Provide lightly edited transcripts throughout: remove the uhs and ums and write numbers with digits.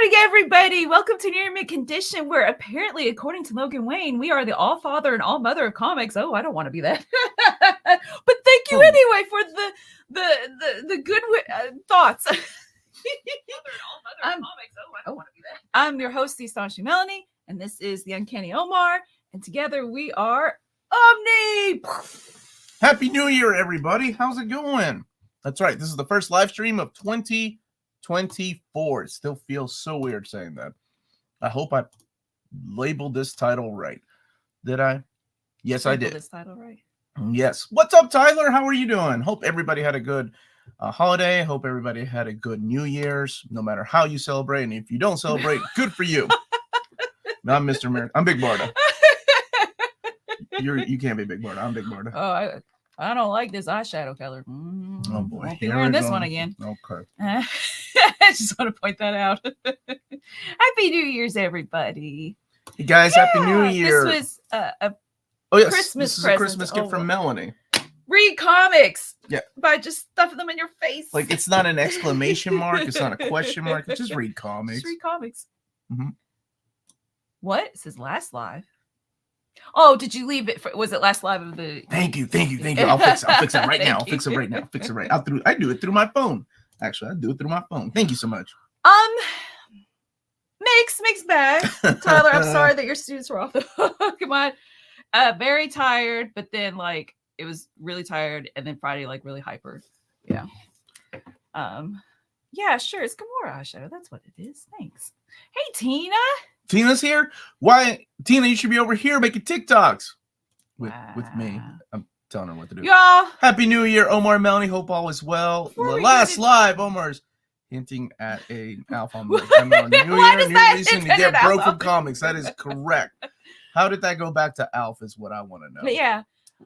morning, everybody. Welcome to Near Mid Condition, where apparently, according to Logan Wayne, we are the all father and all mother of comics. Oh, I don't want to be that. But thank you anyway for the good thoughts. I'm your host, the Astonishing Melanie, and this is the Uncanny Omar, and together we are Omni. Happy New Year, everybody. How's it going? That's right. This is the first live stream of 2024. It still feels so weird saying that. I hope I labeled this title right. Did I? Yes, I did. This title right? Yes. What's up, Tyler? How are you doing? Hope everybody had a good holiday. Hope everybody had a good New Year's, no matter how you celebrate. And if you don't celebrate, good for you. No, I'm Mr. America. I'm Big Barda. You can't be Big Barda. I'm Big Barda. Oh, I don't like this eyeshadow color. Oh boy, Won't be wearing this one again. Okay. I just want to point that out. Happy New Year's, everybody! Hey guys, Happy New Year! This was a Christmas Christmas a present. Christmas gift from Melanie. Read comics. Yeah. By just stuffing them in your face. Like, it's not an exclamation mark. It's not a question mark. It's just read comics. Just read comics. Mm-hmm. What? It says last live. Oh, did you leave it? Was it last live of the? Thank you. I'll fix it right now. I'll fix it right now. I do it through my phone. Actually, I do it through my phone. Thank you so much. Mixed bag. Tyler, I'm sorry that your students were off the hook. Come on. Very tired, but then like it was really tired, and then Friday like really hyper. Yeah. Yeah, sure. It's Gamora eyeshadow. That's what it is. Thanks. Hey, Tina. Tina's here. Why, Tina? You should be over here making TikToks with me. I'm telling her what to do. Y'all. Happy New Year, Omar and Melanie. Hope all is well. The last live, Omar's hinting at a alpha. New reason to get broke from comics. That is correct. How did that go back to Alf is what I want to know. But yeah.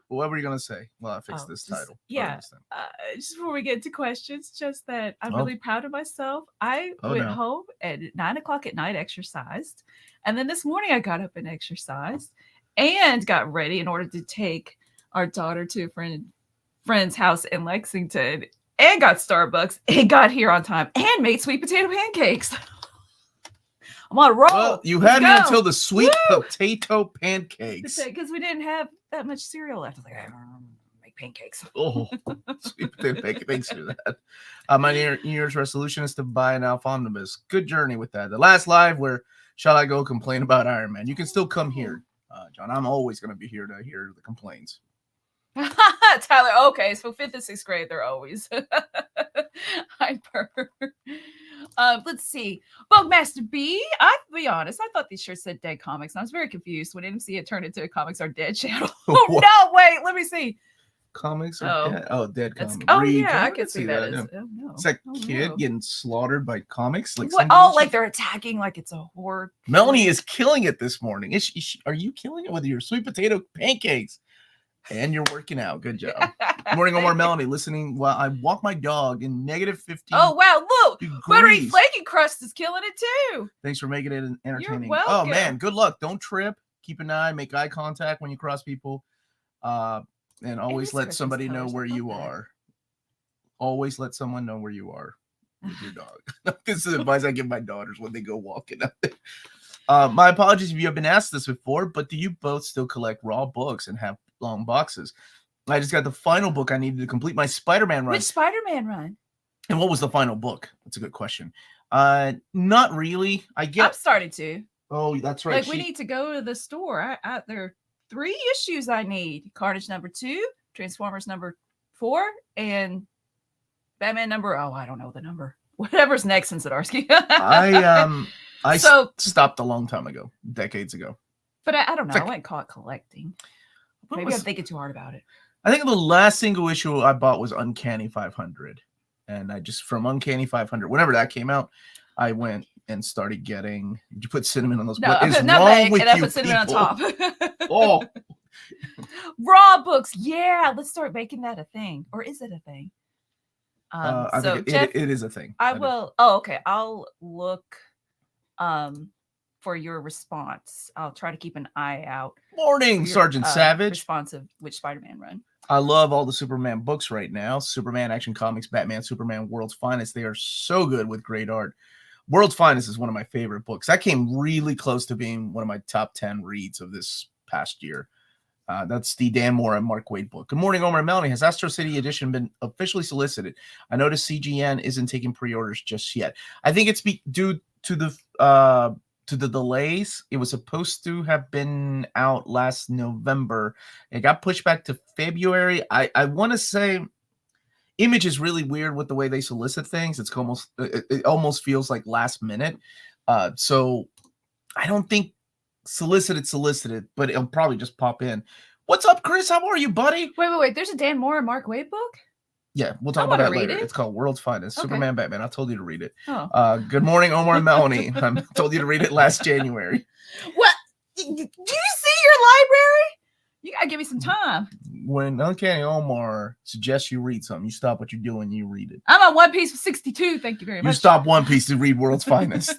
What were you going to say? Well, I fixed this title. Yeah. Just before we get into questions, just that I'm really proud of myself. I went home at 9 o'clock at night, exercised. And then this morning I got up and exercised and got ready in order to take our daughter to a friend's house in Lexington and got Starbucks and got here on time and made sweet potato pancakes. I'm on a roll. Well, you had me until the sweet potato pancakes. Because we didn't have that much cereal left. I was like, I don't make pancakes. Oh, sweet potato pancakes. Thanks for that. My New Year's resolution is to buy an Alpha Omnibus. Good journey with that. The last live where shall I go complain about Iron Man? You can still come here, John. I'm always going to be here to hear the complaints. Tyler, okay, so 5th and 6th grade, they're always hyper. Let's see. Bugmaster B, I'll be honest, I thought these shirts said Dead Comics, and I was very confused when NMC had turned into a Comics Are Dead channel. Oh, no, wait, let me see. Comics are dead. Oh, Dead Comics. I can see that. It's like kid getting slaughtered by comics. Like like they're attacking like it's a horde. Melanie is killing it this morning. Are you killing it with your sweet potato pancakes? And you're working out. Good job. Good morning, Omar. Melanie, listening while I walk my dog in -15. Oh, wow. Look, buttery flaky crust is killing it too. Thanks for making it entertaining. You're welcome. Oh, man. Good luck. Don't trip. Keep an eye. Make eye contact when you cross people. And always let somebody know where you are. Always let someone know where you are with your dog. This is advice I give my daughters when they go walking out there. My apologies if you have been asked this before, but do you both still collect raw books and have long boxes? I just got the final book I needed to complete my Spider-Man run. Which Spider-Man run? And what was the final book? That's a good question. Not really. I'm starting to. Oh, that's right. Like we need to go to the store. There are 3 issues I need: Carnage #2, Transformers #4, and Batman I don't know the number. Whatever's next in Zdarsky. I stopped a long time ago, decades ago. But I don't know. I wouldn't call it collecting. Maybe I'm thinking too hard about it. I think the last single issue I bought was Uncanny 500. And I just, from Uncanny 500, whenever that came out, I went and started getting, did you put cinnamon on those? No, what is not wrong bag, with and I you put cinnamon people? on top. Oh. Raw books. Yeah, let's start making that a thing. Or is it a thing? I think it is a thing. I will. Oh, okay. I'll look for your response. I'll try to keep an eye out. Morning, Sergeant Savage. Response of which Spider-Man run. I love all the Superman books right now. Superman, Action Comics, Batman, Superman, World's Finest. They are so good with great art. World's Finest is one of my favorite books. That came really close to being one of my top 10 reads of this past year. That's the Dan Moore and Mark Waid book. Good morning, Omar and Melanie. Has Astro City Edition been officially solicited? I noticed CGN isn't taking pre-orders just yet. I think it's due to the delays. It was supposed to have been out last November. It got pushed back to February. I want to say Image is really weird with the way they solicit things. It almost feels like last minute. So I don't think solicited, but it'll probably just pop in. What's up, Chris? How are you, buddy? Wait. There's a Dan Moore and Mark Waid book? Yeah, we'll talk about that later. It's called World's Finest. Okay. Superman, Batman. I told you to read it. Oh. Good morning, Omar and Melanie. I told you to read it last January. What? Do you see your library? You gotta give me some time. When Uncanny Omar suggests you read something, you stop what you're doing, you read it. I'm on One Piece 62. Thank you very much. You stop One Piece to read World's Finest.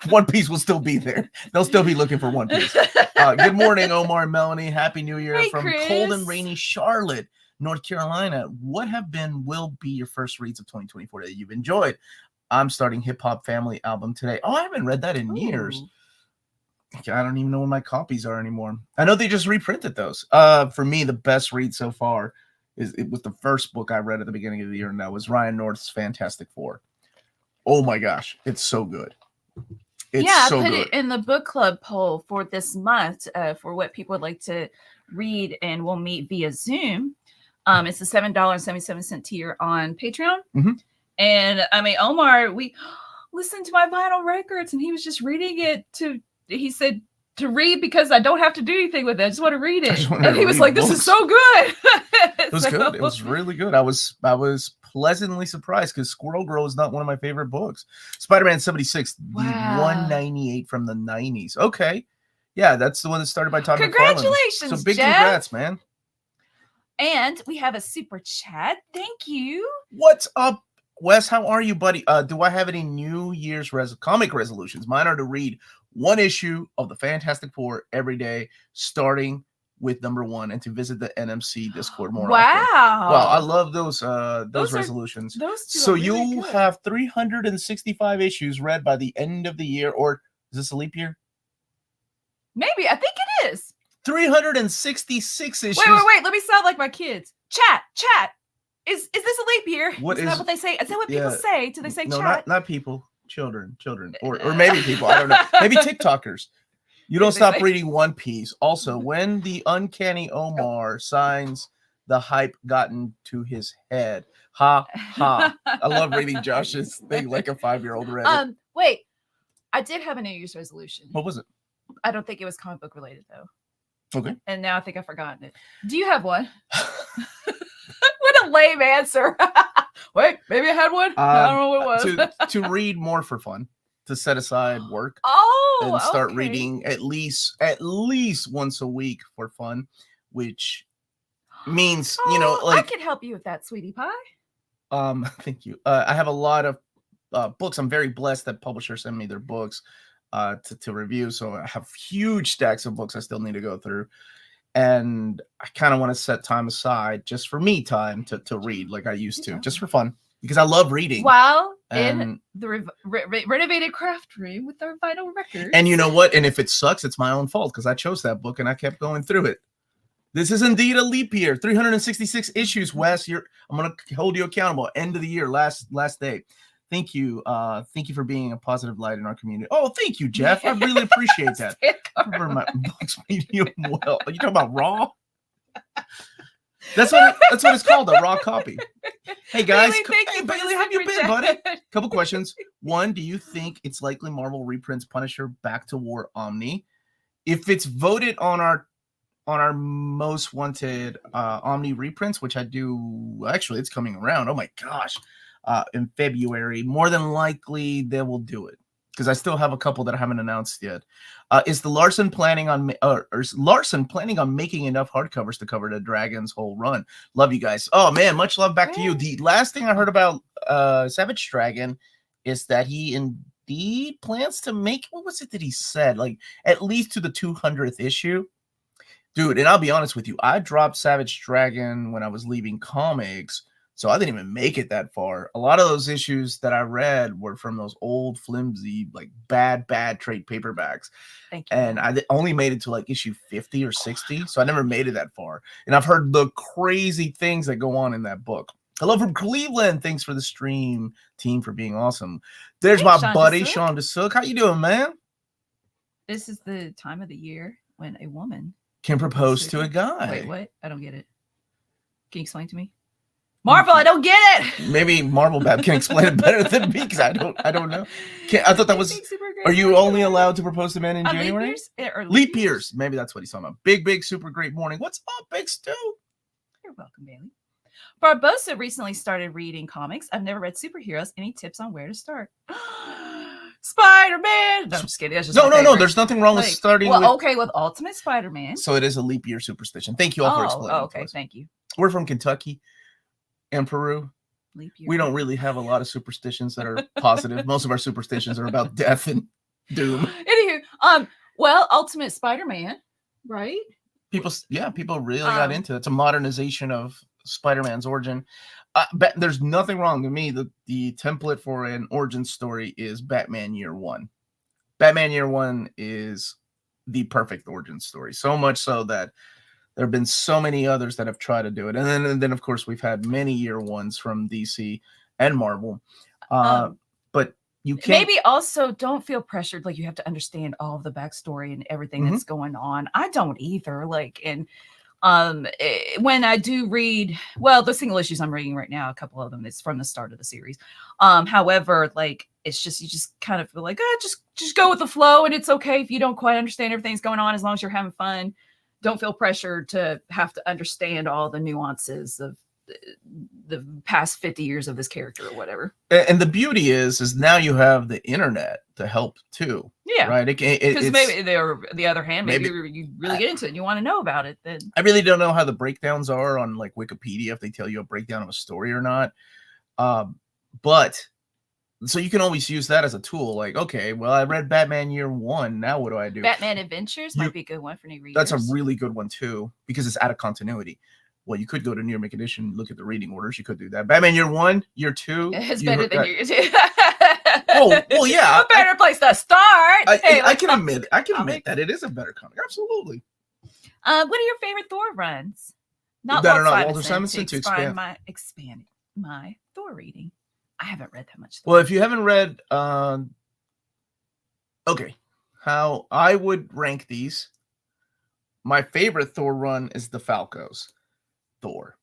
One Piece will still be there. They'll still be looking for One Piece. Good morning, Omar and Melanie. Happy New Year from Chris. Cold and rainy Charlotte, North will be your first reads of 2024 that you've enjoyed? I'm starting Hip Hop Family album today. Oh, I haven't read that in years. I don't even know where my copies are anymore. I know they just reprinted those. For me, the best read so far it was the first book I read at the beginning of the year, and that was Ryan North's Fantastic Four. Oh my gosh, it's so good. I put it in the book club poll for this month for what people would like to read, and we'll meet via Zoom. It's the $7.77 tier on Patreon. Mm-hmm. And I mean, Omar, we listened to my vinyl records, and he was just reading it he said to read because I don't have to do anything with it. I just want to read it. And he was like, this is so good. It was good. It was really good. I was pleasantly surprised because Squirrel Girl is not one of my favorite books. Spider-Man 76, wow. The 198 from the 90s. Okay. Yeah, that's the one that started by Todd McFarlane. Congratulations, So big Jeff. Congrats, man. And we have a super chat. Thank you. What's up, Wes? How are you, buddy? Do I have any New Year's comic resolutions? Mine are to read one issue of the Fantastic Four every day, starting with #1, and to visit the NMC Discord more often. Wow, I love those resolutions. Those two so really you'll good. have 365 issues read by the end of the year, or is this a leap year? Maybe. I think it is. 366 issues. Wait. Let me sound like my kids. Chat. Is this a leap year? Is that what they say? Is that what people say? Do they say no, chat? not people. Children, or maybe people. I don't know. Maybe TikTokers. You don't stop reading One Piece. Also, when the Uncanny Omar signs the hype gotten to his head. Ha ha. I love reading Josh's thing like a 5-year-old read it. Wait. I did have a New Year's resolution. What was it? I don't think it was comic book related though. Okay. And now I think I've forgotten it. Do you have one? What a lame answer. Wait, maybe I had one. I don't know what it was. To read more for fun, to set aside work. Oh, and start reading at least once a week for fun, which means I can help you with that, sweetie pie. Thank you. I have a lot of books. I'm very blessed that publishers send me their books to review. So I have huge stacks of books I still need to go through. And I kind of want to set time aside just for me time to read like I used to, just for fun, because I love reading. While in the renovated craft room with our vinyl records. And you know what? And if it sucks, it's my own fault because I chose that book and I kept going through it. This is indeed a leap year. 366 issues, Wes. I'm going to hold you accountable. End of the year, last day. Thank you. Thank you for being a positive light in our community. Oh, thank you, Jeff. I really appreciate that. Remember my books medium well. Are you talking about raw? That's what it's called, a raw copy. Hey guys, Bailey, how you been, buddy? Couple questions. One, do you think it's likely Marvel reprints Punisher Back to War Omni? If it's voted on our most wanted Omni reprints, which I do, actually, it's coming around. Oh my gosh. In February, more than likely they will do it because I still have a couple that I haven't announced yet. Is Larson planning on making enough hardcovers to cover the Dragon's whole run? Love you guys. Oh man, much love back to you. The last thing I heard about Savage Dragon is that he indeed plans to make, what was it that he said? Like at least to the 200th issue. Dude, and I'll be honest with you, I dropped Savage Dragon when I was leaving comics. So I didn't even make it that far. A lot of those issues that I read were from those old, flimsy, like bad trade paperbacks. Thank you. And I only made it to like issue 50 or 60. So I never made it that far. And I've heard the crazy things that go on in that book. Hello from Cleveland. Thanks for the stream, team, for being awesome. There's my buddy, Sean DeSook. How you doing, man? This is the time of the year when a woman can propose to a guy. Wait, what? I don't get it. Can you explain to me? Marvel, I don't get it. Maybe Marvel Bab can explain it better than me because I don't know. I thought that was. Are you only allowed to propose to men in January? Leap years. Maybe that's what he's talking about. Big, super great morning. What's up, Big Stu? You're welcome, Bailey. Barbosa recently started reading comics. I've never read superheroes. Any tips on where to start? Spider-Man. No, I'm just kidding. That's just no. There's nothing wrong with starting. Well, okay, with Ultimate Spider-Man. So it is a leap year superstition. Thank you all for explaining. Oh, okay, thank you. We're from Kentucky and Peru. We don't really have a lot of superstitions that are positive. Most of our superstitions are about death and doom. Anywho, well, Ultimate Spider-Man, right? People really got into it. It's a modernization of Spider-Man's origin. But there's nothing wrong to me. The template for an origin story is Batman Year One. Batman Year One is the perfect origin story. So much so that there have been so many others that have tried to do it. And then of course, we've had many year ones from DC and Marvel. But you can't... Maybe also don't feel pressured. Like you have to understand all of the backstory and everything that's going on. I don't either. When I do read, well, the single issues I'm reading right now, a couple of them is from the start of the series. However, it's just, you just kind of feel like, just go with the flow. And it's okay if you don't quite understand everything's going on, as long as you're having fun. Don't feel pressured to have to understand all the nuances of the past 50 years of this character or whatever. And the beauty is now you have the internet to help too. Yeah. Right. Because maybe the other hand, maybe you really get into it and you want to know about it. Then I really don't know how the breakdowns are on like Wikipedia, if they tell you a breakdown of a story or not. But so you can always use that as a tool. Like, okay, well, I read Batman Year One. Now what do I do? Batman Adventures might be a good one for new readers. That's a really good one too, because it's out of continuity. Well, you could go to New York Edition, look at the reading orders. You could do that. Batman Year One, Year Two. It's better than Year Two. well, yeah. A better place to start. I can admit that it is a better comic. Absolutely. What are your favorite Thor runs? Not that are not Walter Simonson to expand my Thor reading. I haven't read that much. Well, if you haven't read, okay, how I would rank these. My favorite Thor run is the Falco's Thor.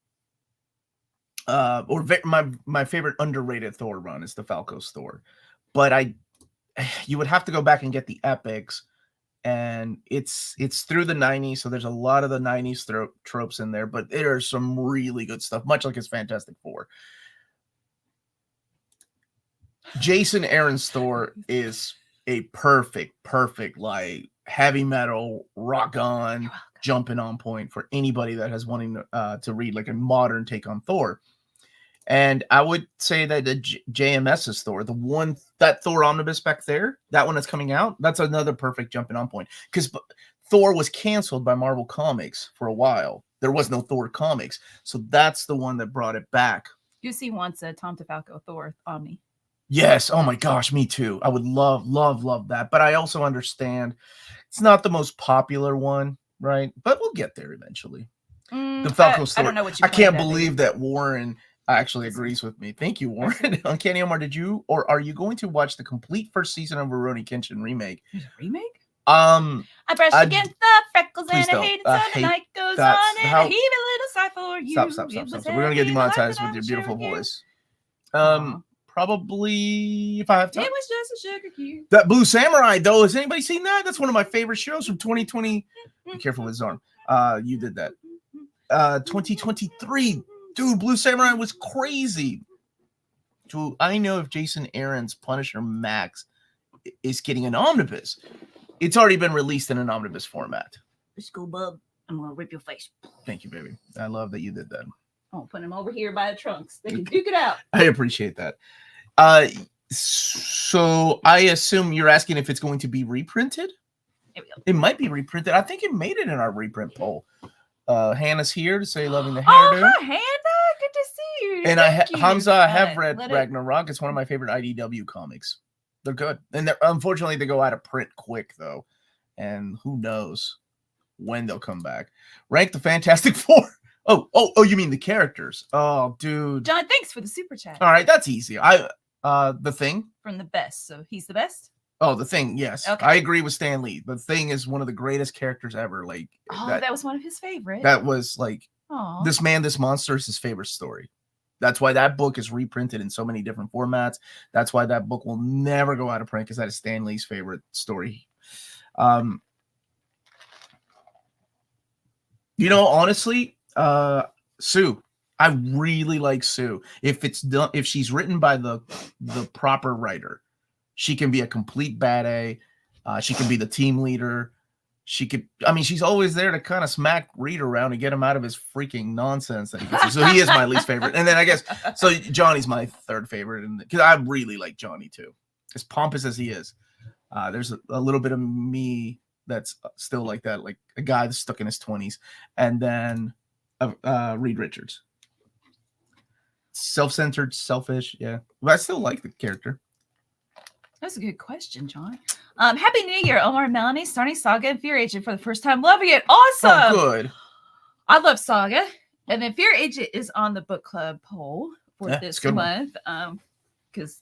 My favorite underrated Thor run is the Falco's Thor. But you would have to go back and get the epics, and it's through the 90s, so there's a lot of the 90s tropes in there, but there are some really good stuff, much like his Fantastic Four. Jason Aaron's Thor is a perfect like heavy metal rock on jumping on point for anybody that has wanting to read like a modern take on Thor. And I would say that the JMS's Thor, the one that Thor omnibus back there, that one that's coming out, that's another perfect jumping on point, because Thor was canceled by Marvel Comics for a while. There was no Thor comics, so that's the one that brought it back. UC wants a Tom DeFalco Thor Omni. Yes. Oh my gosh, me too. I would love that. But I also understand it's not the most popular one, right? But we'll get there eventually. The Falco's Thor. I don't know what you. I can't believe that Warren actually agrees with me. Thank you, Warren. Uncanny Omar, are you going to watch the complete first season of Rurouni Kenshin remake? There's a remake? I brushed against the freckles and I hated so the night goes on and I heave a little sigh for you. Stop. We're gonna get demonetized with your beautiful voice. Probably if I have time. It was just a sugar cube. That Blue Samurai, though, has anybody seen that? That's one of my favorite shows from 2020. Be careful with his arm. You did that. 2023. Dude, Blue Samurai was crazy. Dude, I know if Jason Aaron's Punisher Max is getting an omnibus. It's already been released in an omnibus format. Let's go, bub. I'm going to rip your face. Thank you, baby. I love that you did that. I'm going to put him over here by the trunks. They can puke it out. I appreciate that. So I assume you're asking if it's going to be reprinted? It might be reprinted. I think it made it in our reprint poll. Hannah's here to say loving the hairdo. Oh, hi, Hannah. Good to see And Hamza, I have read Ragnarok. It's one of my favorite IDW comics. They're good. And unfortunately, they go out of print quick, though. And who knows when they'll come back. Rank the Fantastic Four. Oh, you mean the characters? Oh, dude. John, thanks for the super chat. All right, that's easy. The Thing. From the best. So he's the best? Oh, the Thing, yes. Okay. I agree with Stan Lee. The Thing is one of the greatest characters ever. Like, that was one of his favorites. That was like, This Man, This Monster is his favorite story. That's why that book is reprinted in so many different formats. That's why that book will never go out of print, because that is Stan Lee's favorite story. Honestly, Sue. I really like Sue. If she's written by the proper writer, she can be a complete bad A. She can be the team leader. She's always there to kind of smack Reed around and get him out of his freaking nonsense that he gets. So he is my least favorite. And then I guess, so Johnny's my third favorite. Because I really like Johnny too. As pompous as he is. There's a little bit of me that's still like that, like a guy that's stuck in his 20s. And then Reed Richards. Self-centered, selfish, yeah. But I still like the character. That's a good question, John. Happy New Year, Omar and Melanie, starting Saga and Fear Agent for the first time. Loving it. Awesome. Oh, good. I love Saga. And then Fear Agent is on the book club poll for this month. Because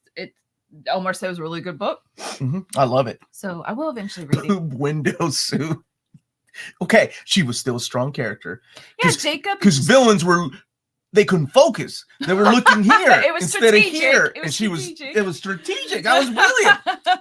Omar said it was a really good book. Mm-hmm. I love it. So I will eventually read it. Window Sue. Okay, she was still a strong character. Yeah, Jacob. Because villains they couldn't focus. They were looking here instead of here. And it was strategic. I was brilliant.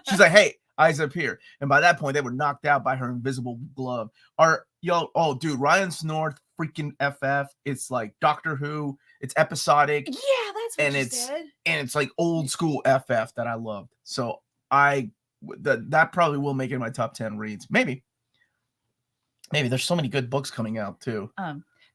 She's like, hey, eyes up here. And by that point, they were knocked out by her invisible glove. Dude, Ryan's North freaking FF. It's like Doctor Who. It's episodic. Yeah, that's what you said. And it's like old school FF that I loved. So that probably will make it in my top 10 reads. Maybe. There's so many good books coming out too.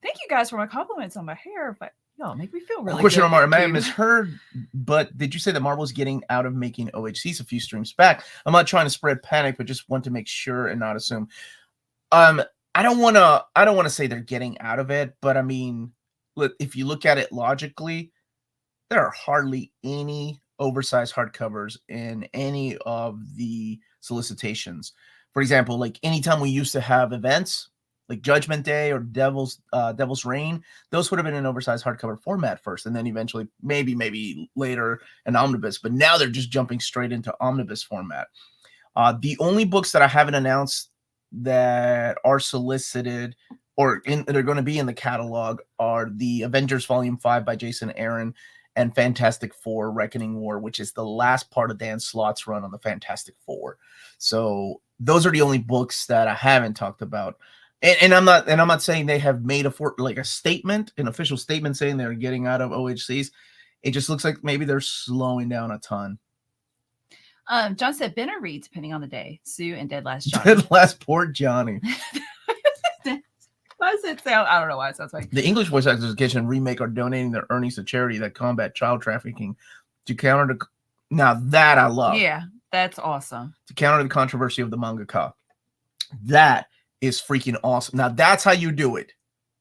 Thank you guys for my compliments on my hair, but y'all make me feel really Question, good. Omar, I may have misheard, but did you say that Marvel's getting out of making OHCs a few streams back? I'm not trying to spread panic, but just want to make sure and not assume. I don't want to say they're getting out of it, but I mean, if you look at it logically, there are hardly any oversized hardcovers in any of the solicitations. For example, like anytime we used to have events like Judgment Day or Devil's Reign, those would have been in oversized hardcover format first, and then eventually maybe later an omnibus. But now they're just jumping straight into omnibus format. The only books that I haven't announced that are solicited or they're going to be in the catalog are the Avengers Volume 5 by Jason Aaron and Fantastic Four Reckoning War, which is the last part of Dan Slott's run on the Fantastic Four. So those are the only books that I haven't talked about. And I'm not saying they have made a statement, an official statement saying they're getting out of OHCs. It just looks like maybe they're slowing down a ton. John said Benner reads depending on the day. Sue and Dead Last Johnny. Dead Last Poor Johnny. Why does it sound? I don't know why it sounds like. The English voice actors education remake are donating their earnings to charity that combat child trafficking to counter the. Now that I love. Yeah, that's awesome. To counter the controversy of the mangaka. That is freaking awesome. Now that's how you do it.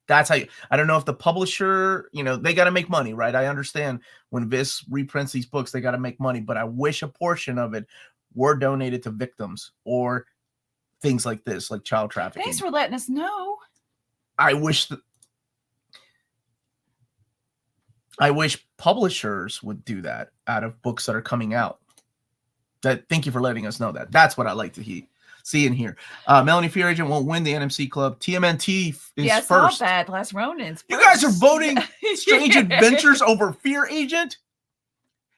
That's how you. I don't know if the publisher, they got to make money, right? I understand when Viz reprints these books, they got to make money, but I wish a portion of it were donated to victims or things like this, like child trafficking. Thanks for letting us know. I wish publishers would do that out of books that are coming out. Thank you for letting us know that. That's what I like to see and hear. Melanie Fear Agent won't win the NMC Club. TMNT is first. Not bad. Last Ronin's first. You guys are voting Strange Adventures over Fear Agent?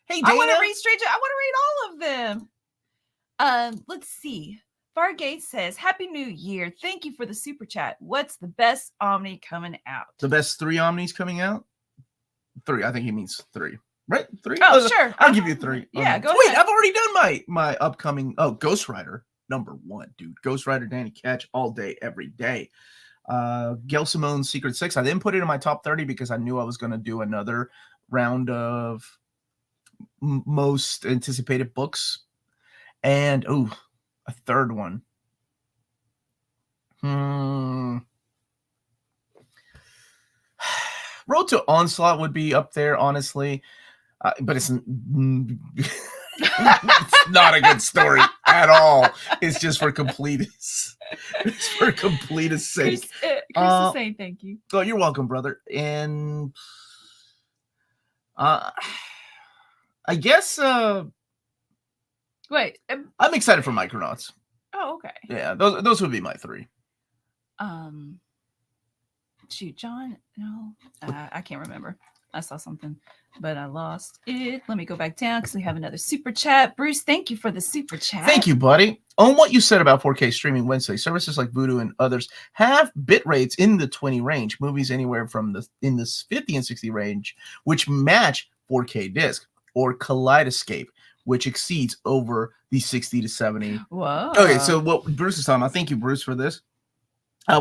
Hey, Dana. I want to read Strange. I want to read all of them. Let's see. Fargate says, Happy New Year. Thank you for the super chat. What's the best Omni coming out? The best 3 Omnis coming out? 3. I think he means 3. Right? 3? Oh, sure. I'll give you 3. Yeah, go ahead. Wait, I've already done my upcoming... Oh, Ghost Rider. #1, dude. Ghost Rider, Danny Ketch, all day, every day. Gail Simone's Secret 6. I didn't put it in my top 30 because I knew I was going to do another round of most anticipated books. And, a third one. Road to Onslaught would be up there, honestly, but it's it's not a good story at all. It's just for completist. It's for completist sake. Chris is saying thank you. Oh, you're welcome, brother. And I guess wait. I'm excited for Micronauts. Oh, okay. Yeah, those would be my 3. Shoot, John. No, I can't remember. I saw something, but I lost it. Let me go back down because we have another super chat. Bruce, thank you for the super chat. Thank you, buddy. On what you said about 4K streaming Wednesday, services like Vudu and others have bit rates in the 20 range, movies anywhere from in the 50 and 60 range, which match 4K disc, or Kaleidoscape, which exceeds over the 60 to 70. Whoa. Okay, so what Bruce is talking about, thank you, Bruce, for this.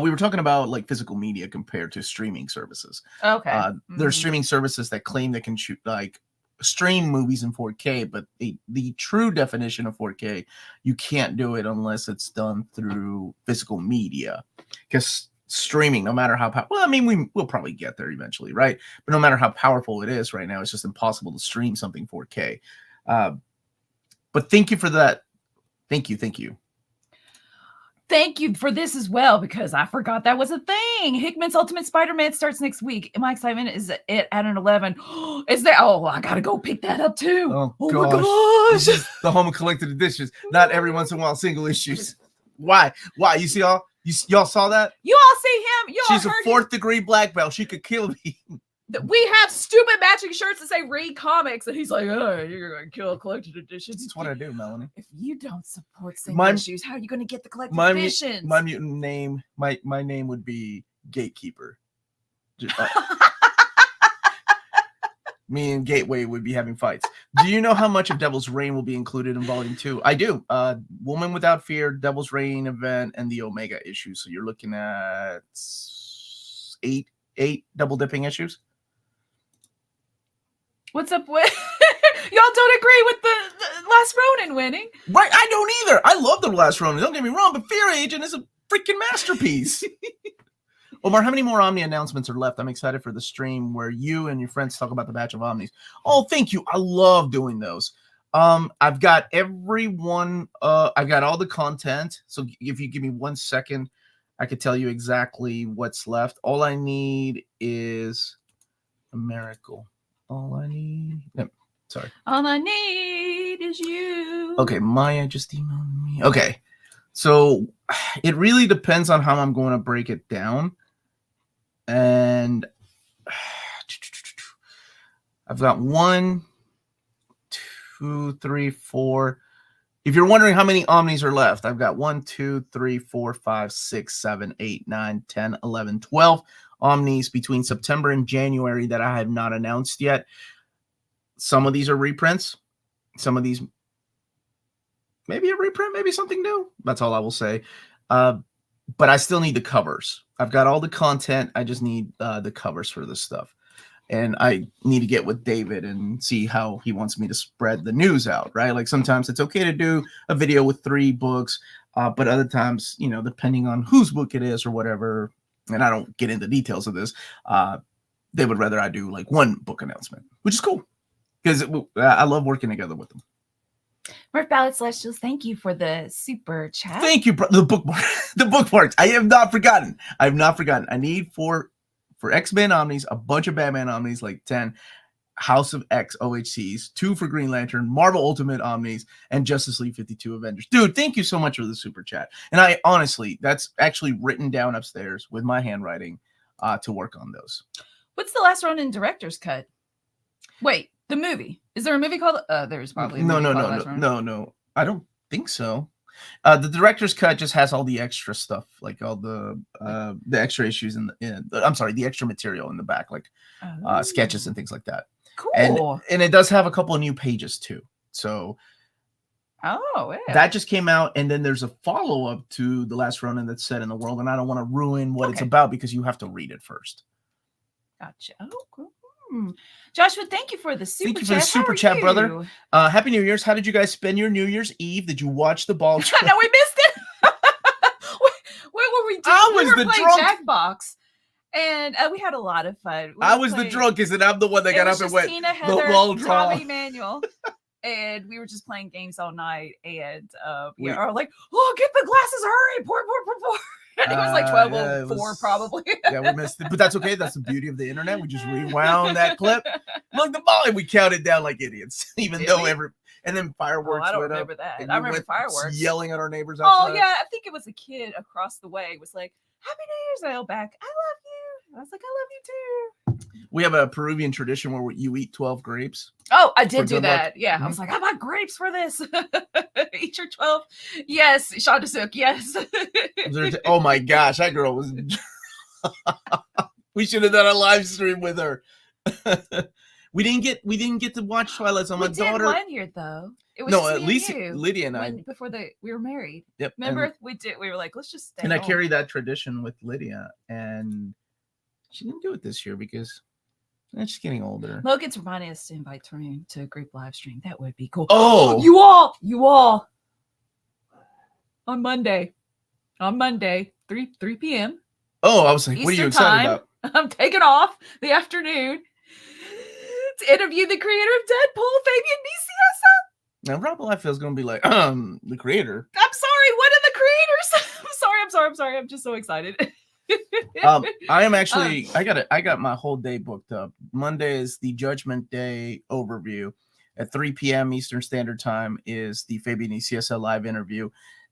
We were talking about like physical media compared to streaming services. Okay. There are streaming services that claim they can stream movies in 4K, but the true definition of 4K, you can't do it unless it's done through physical media. Because streaming, no matter how well, I mean, we'll probably get there eventually, right? But no matter how powerful it is right now, it's just impossible to stream something 4K. But thank you for that. Thank you. Thank you for this as well, because I forgot that was a thing. Hickman's Ultimate Spider-Man starts next week. My excitement is it at an 11. Is there? Oh, I gotta go pick that up too. Oh my gosh. The Home Collected Editions. Not every once in a while single issues. Why? You see y'all saw that? You all see him? She's a 4th degree black belt. She could kill me. We have stupid matching shirts that say read comics, and he's like, oh, you're going to kill collected editions. That's what I do, Melanie. If you don't support single issues, how are you going to get the collected editions? My mutant name, my name would be Gatekeeper. Me and Gateway would be having fights. Do you know how much of Devil's Reign will be included in Volume 2? I do. Woman Without Fear, Devil's Reign event, and the Omega issue. So you're looking at 8 double dipping issues. What's up with y'all don't agree with the Last Ronin winning? Right, I don't either. I love the Last Ronin. Don't get me wrong, but Fear Agent is a freaking masterpiece. Omar, how many more Omni announcements are left? I'm excited for the stream where you and your friends talk about the batch of Omnis. Oh, thank you. I love doing those. I've got everyone. I've got all the content. So if you give me 1 second, I could tell you exactly what's left. All I need is a miracle. All I need. No, sorry. All I need is you. Okay, Maya just emailed me. Okay, so it really depends on how I'm going to break it down. And I've got 1, 2, 3, 4. If you're wondering how many Omnis are left, I've got 1, 2, 3, 4, 5, 6, 7, 8, 9, 10, 11, 12 Omnis between September and January that I have not announced yet. Some of these are reprints. Some of these maybe a reprint, maybe something new. That's all I will say. But I still need the covers. I've got all the content. I just need the covers for this stuff. And I need to get with David and see how he wants me to spread the news out, right? Like sometimes it's okay to do a video with 3 books, but other times, you know, depending on whose book it is or whatever, and I don't get into details of this, they would rather I do like 1 book announcement, which is cool because I love working together with them. Murph Ballot Celestials, thank you for the super chat. Thank you, the bookmarks. I have not forgotten. I need for X-Men Omnis, a bunch of Batman Omnis, like 10, House of X OHCs, 2 for Green Lantern, Marvel Ultimate Omnis, and Justice League 52 Avengers. Dude, thank you so much for the super chat. And I honestly, that's actually written down upstairs with my handwriting to work on those. What's the Last Ronin director's cut? Wait, the movie. Is there a movie called? There's probably a movie No. I don't think so. The director's cut just has all the extra stuff, like all the extra issues the extra material in the back, like sketches and things like that. Cool. And it does have a couple of new pages too. So that just came out, and then there's a follow-up to The Last Ronin that's set in the world, and I don't want to ruin what it's about because you have to read it first. Gotcha. Oh, cool. Joshua, thank you for the super chat. Thank you for the super chat, brother. Happy New Year's. How did you guys spend your New Year's Eve? Did you watch the ball? No, we missed it. What were we doing? We were playing Jackbox. And we had a lot of fun. I was the drunkest, and I'm the one that got up and went, Tina, Heather, Tommy, Manuel. And we were just playing games all night. And we are like, oh, get the glasses, hurry, pour. And it was like 12:04 probably. Yeah, we missed it. But that's okay. That's the beauty of the internet. We just rewound that clip. Look, the volume. We counted down like idiots, even though and then fireworks. I don't remember that. I remember fireworks. Yelling at our neighbors outside. Oh, yeah. I think it was a kid across the way was like, Happy New Year's. And I yelled back, I love you. I was like, I love you too. We have a Peruvian tradition where you eat 12 grapes. Oh, I did do that. Yeah. Mm-hmm. I was like, I bought grapes for this. Eat your 12. Yes. Shonda Sook. Yes. Oh my gosh. That girl was. We should have done a live stream with her. We didn't get to watch Twilight Zone. My daughter. We did one year though. It was at least Lydia and I before we were married. Yep. Remember we were like, let's just stay. And home. I carry that tradition with Lydia, and she didn't do it this year because she's getting older. Logan's reminding us to invite Tony to a group live stream. That would be cool. Oh, you all on Monday, 3 p.m. Oh, I was like, Eastern what are you excited about? I'm taking off the afternoon to interview the creator of Deadpool, Fabian Nicieza. Now, Rob Liefeld is going to be like, the creator. I'm sorry, one of the creators. I'm sorry. I'm just so excited. I am actually, I got my whole day booked up. Monday is the Judgment Day overview. At 3 p.m. Eastern Standard Time is the Fabian Nicieza live interview.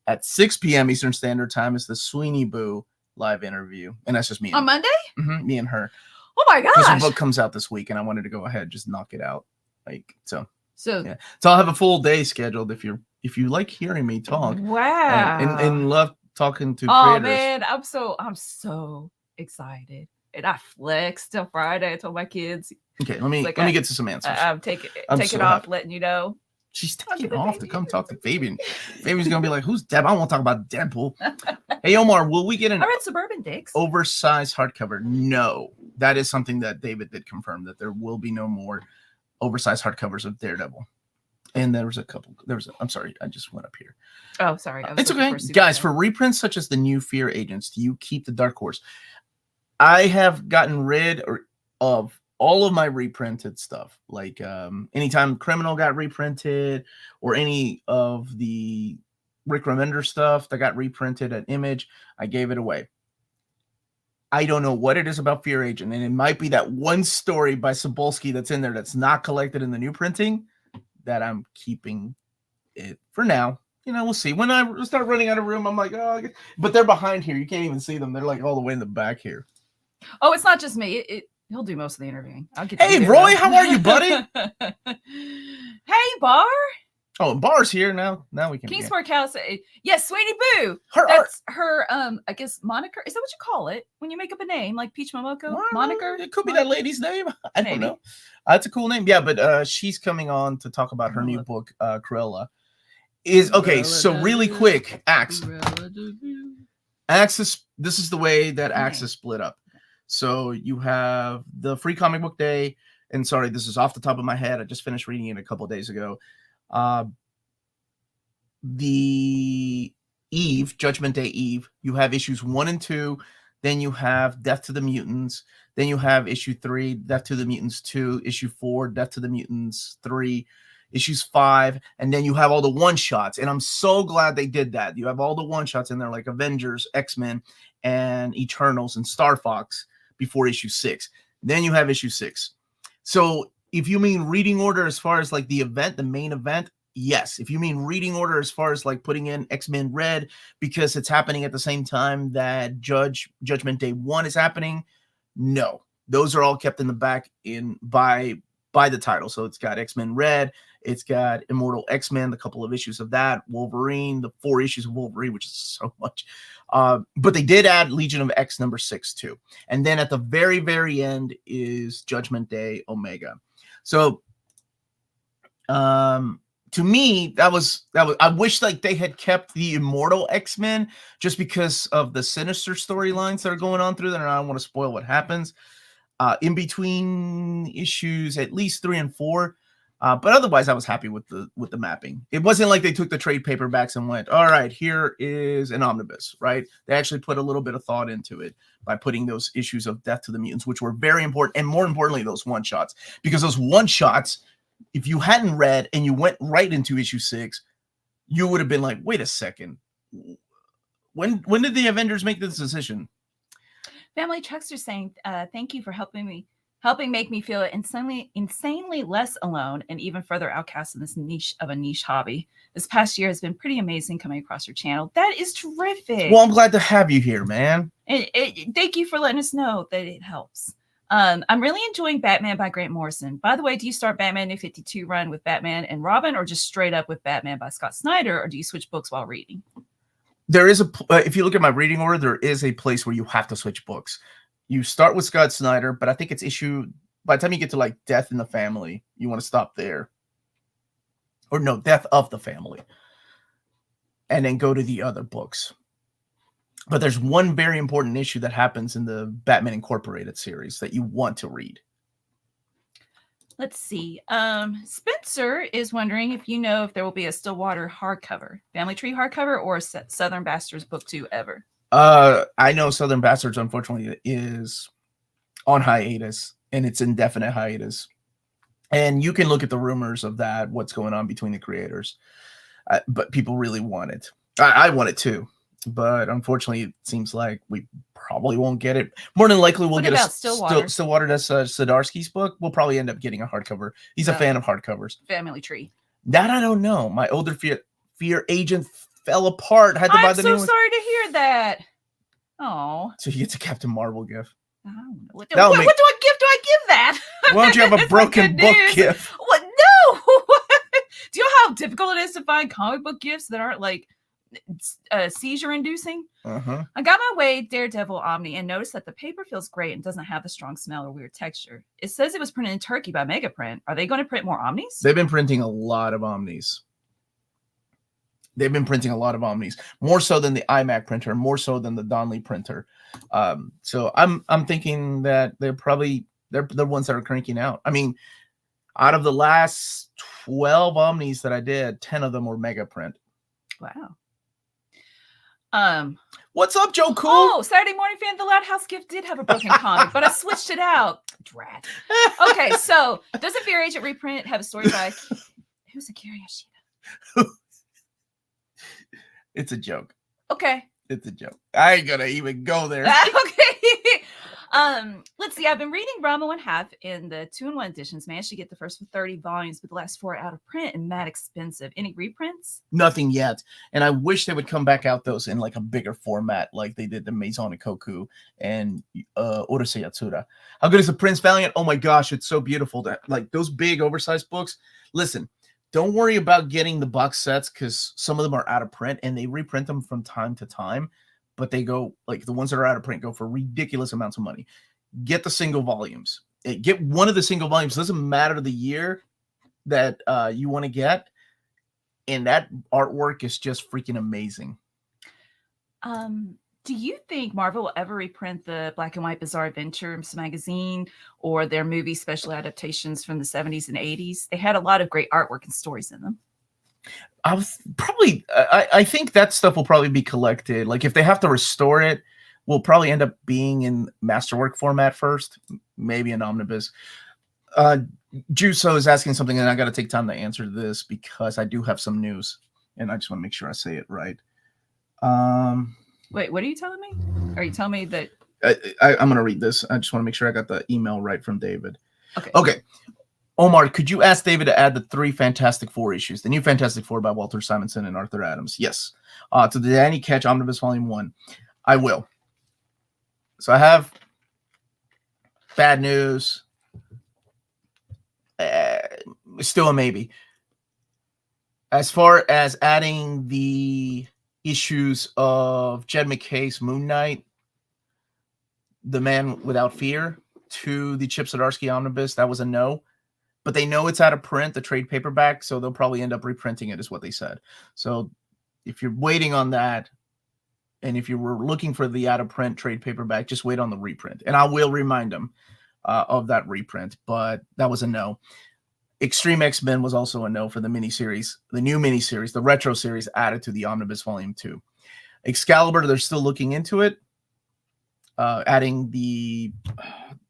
At 6 p.m. Eastern Standard Time is the Sweeney Boo live interview. And that's just me. On Monday? Mm-hmm, me and her. Oh my gosh. Because the book comes out this week and I wanted to go ahead and just knock it out. So yeah. So I'll have a full day scheduled if you like hearing me talk. Wow. And love talking to creators. Oh man, I'm so excited. And I flexed till Friday. I told my kids. Okay, let me get to some answers. I'm taking it off, letting you know. She's taking off to come talk to Fabian. Fabian's gonna be like, "Who's Deb? I want to talk about Deadpool." Hey Omar, will we get an I read Suburban Dicks oversized hardcover? No, that is something that David did confirm that there will be no more oversized hardcovers of Daredevil. And I'm sorry, I just went up here. Oh, sorry. It's okay. Guys, for reprints such as the new Fear Agents, do you keep the Dark Horse? I have gotten rid of all of my reprinted stuff. Like anytime Criminal got reprinted or any of the Rick Remender stuff that got reprinted at Image, I gave it away. I don't know what it is about Fear Agent, and it might be that one story by Sobolski that's in there that's not collected in the new printing that I'm keeping it for now. We'll see. When I start running out of room, I'm like, oh, but they're behind here. You can't even see them. They're like all the way in the back here. Oh, it's not just me. He'll do most of the interviewing. I'll get. Hey, Roy, how are you, buddy? Hey, Bar. Oh, Bar's here now. Now we can. Kingsport House. Yes, Sweeney Boo. That's her. I guess moniker. Is that what you call it when you make up a name like Peach Momoko? Moniker. It could be that lady's name. I don't know. That's a cool name. Yeah, but she's coming on to talk about her new book, Cruella. So really quick, Axe. This is the way that Axe is split up. So you have the Free Comic Book Day, and sorry, this is off the top of my head. I just finished reading it a couple of days ago. The Eve, Judgment Day Eve, you have issues 1 and 2. Then you have Death to the Mutants. Then you have issue 3, Death to the Mutants 2, issue 4, Death to the Mutants 3, issues 5, and then you have all the one-shots. And I'm so glad they did that. You have all the one-shots in there like Avengers, X-Men, and Eternals, and Star Fox before issue 6. Then you have issue 6. So if you mean reading order as far as like the event, the main event, yes. If you mean reading order as far as like putting in X-Men Red because it's happening at the same time that Judgment Day 1 is happening, no. Those are all kept in the back by the title. So it's got X-Men Red, it's got Immortal X-Men, the couple of issues of that, Wolverine, the 4 issues of Wolverine, which is so much. But they did add Legion of X number 6 too. And then at the very, very end is Judgment Day Omega. So to me, that was I wish like they had kept the Immortal X-Men just because of the Sinister storylines that are going on through there, and I don't want to spoil what happens. In between issues at least 3 and 4, But otherwise, I was happy with the mapping. It wasn't like they took the trade paperbacks and went, all right, here is an omnibus, right? They actually put a little bit of thought into it by putting those issues of Death to the Mutants, which were very important, and more importantly, those one-shots. Because those one-shots, if you hadn't read and you went right into issue 6, you would have been like, wait a second. When did the Avengers make this decision? Family Chuckster saying, thank you for helping make me feel insanely less alone and even further outcast in this niche hobby. This past year has been pretty amazing coming across your channel. That is terrific. Well, I'm glad to have you here, man. Thank you for letting us know that it helps. I'm really enjoying Batman by Grant Morrison. By the way, do you start Batman New 52 run with Batman and Robin, or just straight up with Batman by Scott Snyder, or do you switch books while reading? There is if you look at my reading order, there is a place where you have to switch books. You start with Scott Snyder, but I think it's by the time you get to like Death in the Family, you want to stop there. Or no, Death of the Family. And then go to the other books. But there's one very important issue that happens in the Batman Incorporated series that you want to read. Let's see. Spencer is wondering if you know if there will be a Stillwater hardcover, Family Tree hardcover, or a Southern Bastards book 2 ever. I know Southern Bastards, unfortunately, is on hiatus, and it's indefinite hiatus. And you can look at the rumors of that, what's going on between the creators. But people really want it. I want it too. But unfortunately, it seems like we probably won't get it. More than likely, we'll get a Stillwater. That's Zdarsky's book. We'll probably end up getting a hardcover. He's a fan of hardcovers. Family Tree. That I don't know. My older fear agent fell apart. Had to buy the new one. I'm so sorry to hear that. Oh. So he gets a Captain Marvel gift. What gift do I give that? Why don't you have a broken book gift? What? No. Do you know how difficult it is to find comic book gifts that aren't like seizure inducing? I got my Wade Daredevil Omni and noticed that the paper feels great and doesn't have the strong smell or weird texture. It says it was printed in Turkey by Mega Print. Are they going to print more Omnis? They've been printing a lot of Omnis. More so than the iMac printer, more so than the Donley printer. So I'm thinking that they're the ones that are cranking out. I mean, out of the last 12 Omnis that I did, 10 of them were Mega Print. Wow. What's up, Joe Cool? Oh, Saturday Morning Fan, the Loud House gift did have a broken comic, but I switched it out. Drat. Okay, so does a Fear Agent reprint have a story by who's Akira Yoshida? It's a joke. Okay. It's a joke. I ain't gonna even go there. Okay. Let's see. I've been reading Ramo and Half in the 2-in-1 editions. Managed to get the first 30 volumes, but the last 4 are out of print and mad expensive. Any reprints? Nothing yet. And I wish they would come back out those in like a bigger format, like they did the Maison Ikoku and Urusei Yatsura. How good is the Prince Valiant? Oh my gosh, it's so beautiful. That like those big oversized books. Listen, don't worry about getting the box sets because some of them are out of print and they reprint them from time to time. But they go, like the ones that are out of print go for ridiculous amounts of money. Get the single volumes. Get one of the single volumes. It doesn't matter the year that you want to get. And that artwork is just freaking amazing. Do you think Marvel will ever reprint the Black and White Bizarre Adventures magazine or their movie special adaptations from the 70s and 80s? They had a lot of great artwork and stories in them. I think that stuff will probably be collected. Like if they have to restore it, we'll probably end up being in masterwork format first, maybe an omnibus. Juso is asking something, and I got to take time to answer this because I do have some news, and I just want to make sure I say it right. Wait, what are you telling me? Are you telling me that I'm going to read this? I just want to make sure I got the email right from David. Okay. Omar, could you ask David to add the 3 Fantastic Four issues? The new Fantastic Four by Walter Simonson and Arthur Adams. Yes. To the Danny Ketch Omnibus Volume 1. I will. So I have bad news. Still a maybe. As far as adding the issues of Jed McKay's Moon Knight, The Man Without Fear, to the Chip Zdarsky Omnibus, that was a no. But they know it's out of print, the trade paperback, so they'll probably end up reprinting it, is what they said. So if you're waiting on that, and if you were looking for the out of print trade paperback, just wait on the reprint. And I will remind them of that reprint, but that was a no. Extreme X-Men was also a no for the miniseries, the new miniseries, the retro series added to the Omnibus Volume 2. Excalibur, they're still looking into it, adding the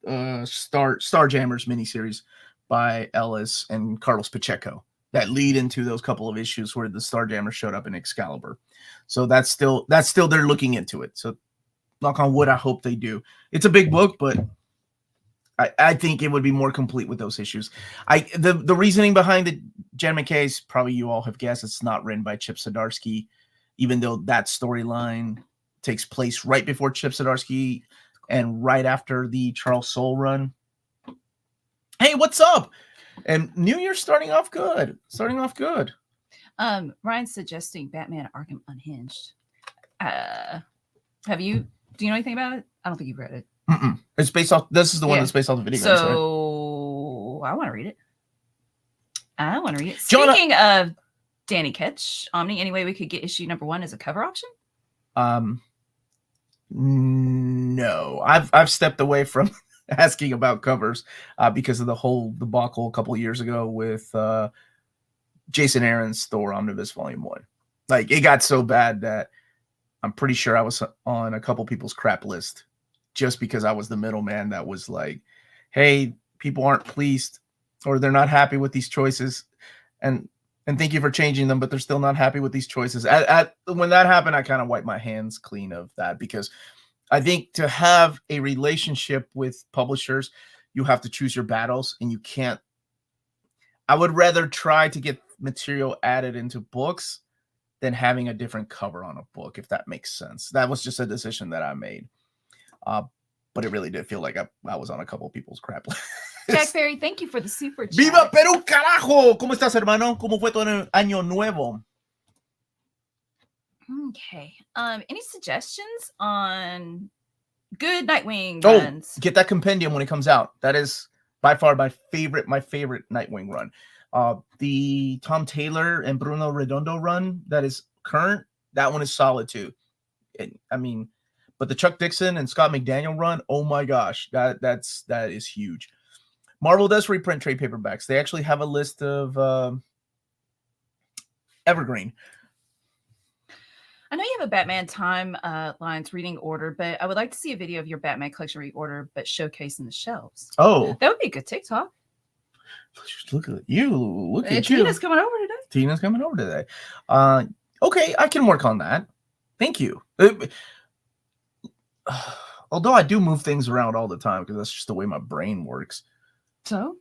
Starjammers miniseries by Ellis and Carlos Pacheco that lead into those couple of issues where the Starjammers showed up in Excalibur. So that's still they're looking into it. So knock on wood, I hope they do. It's a big book, but I think it would be more complete with those issues. The reasoning behind the Jen McKay's, probably you all have guessed, it's not written by Chip Zdarsky, even though that storyline takes place right before Chip Zdarsky and right after the Charles Soule run. Hey, what's up? And New Year's starting off good. Ryan's suggesting Batman Arkham Unhinged. Do you know anything about it? I don't think you've read it. Mm-mm. It's based off. This is the one that's based off the video games, so right? I want to read it. Speaking of Danny Ketch, Omni, any way we could get issue number 1 as a cover option? No. I've stepped away from asking about covers because of the whole debacle a couple of years ago with Jason Aaron's Thor Omnibus Volume 1. Like, it got so bad that I'm pretty sure I was on a couple people's crap list just because I was the middleman that was like, hey, people aren't pleased or they're not happy with these choices. And thank you for changing them, but they're still not happy with these choices. When that happened, I kind of wiped my hands clean of that because I think to have a relationship with publishers, you have to choose your battles, and you can't. I would rather try to get material added into books than having a different cover on a book, if that makes sense. That was just a decision that I made. But it really did feel like I was on a couple of people's crap list. Jack Ferry, thank you for the super chat. ¡Viva Perú, carajo! ¿Cómo estás, hermano? ¿Cómo fue tu año nuevo? Okay. Any suggestions on good Nightwing runs? Get that compendium when it comes out. That is by far my favorite Nightwing run. The Tom Taylor and Bruno Redondo run that is current, that one is solid too. But the Chuck Dixon and Scott McDaniel run, oh my gosh, that is huge. Marvel does reprint trade paperbacks. They actually have a list of Evergreen. I know you have a Batman timelines reading order, but I would like to see a video of your Batman collection reorder, but showcasing the shelves. Oh, that would be a good TikTok. Look at you! Look at Tina's coming over today. Okay, I can work on that. Thank you. Although I do move things around all the time because that's just the way my brain works. So,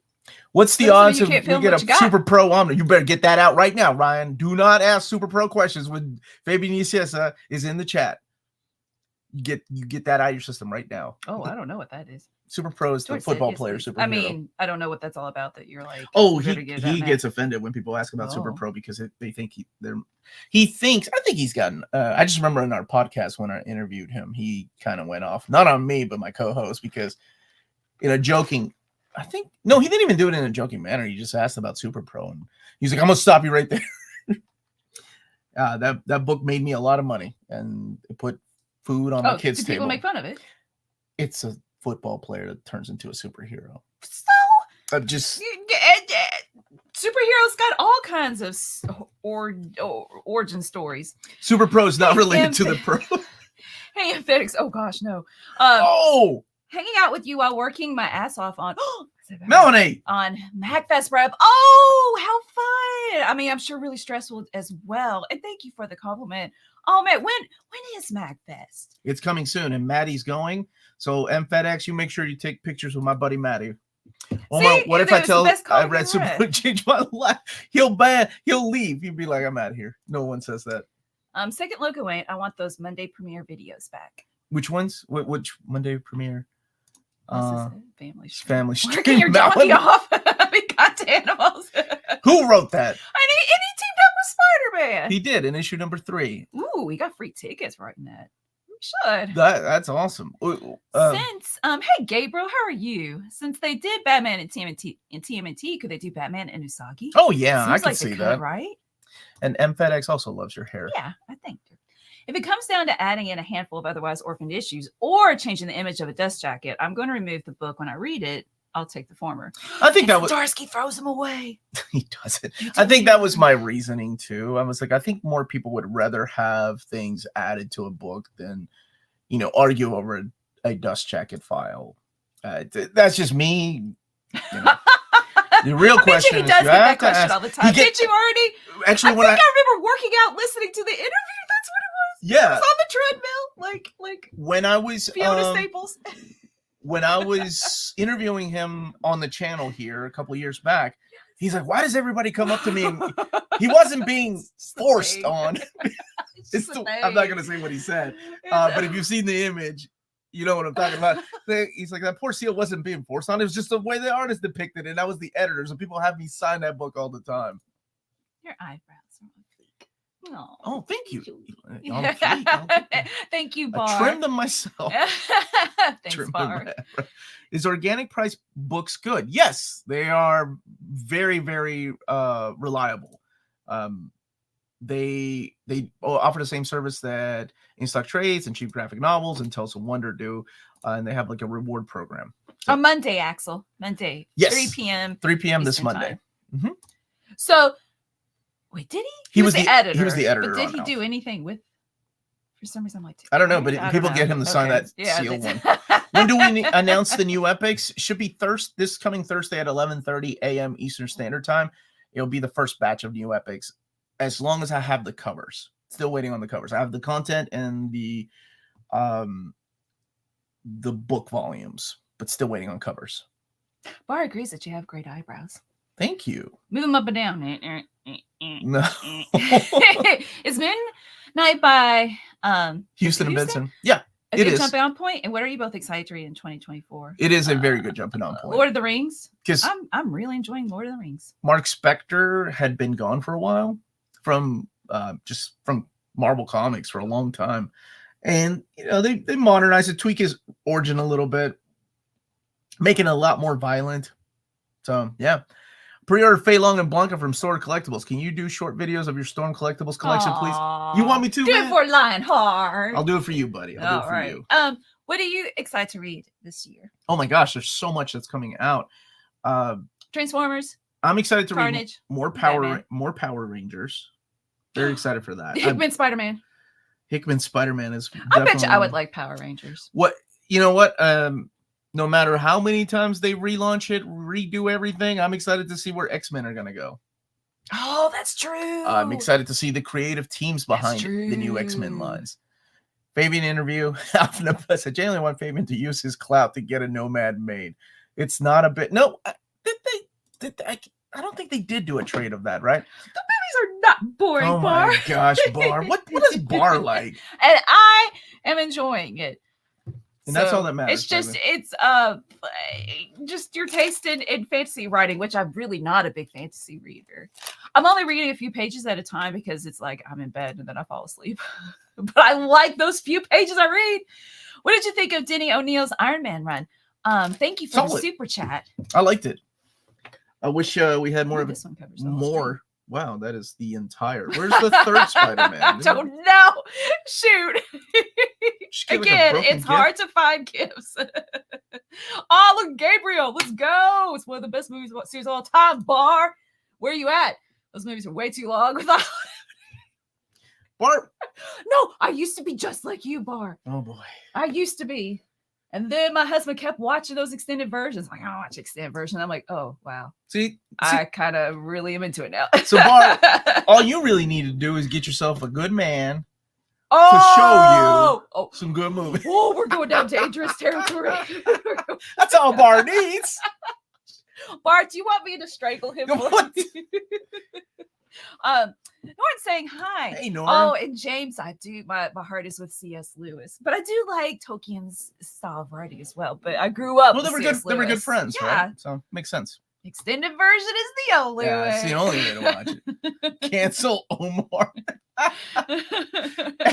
what's the odds of we get a Super Pro Omni? You better get that out right now, Ryan. Do not ask Super Pro questions when Fabian Yesiesa is in the chat. You get that out of your system right now. Oh, I don't know what that is. Super Pro is the football player superhero. I don't know what that's all about. That you're like, he gets offended when people ask about Super Pro because they think he thinks. I think he's gotten. I just remember in our podcast when I interviewed him, he kind of went off, not on me, but my co-host, because in a joking. I think no, he didn't even do it in a joking manner. He just asked about Super Pro, and he's like, "I'm gonna stop you right there." That book made me a lot of money, and it put food on my kids' table. People make fun of it. It's a football player that turns into a superhero. So I'm just superheroes got all kinds of origin stories. Super Pro is not related to the pro. Hey, FedEx. Oh gosh, no. Hanging out with you while working my ass off on Melanie on MagFest prep. Oh, how fun! I mean, I'm sure really stressful as well. And thank you for the compliment. Oh man, when is MagFest? It's coming soon, and Maddie's going. So FedEx, you make sure you take pictures with my buddy Maddie. Omar, what if I tell I read Super change my life? He'll leave. He'll be like, I'm out of here. No one says that. Second logo ain't. I want those Monday premiere videos back. Which ones? Which Monday premiere? Family stream. Family stream. Working your donkey off. We got animals. Who wrote that? And he teamed up with Spider-Man. He did in issue number 3. Ooh, we got free tickets writing that. We should. That's awesome. Hey Gabriel, how are you? Since they did Batman and TMNT, could they do Batman and Usagi? Oh yeah, Seems I can see that. Right? And FedEx also loves your hair. Yeah, I think. If it comes down to adding in a handful of otherwise orphaned issues or changing the image of a dust jacket, I'm going to remove the book when I read it. I'll take the former. I think that was Zdarsky throws him away. He doesn't. I think that was my reasoning too. I was like, I think more people would rather have things added to a book than, argue over a dust jacket file. That's just me. The real question is, he does get that question all the time. Did you already? Actually, I remember working out, listening to the interview. That's what it was. Yeah, it was on the treadmill, like when I was Fiona Staples. When I was interviewing him on the channel here a couple of years back, he's like, "Why does everybody come up to me?" And he wasn't being forced on. I'm not gonna say what he said, but if you've seen the image, you know what I'm talking about. He's like, that poor seal wasn't being forced on. It was just the way the artist depicted it. And that was the editors. And people have me sign that book all the time. Your eyebrows are on fleek. Oh, thank you. Thank you, Bar. I trimmed them myself. Thanks, Bar. Is organic price books good? Yes, they are very, very reliable. They offer the same service that in-stock trades and cheap graphic novels and Tales of Wonder do, and they have like a reward program. So, on Monday, Axel. Monday. Yes. 3 p.m. 3 p.m. this Monday. Mm-hmm. So, wait, did he? He was the editor. He was the editor. But did he do anything with? For some reason, I'm like, I don't know, but people get him to sign that seal one. When do we announce the new epics? Should be this coming Thursday at 11:30 a.m. Eastern Standard Time. It'll be the first batch of new epics. As long as I have the covers, still waiting on the covers. I have the content and the book volumes, but still waiting on covers. Bar agrees that you have great eyebrows. Thank you. Move them up and down. No. Is Midnight by Houston and Benson? Yeah, a good jumping on point. And what are you both excited to read in 2024? It is a very good jumping on point. Lord of the Rings. Because I'm really enjoying Lord of the Rings. Mark Spector had been gone for a while from Marvel Comics for a long time, and they modernized it, tweak his origin a little bit, making it a lot more violent. So yeah, pre-order Fei Long and Blanca from Storm Collectibles. Can you do short videos of your Storm Collectibles collection, please? You want me to? Do it for Lionheart. I'll do it for you, buddy. I'll do it for you. What are you excited to read this year? Oh my gosh, there's so much that's coming out. Transformers. I'm excited to Carnage, read more Power Rangers. Very excited for that. Hickman Spider-Man. Hickman Spider-Man is. I bet you I would like Power Rangers. You know what? No matter how many times they relaunch it, redo everything, I'm excited to see where X-Men are going to go. Oh, that's true. I'm excited to see the creative teams behind the new X-Men lines. Fabian interview. Omnibus. I genuinely want Fabian to use his clout to get a Nomad made. It's not a bit. No, I don't think they did do a trade of that, right? The movies are not boring, oh Bar. Oh my gosh, Bar. What is Bar like? And I am enjoying it. And that's all that matters. It's just your taste in fantasy writing, which I'm really not a big fantasy reader. I'm only reading a few pages at a time because it's like I'm in bed and then I fall asleep. But I like those few pages I read. What did you think of Denny O'Neill's Iron Man run? Thank you for the super chat. I liked it. I wish we had more of it. This one covers more. Wow, that is the entire. Where's the third Spider-Man? I don't know. Shoot. Again, it's hard to find gifts. Oh, look, Gabriel. Let's go. It's one of the best movies series of all time. Bar. Where are you at? Those movies are way too long. Bar. No, I used to be just like you, Bar. Oh, boy. I used to be. And then my husband kept watching those extended versions. Like, I don't watch extended version. I'm like, oh, wow. See I kind of really am into it now. So, Bar, all you really need to do is get yourself a good man to show you some good movies. Oh, we're going down dangerous territory. That's all Bar needs. Bar, do you want me to strangle him? Norton's saying hi. Hey, Norton. Oh, and James, I do. My heart is with C.S. Lewis, but I do like Tolkien's style of writing as well. But I grew up. Well, they were good. They were good friends, right? So makes sense. Extended version is the only way. It's the only way to watch it. Cancel Omar.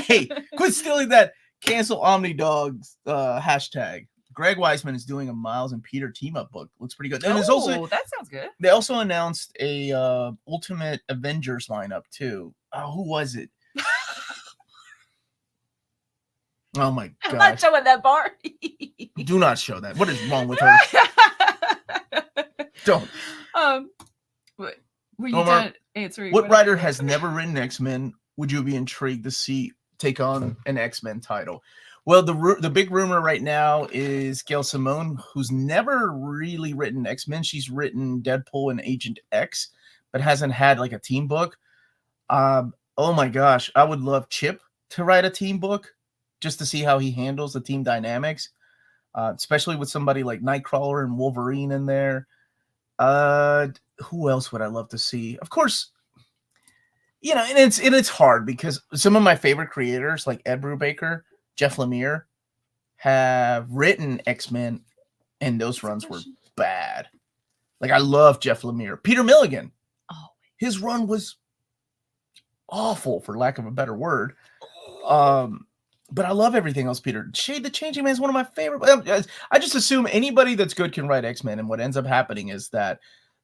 Hey, quit stealing that cancel Omnidogs hashtag. Greg Weisman is doing a Miles and Peter team-up book. Looks pretty good. And there's also, that sounds good. They also announced a Ultimate Avengers lineup, too. Oh, who was it? Oh, my God. I'm not showing that, Bar. Do not show that. What is wrong with her? Don't. Were you Omar, done answering? What writer has never written X-Men would you be intrigued to see take on an X-Men title? Well, the big rumor right now is Gail Simone, who's never really written X-Men. She's written Deadpool and Agent X, but hasn't had like a team book. Oh my gosh, I would love Chip to write a team book just to see how he handles the team dynamics, especially with somebody like Nightcrawler and Wolverine in there. Who else would I love to see? Of course, you know, and it's hard because some of my favorite creators like Ed Brubaker, Jeff Lemire have written X-Men, and those runs were bad. Like, I love Jeff Lemire. Peter Milligan. Oh, his run was awful, for lack of a better word. But I love everything else, Peter. Shade the Changing Man is one of my favorite. I just assume anybody that's good can write X-Men, and what ends up happening is that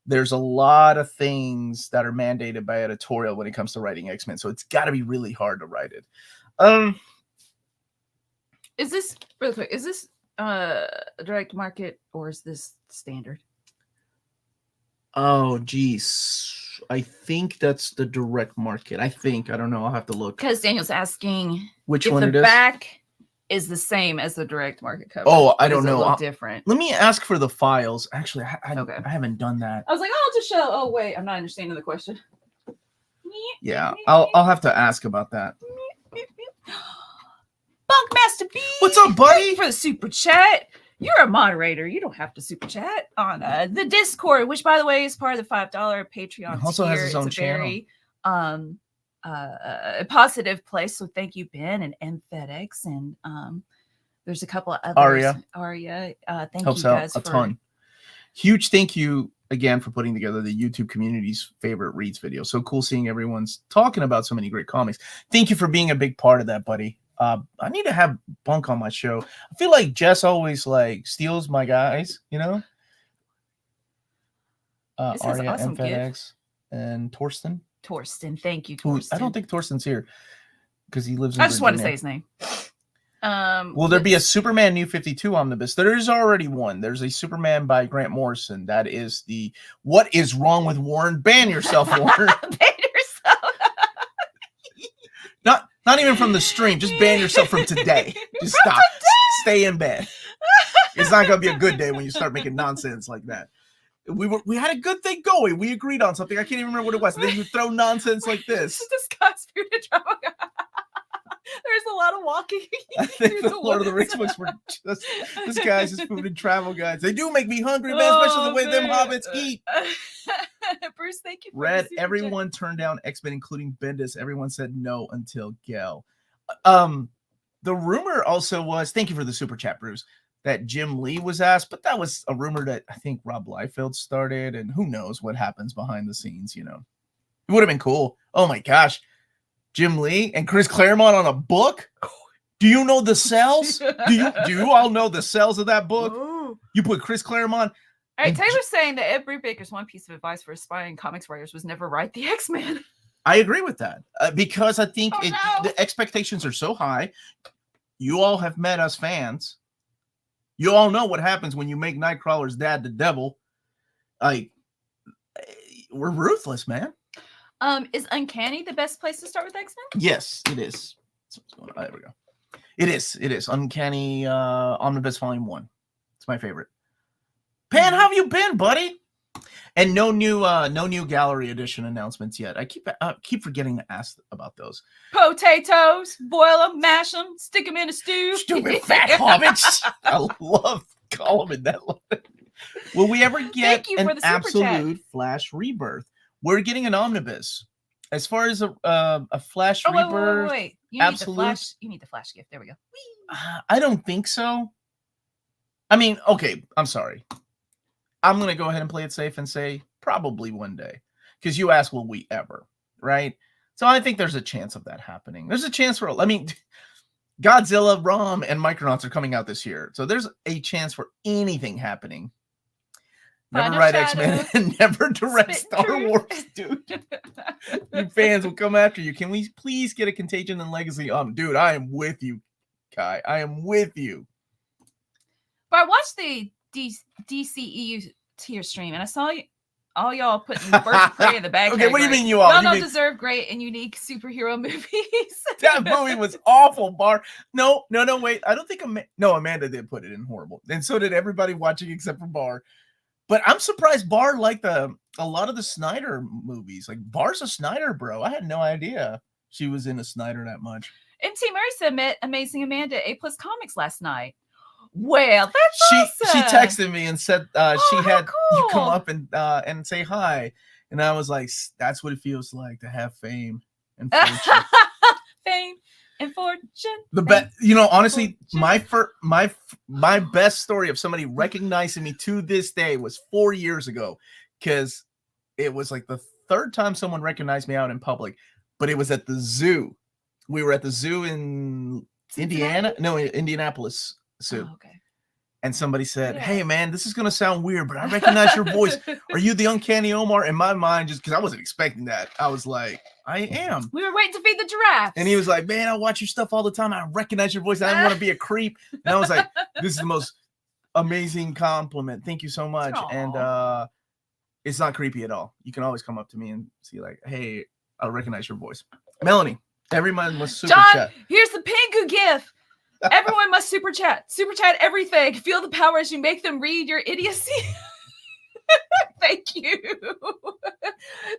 there's a lot of things that are mandated by editorial when it comes to writing X-Men, so it's got to be really hard to write it. Is this really quick? Is this direct market or is this standard? Oh, geez. I think that's the direct market. I don't know. I'll have to look. Because Daniel's asking which one it is. The back is the same as the direct market cover. Oh, I don't know. Look different. Let me ask for the files. Actually, I haven't done that. I was like, I'll just show. Oh, wait. I'm not understanding the question. Yeah, I'll have to ask about that. Bunkmaster B. What's up, buddy? For the super chat. You're a moderator. You don't have to super chat on the Discord, which, by the way, is part of the $5 Patreon. It also has its own channel. Very positive place. So thank you, Ben and FedEx, and there's a couple of others. Aria. Thank Helps you guys out a ton. Huge thank you again for putting together the YouTube community's favorite reads video. So cool seeing everyone's talking about so many great comics. Thank you for being a big part of that, buddy. I need to have Bunk on my show. I feel like Jess always like steals my guys, you know. Aria, awesome FedEx, and Torsten. Thank you, Torsten. I don't think Torsten's here because he lives in Virginia. I just want to say his name. Will there be a Superman New 52 omnibus? There is already one. There's a Superman by Grant Morrison. That is the What Is Wrong with Warren? Ban yourself, Warren. Ban yourself. Not even from the stream. Just ban yourself from today. Just stop. Stay in bed. It's not going to be a good day when you start making nonsense like that. We had a good thing going. We agreed on something. I can't even remember what it was. And then you throw nonsense like this. This guy's Spirited Travel Guide. There's a lot of walking. I think the Lord of the Rings books were just this guy's just food and travel guides. They do make me hungry, man, especially the way them hobbits eat. Bruce, thank you. Red, everyone turned down X-Men, including Bendis. Everyone said no until Gel. The rumor also was, thank you for the super chat, Bruce, that Jim Lee was asked, but that was a rumor that I think Rob Liefeld started, and who knows what happens behind the scenes, you know. It would have been cool. Oh my gosh. Jim Lee and Chris Claremont on a book? Do you know the cells? Do you all know the cells of that book? Ooh. You put Chris Claremont. All right, Taylor's saying that Ed Brubaker's one piece of advice for aspiring comics writers was never write the X-Men. I agree with that because I think the expectations are so high. You all have met us fans. You all know what happens when you make Nightcrawler's dad the devil. Like, we're ruthless, man. Is Uncanny the best place to start with X-Men? Yes, it is. There we go. It is. Uncanny Omnibus Volume 1. It's my favorite. Pan, how have you been, buddy? And no new gallery edition announcements yet. I keep forgetting to ask about those. Potatoes, boil them, mash them, stick them in a stew. Stupid fat hobbits. I love calling that line. Will we ever get an absolute Flash rebirth? We're getting an omnibus. As far as a Flash rebirth, wait. You need the Flash gift. There we go. I don't think so. I mean, okay, I'm sorry. I'm going to go ahead and play it safe and say probably one day. Because you asked, will we ever? Right? So I think there's a chance of that happening. There's a chance for, Godzilla, ROM, and Micronauts are coming out this year. So there's a chance for anything happening. Never write X-Men and never direct Star Wars, dude. Your fans will come after you. Can we please get a Contagion and Legacy? Dude, I am with you, Kai. I am with you. But I watched the DCEU tier stream, and I saw all y'all putting Birds of Prey in the bag. Okay, what do you mean you all? Y'all don't deserve great and unique superhero movies. That movie was awful, Bar. No, wait. I don't think Amanda did put it in horrible. And so did everybody watching except for Bar. But I'm surprised Bar liked a lot of the Snyder movies. Like, Bar's a Snyder bro. I had no idea she was into Snyder that much. MT Murray said met Amazing Amanda A+ Comics last night. Well, that's awesome. She texted me and said she had you come up and say hi. And I was like, that's what it feels like to have fame and fortune. Fame and fortune. The best, honestly, my best story of somebody recognizing me to this day was 4 years ago, because it was like the third time someone recognized me out in public, but it was at the zoo. We were at the zoo in Indianapolis Zoo. Oh, okay. And somebody said, hey, man, this is going to sound weird, but I recognize your voice. Are you the Uncanny Omar? In my mind, just because I wasn't expecting that, I was like, I am. We were waiting to feed the giraffes. And he was like, man, I watch your stuff all the time. I recognize your voice. I didn't want to be a creep. And I was like, this is the most amazing compliment. Thank you so much. Aww. And it's not creepy at all. You can always come up to me and see like, hey, I recognize your voice. Melanie, everyone must super chat. Here's the Pingu gift. Everyone must super chat everything. Feel the power as you make them read your idiocy. Thank you.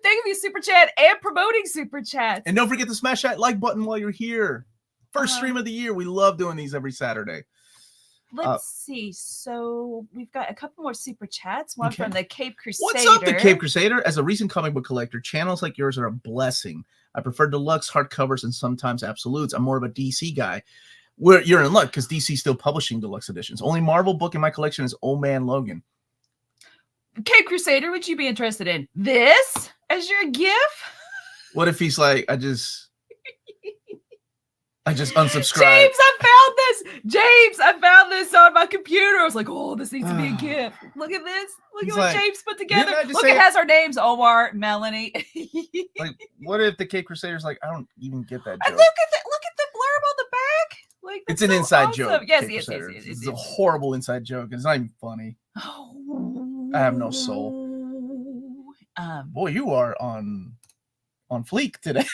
Thank you, super chat and promoting super chat. And don't forget to smash that like button while you're here. First stream of the year. We love doing these every Saturday. Let's see. So we've got a couple more super chats. One from the Cape Crusader. What's up, the Cape Crusader? As a recent comic book collector, channels like yours are a blessing. I prefer deluxe hardcovers and sometimes absolutes. I'm more of a DC guy. You're in luck because DC's still publishing deluxe editions. Only Marvel book in my collection is Old Man Logan. Cape Crusader, would you be interested in this as your gift? What if he's like, I just unsubscribed. James, I found this on my computer. I was like, oh, this needs to be a gift. Look at this. Look at what James put together. Look, it has our names, Omar, Melanie. Like, what if the Cape Crusader's like, I don't even get that joke. Look at the blurb on the back. Like, it's an inside joke. Yes. It's a horrible inside joke. It's not even funny. I have no soul. Boy, you are on fleek today.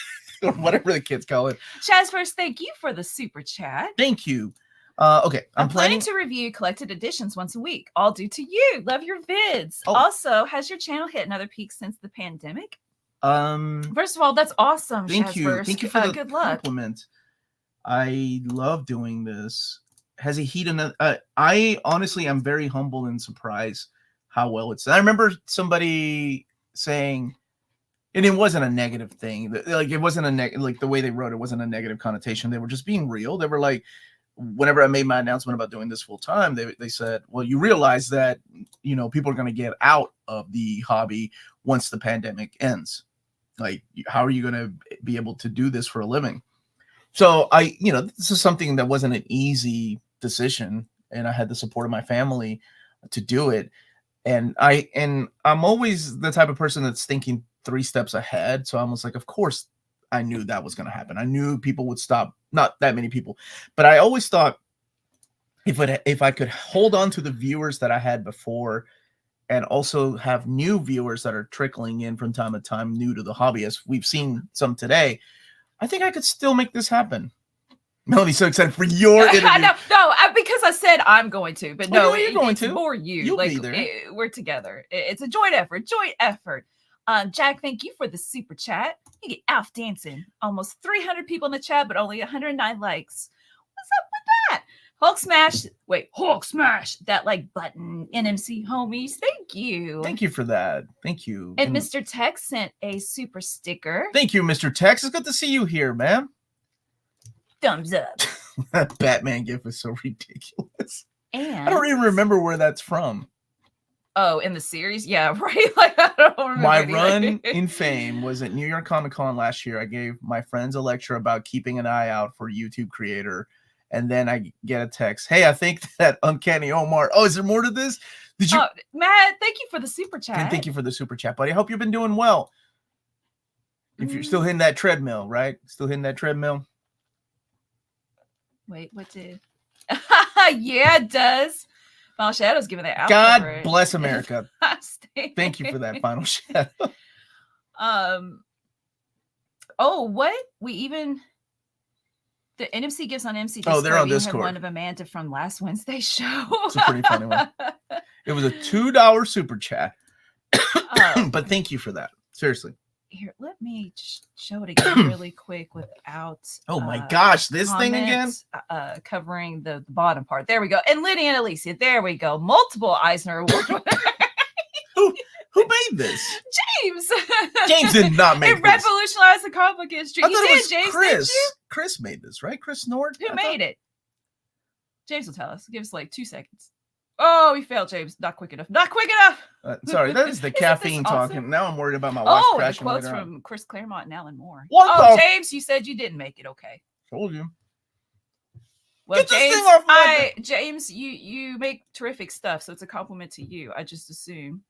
Or whatever the kids call it. Chaz, first, thank you for the super chat. Thank you. Okay, I'm planning to review collected editions once a week. All due to you. Love your vids. Oh. Also, has your channel hit another peak since the pandemic? First of all, that's awesome. Thank you. Thank you for the good luck. Compliment. I love doing this. Has it hit another? I honestly am very humble and surprised how well it's. I remember somebody saying. And it wasn't a negative thing. Like, it wasn't like the way they wrote it wasn't a negative connotation. They were just being real. They were like, whenever I made my announcement about doing this full time, they said, well, you realize that, people are going to get out of the hobby once the pandemic ends. Like, how are you going to be able to do this for a living? So this is something that wasn't an easy decision. And I had the support of my family to do it. And I'm always the type of person that's thinking 3 steps ahead. So I was like, of course I knew that was going to happen. I knew people would stop, not that many people, but I always thought if I could hold on to the viewers that I had before and also have new viewers that are trickling in from time to time, new to the hobby, as we've seen some today, I think I could still make this happen. Melanie's so excited for your interview. No, because I said I'm going to, but no, you're going to. More you. You'll be there. We're together. It's a joint effort. Jack, thank you for the super chat. You get Alf dancing. Almost 300 people in the chat, but only 109 likes. What's up with that? Hulk smash that like button. NMC homies, thank you. Thank you for that. Thank you. And Mr. Tex sent a super sticker. Thank you, Mr. Tex. It's good to see you here, man. Thumbs up. That Batman gif is so ridiculous. And I don't even remember where that's from. Oh, in the series? Yeah, right. Like, I don't remember. My run in fame was at New York Comic Con last year. I gave my friends a lecture about keeping an eye out for YouTube creator. And then I get a text. Hey, I think that Uncanny Omar. Oh, is there more to this? Did you? Matt, thank you for the super chat. And thank you for the super chat, buddy. I hope you've been doing well. If you're still hitting that treadmill, right? Still hitting that treadmill. Wait, what did? Yeah, it does. Final Shadow's giving that out. God bless America. Thank you for that, Final Shadow. Oh, what? The NMC gifts on MC Discord. Oh, they're on Discord. Had one of Amanda from last Wednesday's show. It's a pretty funny one. It was a $2 super chat. But thank you for that. Seriously. Here, let me show it again really quick without. Oh my gosh, this thing again? Covering the bottom part. There we go. And Lydia and Alicia, there we go. Multiple Eisner Award winners. Who made this? James. James did not make this. It revolutionized the comic book industry. I thought it was James, Chris. Chris made this, right? Chris Nord? Who made it? James will tell us. Give us like 2 seconds. Oh, we failed, James. Not quick enough. Not quick enough. Sorry, that is the caffeine talking. Now I'm worried about my wife crashing. Oh, the quotes from Chris Claremont and Alan Moore. James, you said you didn't make it. Okay. Told you. Well, Get this thing off James, you make terrific stuff, so it's a compliment to you. I just assume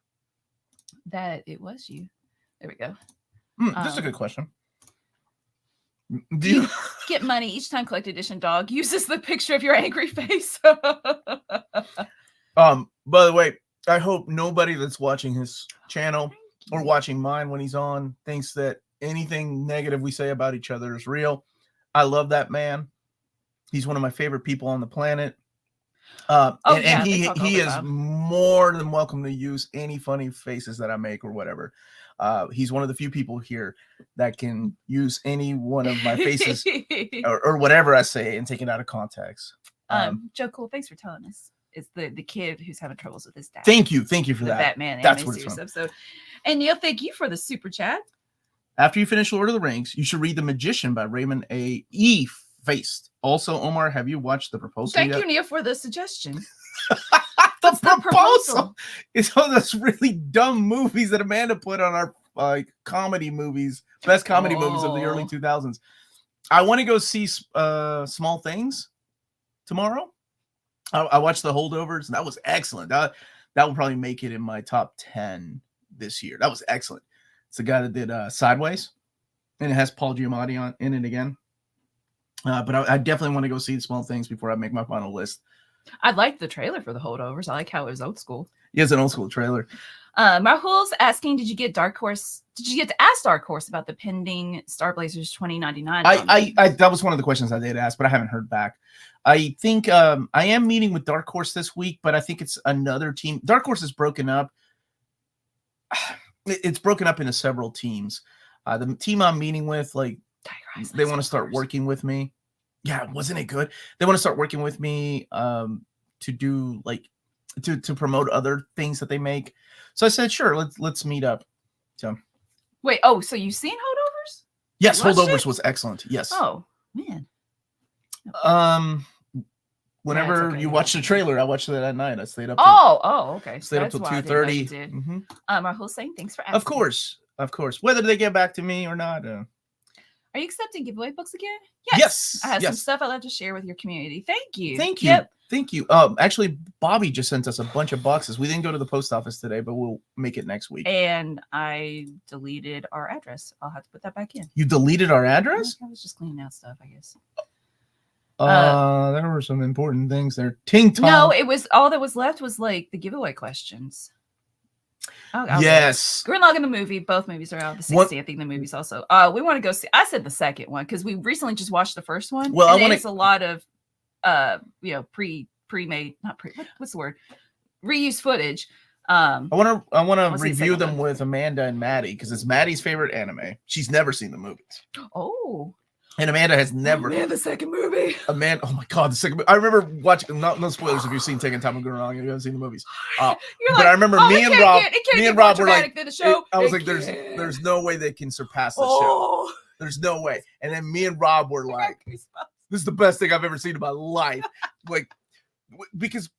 that it was you. There we go. This is a good question. Do you get money each time Collected Edition Dog uses the picture of your angry face? By the way, I hope nobody that's watching his channel or watching mine when he's on thinks that anything negative we say about each other is real. I love that man. He's one of my favorite people on the planet. And he is more than welcome to use any funny faces that I make or whatever. He's one of the few people here that can use any one of my faces or whatever I say and take it out of context. Joe Cool, thanks for telling us. It's the kid who's having troubles with his dad. Thank you for that. Batman That's what it's from. Episode. And Neil, thank you for the super chat. After you finish Lord of the Rings, you should read The Magician by Raymond A. E. Feist. Also, Omar, have you watched The Proposal Thank yet? you, Neil, for the suggestion. The Proposal is one of those really dumb movies that Amanda put on our comedy movies, best comedy movies of the early 2000s. I want to go see Small Things tomorrow. I watched The Holdovers, and that was excellent. That will probably make it in my top 10 this year. That was excellent. It's the guy that did Sideways, and it has Paul Giamatti in it again. But I definitely want to go see Small Things before I make my final list. I liked the trailer for The Holdovers. I like how it was old school. Yeah, it's an old school trailer. Rahul's asking, did you get to ask Dark Horse about the pending Star Blazers 2099? I that was one of the questions I did ask, but I haven't heard back. I think I am meeting with Dark Horse this week, but I think it's another team. Dark Horse is broken up. It's broken up into several teams. The team I'm meeting with, they want to start working with me. Yeah, wasn't it good? They want to start working with me to do to promote other things that they make. So I said, sure, let's meet up. So wait, so you've seen Holdovers? Yes, Holdovers was excellent. Yes. Oh man. Whenever you watch the trailer, I watched it at night. I stayed up. Okay. Stayed up till 2:30. Mm-hmm. Rahul's saying thanks for asking. Of course. Whether they get back to me or not. Are you accepting giveaway books again? Yes. I have some stuff I'd like to share with your community. Thank you. Thank you. Yep. Thank you. Actually, Bobby just sent us a bunch of boxes. We didn't go to the post office today, but we'll make it next week. And I deleted our address. I'll have to put that back in. You deleted our address? I was just cleaning out stuff, I guess. There were some important things there. Ting Tong. No, it was all that was left was the giveaway questions. Yes. Gurren Lagann the movie. Both movies are out. The 60th, I think the movie's also. We want to go see. I said the second one because we recently just watched the first one. Well, I want to. A lot of, pre-made, not pre. What's the word? Reused footage. I want to review them with Amanda and Maddie because it's Maddie's favorite anime. She's never seen the movies. Oh. And Amanda has never. Man, the second movie. Amanda, oh my God, the second movie. I remember watching. No spoilers if you've seen Taking Time and Gurren Lagann. You haven't seen the movies. But I remember me and Rob were like, I was like, there's no way they can surpass the show. There's no way. And then me and Rob were like, this is the best thing I've ever seen in my life. Because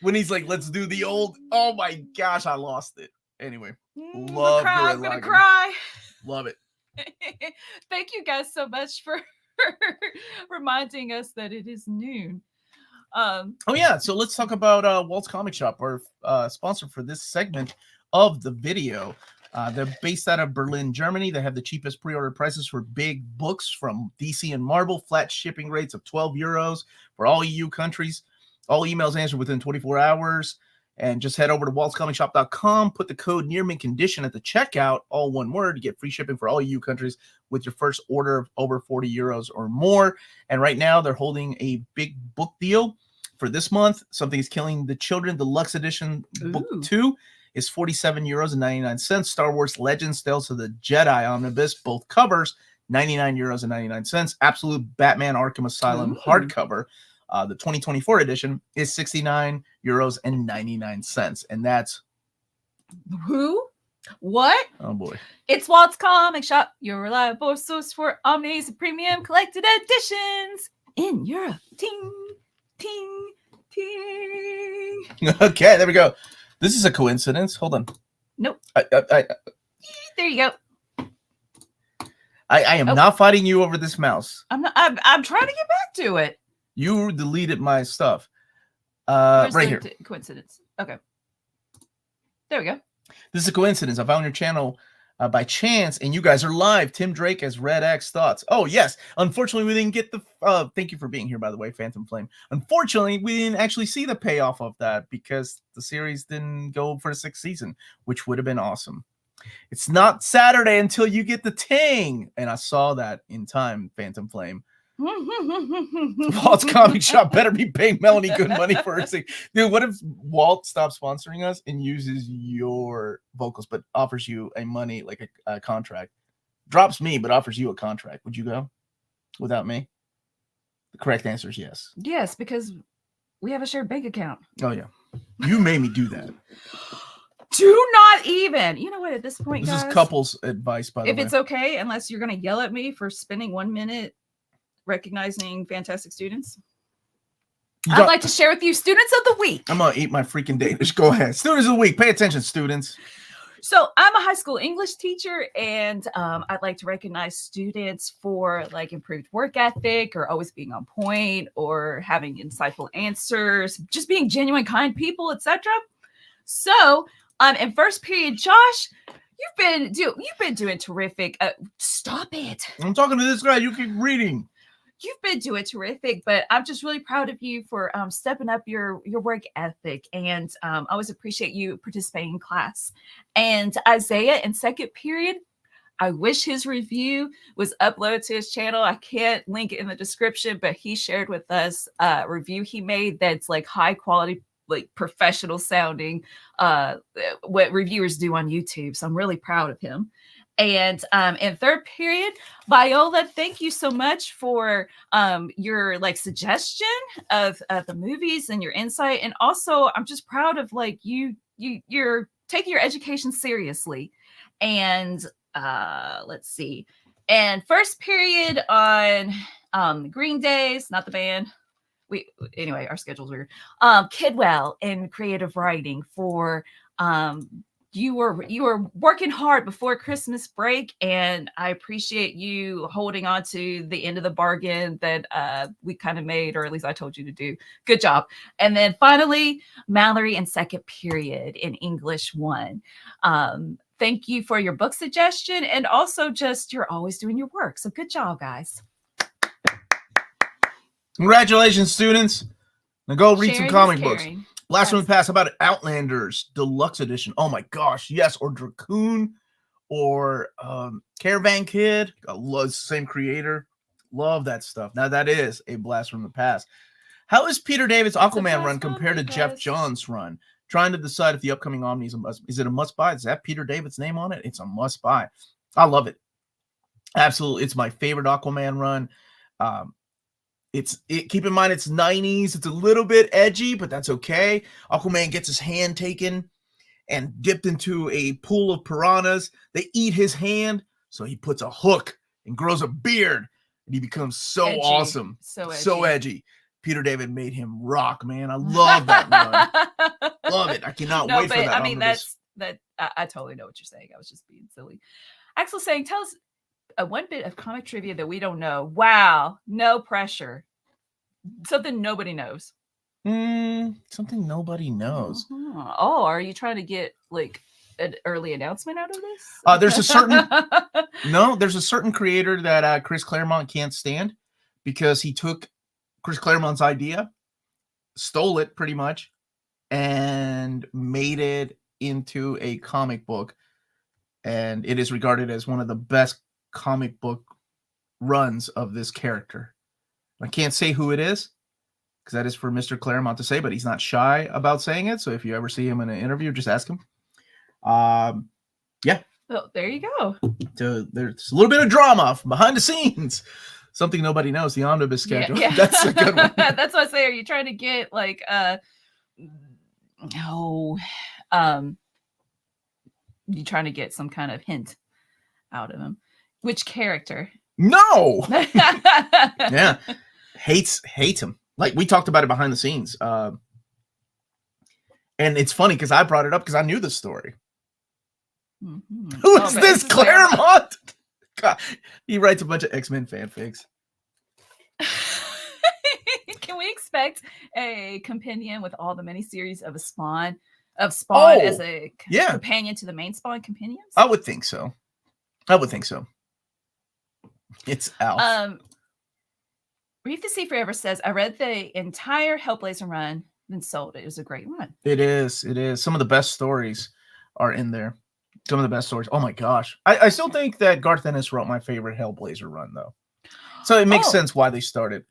when he's like, let's do the old. Oh my gosh, I lost it. Anyway, love Gurren Lagann. I'm gonna cry. Love it. Thank you guys so much for reminding us that it is noon. So let's talk about Walt's Comic Shop, our sponsor for this segment of the video. They're based out of Berlin, Germany. They have the cheapest pre-order prices for big books from DC and Marvel, flat shipping rates of €12 for all EU countries. All emails answered within 24 hours. And just head over to waltscomicshop.com, put the code near mint condition at the checkout, all one word, to get free shipping for all EU countries with your first order of over 40 euros or more. And right now they're holding a big book deal for this month. Something is Killing the Children Deluxe Edition Book 2 is 47 euros and 99 cents. Star Wars Legends Tales of the Jedi Omnibus, both covers, 99 euros and 99 cents. Absolute Batman Arkham Asylum hardcover. The 2024 edition is 69 euros and 99 cents. And that's who? What? Oh boy. It's Walt's Comic Shop, your reliable source for omnis and premium collected editions in Europe. Ting, ting, ting. Okay, there we go. This is a coincidence. Hold on. Nope. There you go. I am not fighting you over this mouse. I'm trying to get back to it. You deleted my stuff. Right here. Coincidence. Okay. There we go. This is a coincidence. I found your channel by chance, and you guys are live. Tim Drake as Red X Thoughts. Oh, yes. Unfortunately, we didn't get the... thank you for being here, by the way, Phantom Flame. Unfortunately, we didn't actually see the payoff of that because the series didn't go for the 6th season, which would have been awesome. It's not Saturday until you get the ting. And I saw that in time, Phantom Flame. Walt's Comic Shop better be paying Melanie good money for her thing. Dude, what if Walt stops sponsoring us and uses your vocals but offers you a money, like a contract? Drops me but offers you a contract. Would you go without me? The correct answer is yes. Yes, because we have a shared bank account. Oh yeah. You made me do that. Do not even. You know what, at this point, this guys, is couples advice, by the way. If it's okay, unless you're gonna yell at me for spending 1 minute recognizing fantastic students. I'd like to share with you students of the week. I'm gonna eat my freaking Danish. Go ahead. Students of the week. Pay attention, students. So I'm a high school English teacher, and I'd like to recognize students for like improved work ethic, or always being on point, or having insightful answers, just being genuine, kind people, etc. So in first period, Josh, you've been doing terrific. Stop it. I'm talking to this guy. You keep reading. You've been doing terrific, but I'm just really proud of you for stepping up your work ethic, and I always appreciate you participating in class. And Isaiah in second period, I wish his review was uploaded to his channel. I can't link it in the description, but he shared with us a review he made that's like high quality, like professional sounding, what reviewers do on YouTube. So I'm really proud of him. And in third period, Viola, thank you so much for your like suggestion of the movies and your insight. And also, I'm just proud of like you're taking your education seriously. And let's see. And first period on Green Days, not the band. Anyway, our schedule's weird. Kidwell in creative writing for you were working hard before Christmas break, and I appreciate you holding on to the end of the bargain that we kind of made, or at least I told you to do. Good job. And then finally, Mallory in second period in English 1. Thank you for your book suggestion, and also just you're always doing your work. So good job, guys. Congratulations, students. Now go read some comic books. Last one pass. How about Outlanders Deluxe Edition? Oh my gosh, yes. Or Dracoon, or Caravan Kid. I love the same creator. Love that stuff. Now that is a blast from the past. How is Peter David's Aquaman run compared to Jeff Johns' run? Trying to decide if the upcoming Omni is it a must buy? Is that Peter David's name on it? It's a must buy. I love it. Absolutely, it's my favorite Aquaman run. Keep in mind it's 90s. It's a little bit edgy, but that's okay. Aquaman gets his hand taken and dipped into a pool of piranhas. They eat his hand, so he puts a hook and grows a beard, and he becomes so edgy. Awesome. So edgy. Peter David made him rock, man. I love that run. Love it. I cannot wait for that. I mean, I totally know what you're saying. I was just being silly. Axel saying, tell us one bit of comic trivia that we don't know. Wow, no pressure. Something nobody knows. Something nobody knows. Oh, are you trying to get like an early announcement out of this? There's a certain creator that Chris Claremont can't stand because he took Chris Claremont's idea stole it pretty much and made it into a comic book, and it is regarded as one of the best comic book runs of this character. I can't say who it is because that is for Mr. Claremont to say, but he's not shy about saying it. So if you ever see him in an interview, just ask him. Yeah. Well, there you go. So there's a little bit of drama behind the scenes. Something nobody knows, the omnibus schedule. Yeah. That's a good one. That's what I say. Are you trying to get like you trying to get some kind of hint out of him? Which character? No. Yeah. Hates him. Like we talked about it behind the scenes. And it's funny because I brought it up because I knew the story. Mm-hmm. Who is this Claremont? God, he writes a bunch of X-Men fanfics. Can we expect a companion with all the miniseries of Spawn as a companion to the main Spawn companions? I would think so. It's Alf. Reef the Sea Forever says, I read the entire Hellblazer run, then sold it. It was a great run. It is. Some of the best stories are in there. Some of the best stories. Oh my gosh. I still think that Garth Ennis wrote my favorite Hellblazer run, though. So it makes sense why they started.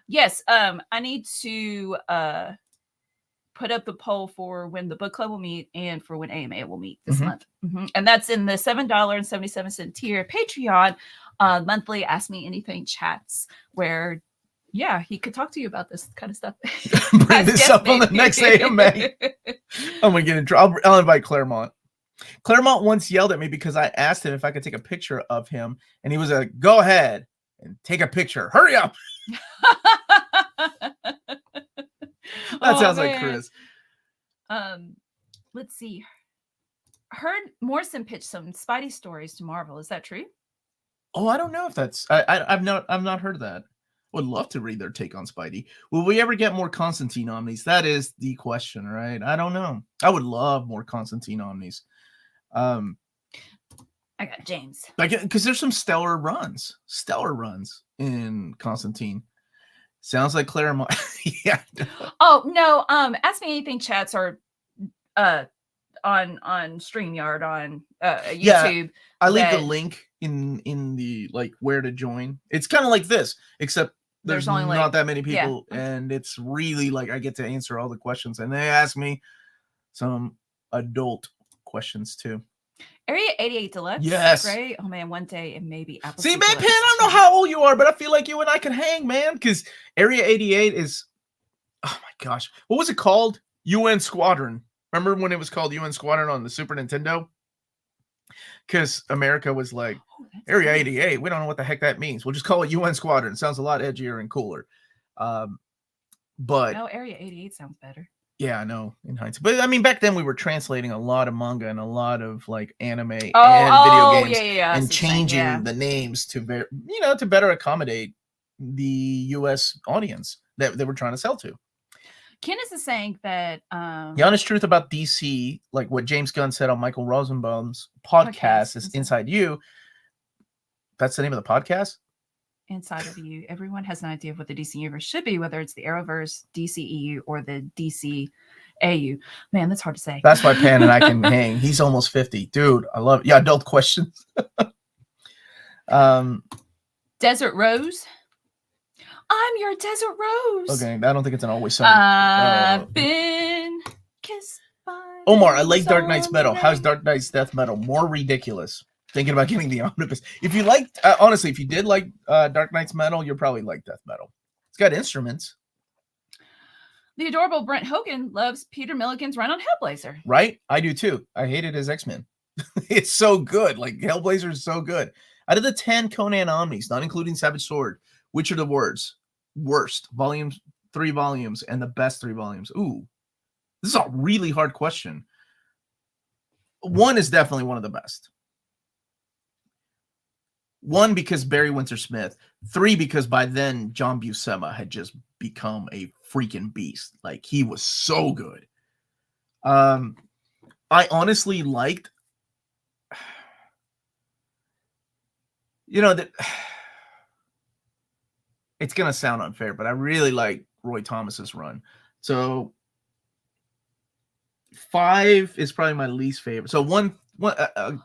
Yes. I need to put up the poll for when the book club will meet and for when AMA will meet this month. Mm-hmm. And that's in the $7.77 tier Patreon monthly Ask Me Anything chats, where he could talk to you about this kind of stuff. Bring this up on the next AMA. I'm gonna get in trouble. I'll invite Claremont. Claremont once yelled at me because I asked him if I could take a picture of him, and he was like, "Go ahead and take a picture. Hurry up." That sounds like Chris. Let's see. Heard Morrison pitched some Spidey stories to Marvel. Is that true? Oh, I don't know if that's. I've not heard that. Would love to read their take on Spidey. Will we ever get more Constantine omnis? That is the question, right? I don't know. I would love more Constantine omnis. I got James. Because there's some stellar runs in Constantine. Sounds like Claremont. Yeah. Oh no. Ask Me Anything chats are on StreamYard on YouTube. Yeah, I leave the link in the where to join. It's kind of like this, except there's only not that many people, and it's really I get to answer all the questions, and they ask me some adult questions too. Area 88 Deluxe. Yes. Right? Oh man, one day it may be Apple. See, man, Pan, I don't know how old you are, but I feel like you and I can hang, man, because Area 88 is, oh my gosh, what was it called? UN Squadron. Remember when it was called UN Squadron on the Super Nintendo? Because America was like, Area 88, we don't know what the heck that means. We'll just call it UN Squadron. Sounds a lot edgier and cooler. But no, Area 88 sounds better. Yeah, I know in hindsight. But I mean, back then we were translating a lot of manga and a lot of anime and video games and changing the names to to better accommodate the US audience that they were trying to sell to. Kenneth is saying that the honest truth about DC, like what James Gunn said on Michael Rosenbaum's podcast is Inside You. That's the name of the podcast? Inside of You. Everyone has an idea of what the DC universe should be, whether it's the Arrowverse, DCEU, or the DCAU. Man, that's hard to say. That's why Pan and I can hang. He's almost 50. Dude, I love it. Yeah, adult questions. Desert Rose. I'm your Desert Rose. Okay, I don't think it's an always sunny. I've been kissed by Omar, I like Dark Knight's Metal. How's Dark Knight's Death Metal? More ridiculous. Thinking about getting the omnibus. If you liked, honestly, if you did like Dark Knight's Metal, you'll probably like Death Metal. It's got instruments. The adorable Brent Hogan loves Peter Milligan's run on Hellblazer. Right? I do too. I hated his X-Men. It's so good. Hellblazer is so good. Out of the 10 Conan omnis, not including Savage Sword, which are the worst? Volumes, 3 volumes, and the best 3 volumes. Ooh, this is a really hard question. 1 is definitely one of the best. 1, because Barry Windsor Smith. 3, because by then John Buscema had just become a freaking beast. He was so good. I honestly liked, that it's gonna sound unfair, but I really like Roy Thomas's run. So 5 is probably my least favorite. So one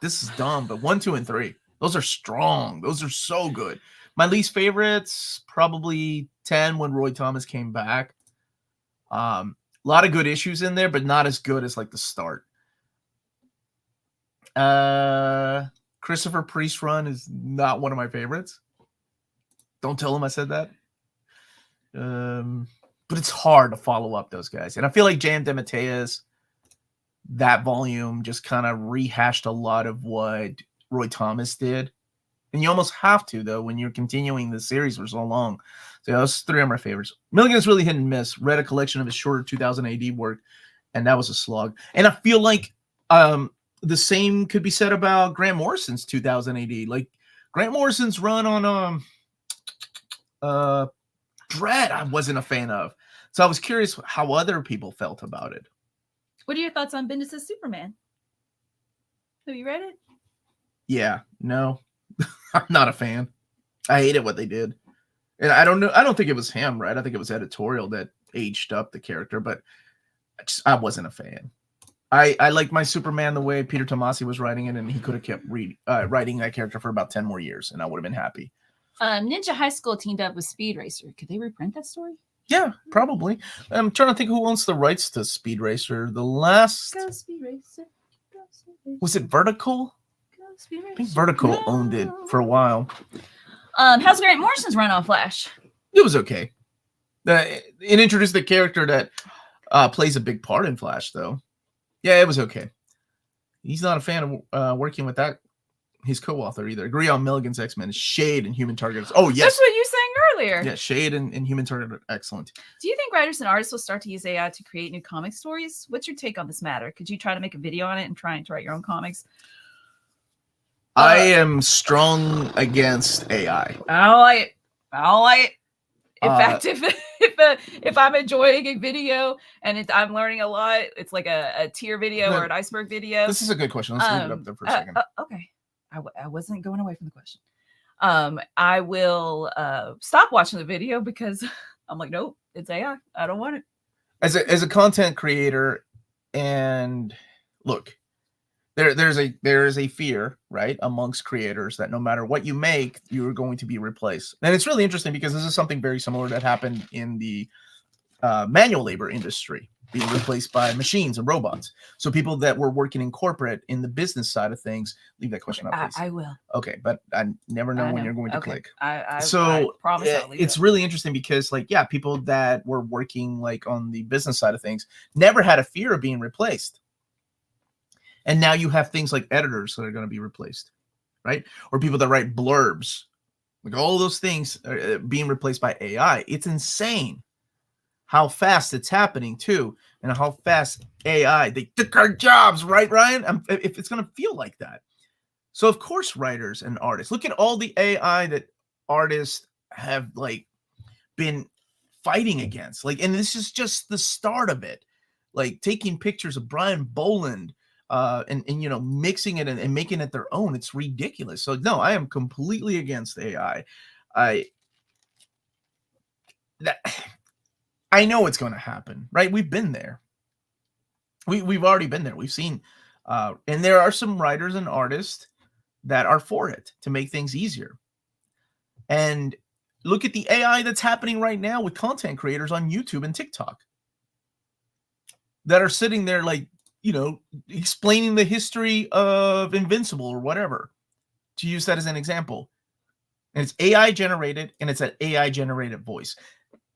this is dumb, but 1, 2, and 3. Those are strong. Those are so good. My least favorites, probably 10 when Roy Thomas came back. A lot of good issues in there, but not as good as like the start. Christopher Priest run is not one of my favorites. Don't tell him I said that. But it's hard to follow up those guys. And I feel like J.M. DeMatteis, that volume just kind of rehashed a lot of what Roy Thomas did. And you almost have to, though, when you're continuing the series for so long. So those 3 are my favorites. Milligan's really hit and miss. Read a collection of his shorter 2000 AD work, and that was a slog. And I feel like the same could be said about Grant Morrison's 2000 AD. Like, Grant Morrison's run on Dread, I wasn't a fan of. So I was curious how other people felt about it. What are your thoughts on Bendis' Superman? Have you read it? Yeah, no. I'm not a fan. I hated what they did. And I don't know. I don't think it was him, right? I think it was editorial that aged up the character, but I wasn't a fan. I liked my Superman the way Peter Tomasi was writing it, and he could have kept writing that character for about 10 more years, and I would have been happy. Ninja High School teamed up with Speed Racer. Could they reprint that story? Yeah, probably. I'm trying to think who owns the rights to Speed Racer. The last... Go Speed Racer. Go Speed Racer. Was it Vertical? Go Speed Racer. I think Vertical owned it for a while. How's Grant Morrison's run on Flash? It was okay. It introduced the character that plays a big part in Flash, though. Yeah, it was okay. He's not a fan of working with that. His co-author either. Agree on Milligan's X-Men. Shade and Human Target. Oh, yes. That's what you were saying earlier. Yeah, Shade and Human Target are excellent. Do you think writers and artists will start to use AI to create new comic stories? What's your take on this matter? Could you try to make a video on it and try to write your own comics? I am strong against AI. I don't like it. In fact, if I'm enjoying a video and I'm learning a lot, it's like a tier video or an iceberg video. This is a good question. Let's leave it up there for a second. Okay. I wasn't going away from the question. I will stop watching the video because I'm like, nope, it's AI. I don't want it. As a content creator, and look, there is a fear, right, amongst creators that no matter what you make, you're going to be replaced. And it's really interesting because this is something very similar that happened in the manual labor industry, being replaced by machines and robots. So people that were working in corporate, in the business side of things, leave that question up, please. I will. Okay, but I never know when you're going to click. I promise it's really interesting because, like, yeah, people that were working like on the business side of things never had a fear of being replaced. And now you have things like editors that are going to be replaced, right? Or people that write blurbs. Like, all those things are being replaced by AI. It's insane how fast it's happening too, and how fast AI, they took our jobs, right, Ryan? If it's going to feel like that. So of course, writers and artists, look at all the AI that artists have like been fighting against. Like, and this is just the start of it. Like taking pictures of Brian Boland and you know, mixing it and making it their own. It's ridiculous. So no, I am completely against AI. I know it's going to happen, right? We've been there. We've already been there. We've seen, and there are some writers and artists that are for it to make things easier. And look at the AI that's happening right now with content creators on YouTube and TikTok that are sitting there like, you know, explaining the history of Invincible or whatever, to use that as an example. And it's AI generated, and it's an AI generated voice.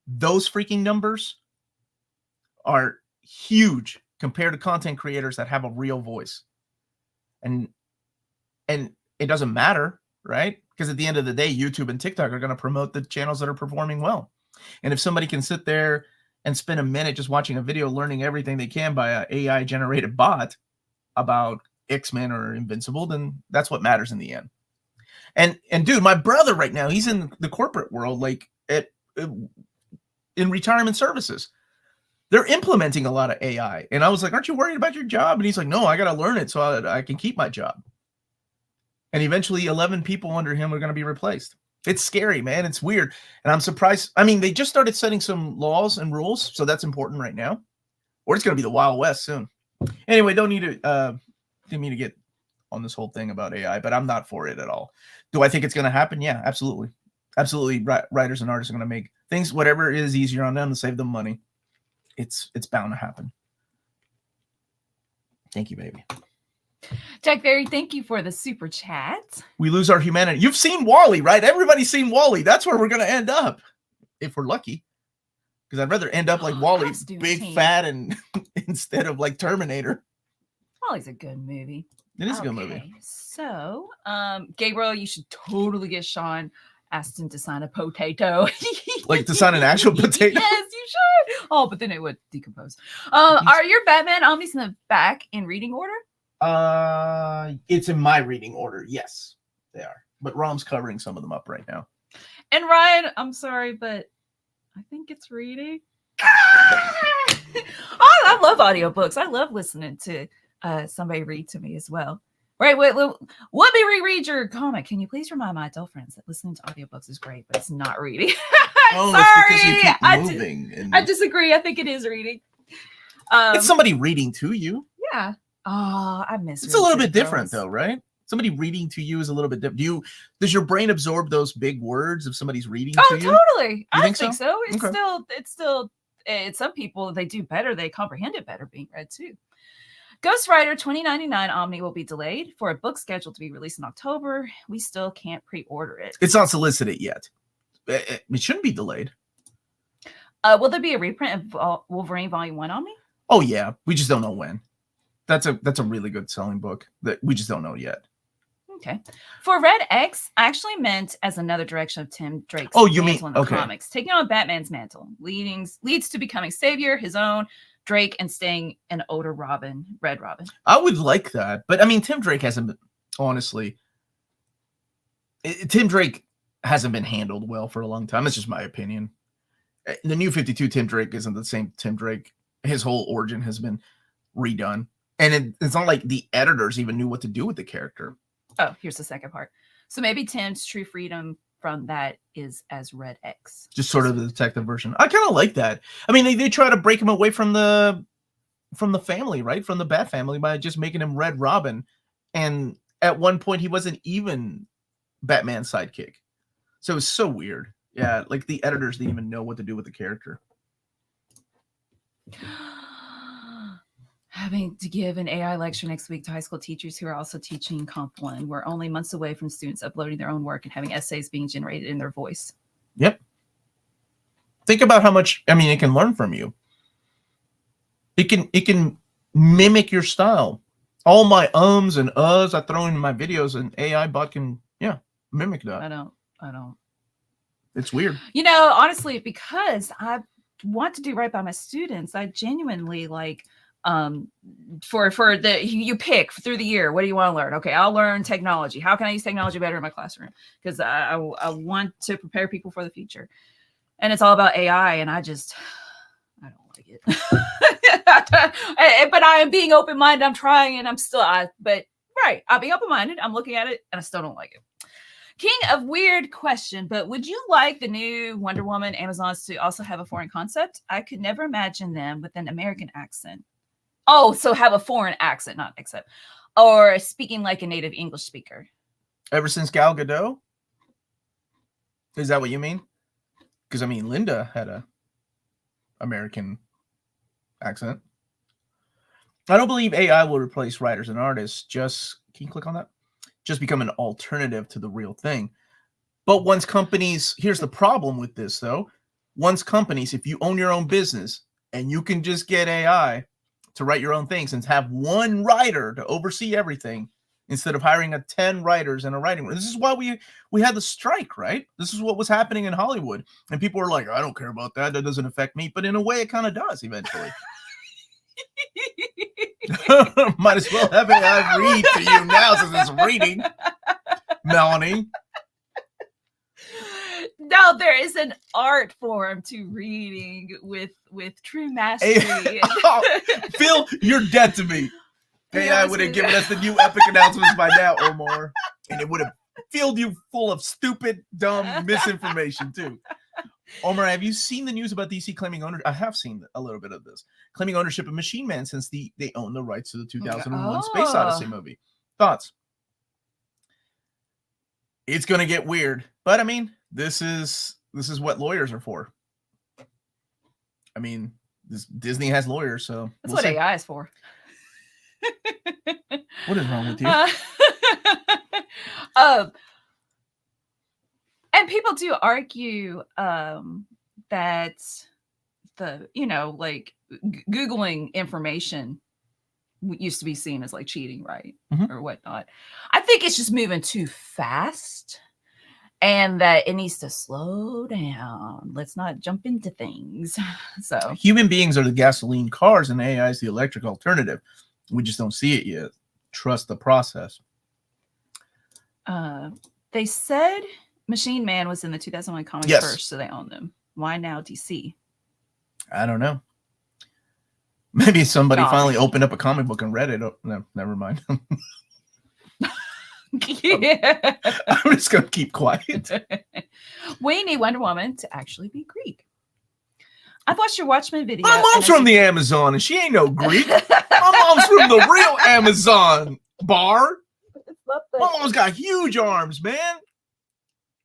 Those freaking numbers are huge compared to content creators that have a real voice. And it doesn't matter, right? Because at the end of the day, YouTube and TikTok are going to promote the channels that are performing well. And if somebody can sit there and spend a minute just watching a video, learning everything they can by an AI generated bot about X-Men or Invincible, then that's what matters in the end. And dude, my brother right now, he's in the corporate world, like in retirement services. They're implementing a lot of AI. And I was like, aren't you worried about your job? And he's like, no, I got to learn it so I can keep my job. And eventually 11 people under him are going to be replaced. It's scary, man. It's weird. And I'm surprised. I mean, they just started setting some laws and rules, so that's important right now. Or it's going to be the Wild West soon. Anyway, didn't mean to get on this whole thing about AI, but I'm not for it at all. Do I think it's going to happen? Yeah, absolutely. Absolutely. Writers and artists are going to make things, whatever is easier on them to save them money. It's bound to happen. Thank you, baby. Jack Berry, thank you for the super chat. We lose our humanity. You've seen WALL-E, right? Everybody's seen WALL-E. That's where we're going to end up, if we're lucky. Because I'd rather end up like WALL-E, big, fat, and instead of like Terminator. WALL-E's a good movie. It is a good movie. So, Gabriel, you should totally get Sean Astin to sign a potato. Like to sign an actual potato? Yes, you should. Oh, but then it would decompose. Are your Batman Omnis in the back in reading order? It's in my reading order. Yes, they are. But Rom's covering some of them up right now. And Ryan, I'm sorry, but I think it's reading. I love audiobooks. I love listening to somebody read to me as well. Right, wait, let me reread your comment. Can you please remind my adult friends that listening to audiobooks is great, but it's not reading? Oh, sorry. It's because you keep moving. I disagree. I think it is reading. It's somebody reading to you. Yeah. Oh, I miss it. It's a little bit different, though, right? Somebody reading to you is a little bit different. Does your brain absorb those big words if somebody's reading to you? Oh, totally. I think so. It's okay. still, some people, they do better. They comprehend it better being read too. Ghost Rider 2099 Omni will be delayed for a book scheduled to be released in October. We still can't pre-order it. It's not solicited yet. It shouldn't be delayed. Will there be a reprint of Wolverine Volume 1 Omni? Oh, yeah. We just don't know when. That's a really good selling book that we just don't know yet. Okay. For Red X, I actually meant as another direction of Tim Drake's mantle in the comics. Taking on Batman's mantle leads to becoming savior, his own Drake, and staying an older Robin, Red Robin. I would like that. But I mean, Tim Drake hasn't been, honestly, Tim Drake hasn't been handled well for a long time. That's just my opinion. The New 52 Tim Drake isn't the same Tim Drake. His whole origin has been redone. And it's not like the editors even knew what to do with the character. Oh, here's the second part. So maybe Tim's true freedom from that is as Red X. Just sort of the detective version. I kind of like that. I mean, they try to break him away from the family, right? From the Bat family by just making him Red Robin. And at one point, he wasn't even Batman's sidekick. So it was so weird. Yeah, like the editors didn't even know what to do with the character. Having to give an AI lecture next week to high school teachers who are also teaching Comp 1. We're only months away from students uploading their own work and having essays being generated in their voice. Yep. Think about how much, I mean, it can learn from you. It can mimic your style. All my ums and uhs I throw in my videos, and AI bot can, mimic that. I don't. It's weird. You know, honestly, because I want to do right by my students, I genuinely like, for the you pick through the year, what do you want to learn? Okay, I'll learn technology. How can I use technology better in my classroom? Because I want to prepare people for the future, and it's all about AI, and I don't like it. But I am being open-minded. I'm trying, and I'll be open-minded. I'm looking at it, and I still don't like it. King of weird question, but would you like the new Wonder Woman Amazons to also have a foreign concept? I could never imagine them with an American accent. Oh, so have a foreign accent, not accent, or speaking like a native English speaker. Ever since Gal Gadot? Is that what you mean? Because, I mean, Linda had a American accent. I don't believe AI will replace writers and artists. Can you click on that? Just become an alternative to the real thing. But once companies, here's the problem with this, though. Once companies, if you own your own business and you can just get AI to write your own things and have one writer to oversee everything instead of hiring 10 writers in a writing room. This is why we had the strike, right? This is what was happening in Hollywood. And people were like, I don't care about that. That doesn't affect me. But in a way, it kind of does eventually. Might as well have AI read to you now since it's reading, Melanie. No, there is an art form to reading with true mastery. Phil, you're dead to me. AI would have given us the new epic announcements by now, Omar, and it would have filled you full of stupid, dumb misinformation too. Omar, have you seen the news about DC claiming ownership? I have seen a little bit of this. Claiming ownership of Machine Man since they own the rights to the 2001 Space Odyssey movie. Thoughts? It's going to get weird. But, I mean, this is what lawyers are for. I mean, Disney has lawyers, so... That's what AI is for. What is wrong with you? And people do argue that Googling information used to be seen as like cheating, right? Or whatnot. I think it's just moving too fast and that it needs to slow down. Let's not jump into things. So human beings are the gasoline cars and AI is the electric alternative. We just don't see it yet. Trust the process. They said Machine Man was in the 2001 comics first, so they own them. Why now DC? I don't know. Maybe somebody finally opened up a comic book and read it. Oh, no, never mind. Yeah. I'm just going to keep quiet. We need Wonder Woman to actually be Greek. I've watched your Watchmen video. My mom's from the Amazon, and she ain't no Greek. My mom's from the real Amazon bar. My mom's got huge arms, man.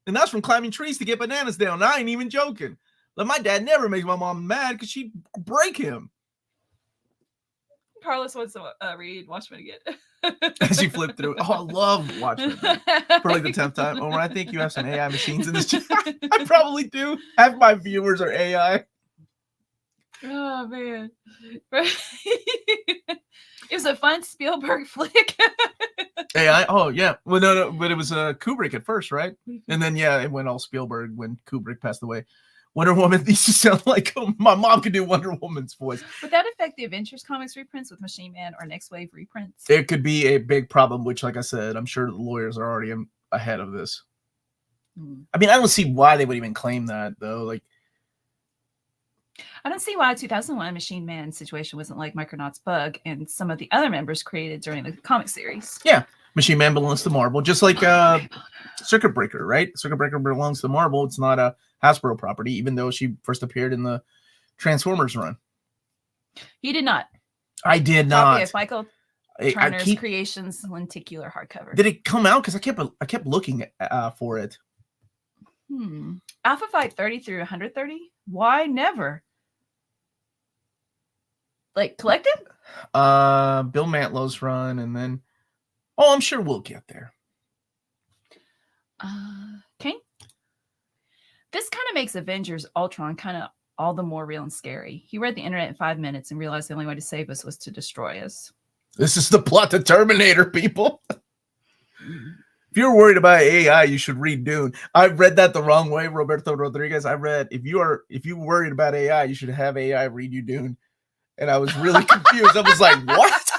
And that's from climbing trees to get bananas down. I ain't even joking. Like, my dad never makes my mom mad because she'd break him. Carlos wants to read Watchmen again. As you flip through. Oh, I love Watchmen. For like the 10th time. Omar, I think you have some AI machines in this chat. I probably do. Half my viewers are AI. Oh, man. It was a fun Spielberg flick. AI? Oh, yeah. Well, no, but it was Kubrick at first, right? And then, yeah, it went all Spielberg when Kubrick passed away. Wonder Woman used to sound like my mom could do Wonder Woman's voice. Would that affect the Avengers comics reprints with Machine Man or Next Wave reprints? It could be a big problem, which, like I said, I'm sure the lawyers are already ahead of this. I mean, I don't see why they would even claim that, though. Like, I don't see why 2001 Machine Man situation wasn't like Micronaut's Bug and some of the other members created during the comic series. Yeah, Machine Man belongs to Marvel, just like Circuit Breaker, right? Circuit Breaker belongs to Marvel. It's not a Hasbro property, even though she first appeared in the Transformers run. He did not. I did not. It's Michael Turner's Creations lenticular hardcover. Did it come out? Because I kept looking for it. Alpha Fight 30 through 130? Why never? Like collected? Bill Mantlow's run, and then I'm sure we'll get there. Okay. This kind of makes Avengers Ultron kind of all the more real and scary. He read the internet in 5 minutes and realized the only way to save us was to destroy us. This is the plot to Terminator, people. If you're worried about AI, you should read Dune. I read that the wrong way, Roberto Rodriguez. I read if you're worried about AI, you should have AI read you Dune. And I was really confused. I was like, what?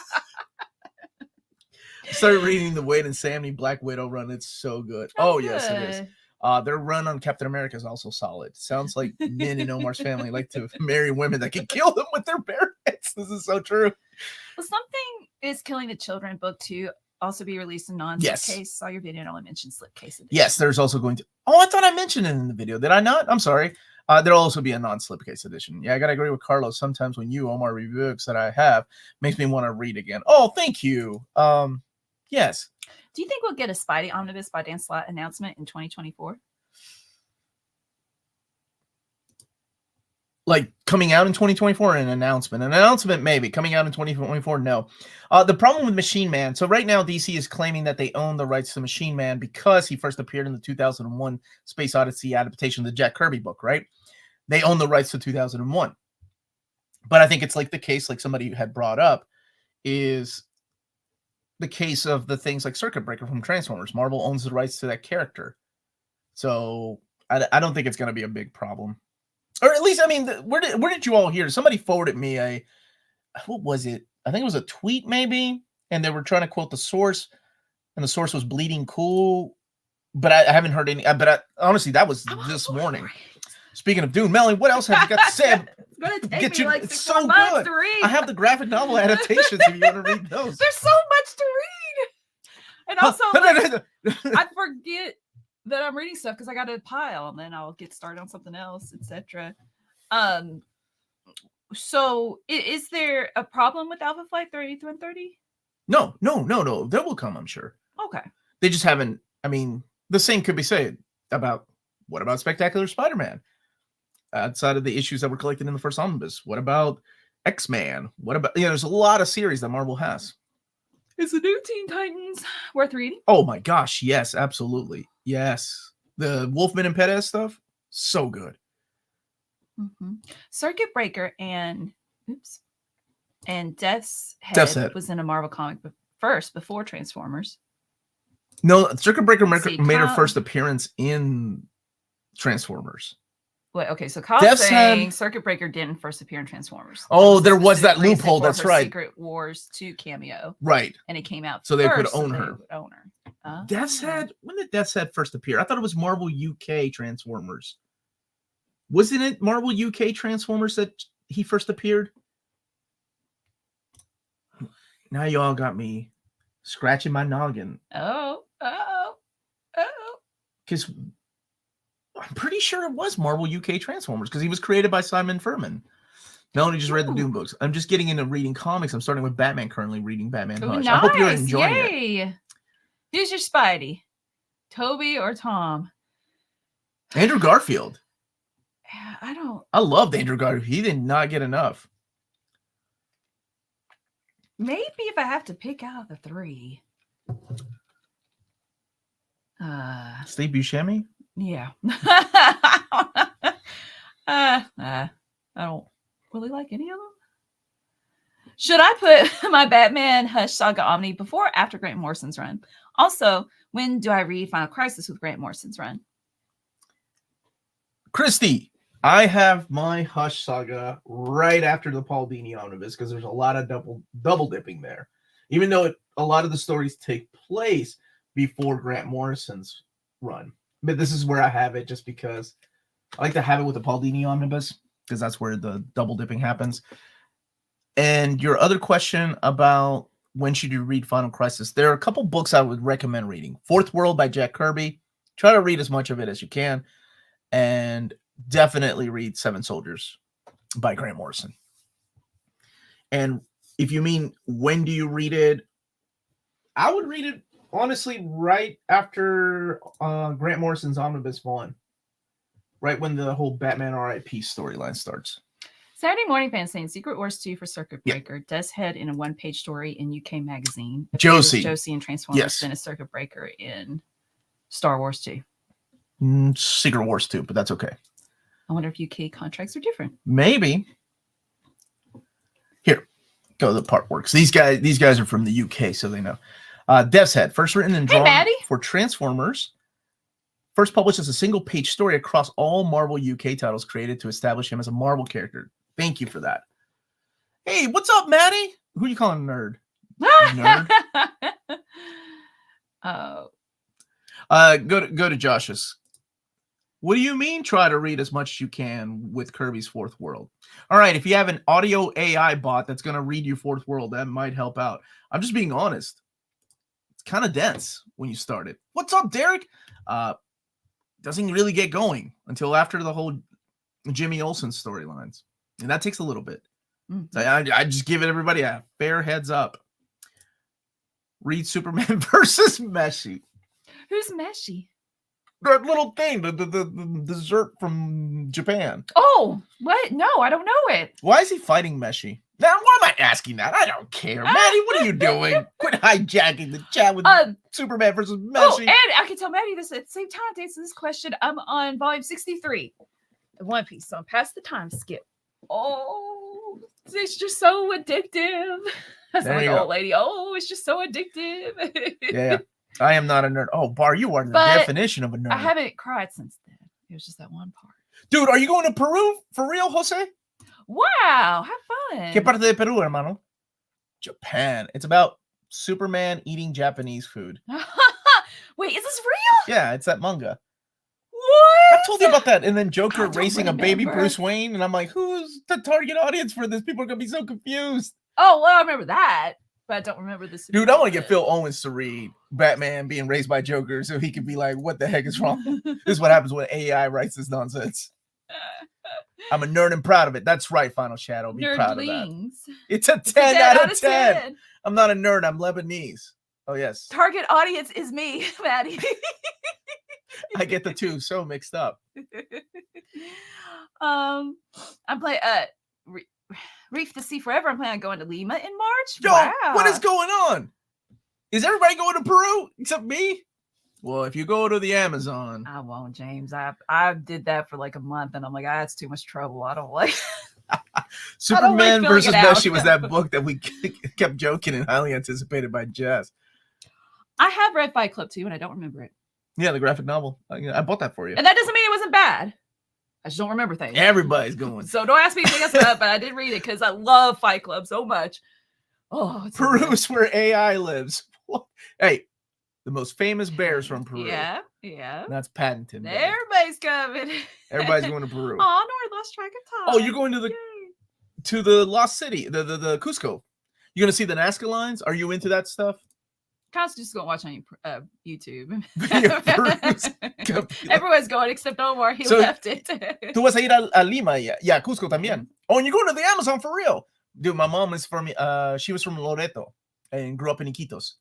I started reading the Wade and Samney Black Widow run. It's so good. Oh, yes, it is. Their run on Captain America is also solid. Sounds like men in Omar's family like to marry women that can kill them with their bare hands. This is so true. Well, Something is Killing the Children book 2 also be released in non-slipcase. Saw your video and only mentioned slipcase edition. Yes, there's also going to... Oh, I thought I mentioned it in the video. Did I not? I'm sorry. There'll also be a non-slipcase edition. Yeah, I got to agree with Carlos. Sometimes when you, Omar, review books that I have, makes me want to read again. Oh, thank you. Yes. Do you think we'll get a Spidey Omnibus by Dan Slott announcement in 2024? Like coming out in 2024 an announcement. An announcement maybe. Coming out in 2024, no. The problem with Machine Man. So right now DC is claiming that they own the rights to Machine Man because he first appeared in the 2001 Space Odyssey adaptation of the Jack Kirby book, right? They own the rights to 2001. But I think it's like the case, like somebody had brought up, is the case of the things like Circuit Breaker from Transformers. Marvel owns the rights to that character. So I don't think it's going to be a big problem. Or at least, I mean, where did you all hear? Somebody forwarded me what was it? I think it was a tweet maybe, and they were trying to quote the source, and the source was Bleeding Cool, but I haven't heard any. But honestly, that was this morning. Speaking of Dune, Melanie, what else have you got to say? It's going to take me like 6 so months to read. I have the graphic novel adaptations if you want to read those. There's so much to read. And also, like, I forget that I'm reading stuff because I got a pile, and then I'll get started on something else, etc. So is there a problem with Alpha Flight 3130? No. That will come, I'm sure. Okay. They just haven't. I mean, the same could be said about what about Spectacular Spider-Man? Outside of the issues that were collected in the first omnibus, what about X-Man? What about there's a lot of series that Marvel has. Is the new Teen Titans worth reading? Oh my gosh, yes, absolutely, yes. The Wolfman and Perez stuff, so good. Mm-hmm. Circuit Breaker and Death's Head was in a Marvel comic first before Transformers. No, Circuit Breaker made her first appearance in Transformers. Wait, okay, so Kyle's saying Circuit Breaker didn't first appear in Transformers. Oh, there was that loophole. That's right. Secret Wars 2 cameo. Right. And it came out so they could own her. Death's Head. When did Death's Head first appear? I thought it was Marvel UK Transformers. Wasn't it Marvel UK Transformers that he first appeared? Now you all got me scratching my noggin. Oh. Because I'm pretty sure it was Marvel UK Transformers because he was created by Simon Furman. Melanie just read the Doom books. I'm just getting into reading comics. I'm starting with Batman, currently reading Batman Hush. Nice. I hope you're enjoying it. Who's your Spidey? Toby or Tom? Andrew Garfield. I loved Andrew Garfield. He did not get enough. Maybe if I have to pick out the three. Steve Buscemi? Yeah. I don't really like any of them. Should I put my Batman Hush Saga Omni before or after Grant Morrison's run? Also, when do I read Final Crisis with Grant Morrison's run? Christy, I have my Hush Saga right after the Paul Dini Omnibus because there's a lot of double dipping there. Even though a lot of the stories take place before Grant Morrison's run. But this is where I have it just because I like to have it with the Paul Dini Omnibus because that's where the double dipping happens. And your other question about when should you read Final Crisis, there are a couple books I would recommend reading. Fourth World by Jack Kirby. Try to read as much of it as you can. And definitely read Seven Soldiers by Grant Morrison. And if you mean when do you read it, I would read it honestly right after Grant Morrison's Omnibus 1. Right when the whole Batman RIP storyline starts. Saturday Morning Fan saying Secret Wars 2 for Circuit Breaker. Yeah. Death's Head in a one-page story in UK Magazine. Josie and Transformers. Yes. Then a Circuit Breaker in Star Wars 2. Secret Wars 2, but that's okay. I wonder if UK contracts are different. Maybe. Here, go to the part works. These guys are from the UK, so they know. Death's Head, first written and drawn for Transformers. First published as a single-page story across all Marvel UK titles created to establish him as a Marvel character. Thank you for that. Hey, what's up, Maddie? Who are you calling a nerd? Nerd? Go to Josh's. What do you mean try to read as much as you can with Kirby's Fourth World? All right, if you have an audio AI bot that's going to read you Fourth World, that might help out. I'm just being honest. It's kind of dense when you start it. What's up, Derek? Doesn't really get going until after the whole Jimmy Olsen storylines. And that takes a little bit. Mm-hmm. So I just give everybody a fair heads up. Read Superman versus Meshi. Who's Meshi? That little thing, the dessert from Japan. Oh, what? No, I don't know it. Why is he fighting Meshi? Now, why am I asking that? I don't care. Maddie, what are you doing? Quit hijacking the chat with Superman versus Meshi. Oh, and I can tell Maddie this at the same time to answer this question. I'm on volume 63 of One Piece, so I'm past the time skip. Oh, it's just so addictive. I sound like an old lady. Oh, it's just so addictive. Yeah. I am not a nerd. Oh, Bar, you are the definition of a nerd. I haven't cried since then. It was just that one part. Dude, are you going to Peru for real, Jose? Wow, have fun. ¿Qué parte de Peru, hermano? Japan. It's about Superman eating Japanese food. Wait, is this real? Yeah, it's that manga. What? I told you about that. And then Joker racing a baby Bruce Wayne. And I'm like, who's the target audience for this? People are going to be so confused. Oh, well, I remember that. But I don't remember this. Dude, I want to get Phil Owens to read Batman being raised by Joker so he can be like, what the heck is wrong? This is what happens when AI writes this nonsense. I'm a nerd and proud of it. That's right, Final Shadow. Be proud of that. It's a 10 out of 10. I'm not a nerd. I'm Lebanese. Oh, yes. Target audience is me, Maddie. I get the two so mixed up. I'm playing Reef the Sea Forever. I'm planning on going to Lima in March. Yo, wow. What is going on? Is everybody going to Peru except me? Well, if you go to the Amazon. I won't, James. I did that for like a month and I'm like, that's too much trouble. I don't like Superman versus Meshi was that book that we kept joking and highly anticipated by Jess. I have read Fight Club too, and I don't remember it. Yeah, the graphic novel. I bought that for you. And that doesn't mean it wasn't bad. I just don't remember things. Everybody's going. So don't ask me anything else about it, but I did read it because I love Fight Club so much. Oh, Peru's where AI lives. Hey, the most famous bears from Peru. Yeah. That's Paddington. Everybody's coming. Everybody's going to Peru. Oh, no, I lost track of time. Oh, you're going to the lost city, the Cusco. You're going to see the Nazca lines? Are you into that stuff? Constantly just going to watch on YouTube. Yeah, everyone's going except Omar. He left it. Tú vas a ir a Lima, yeah, Cusco también. Oh, and you're going to the Amazon for real. Dude, my mom is from, she was from Loreto and grew up in Iquitos.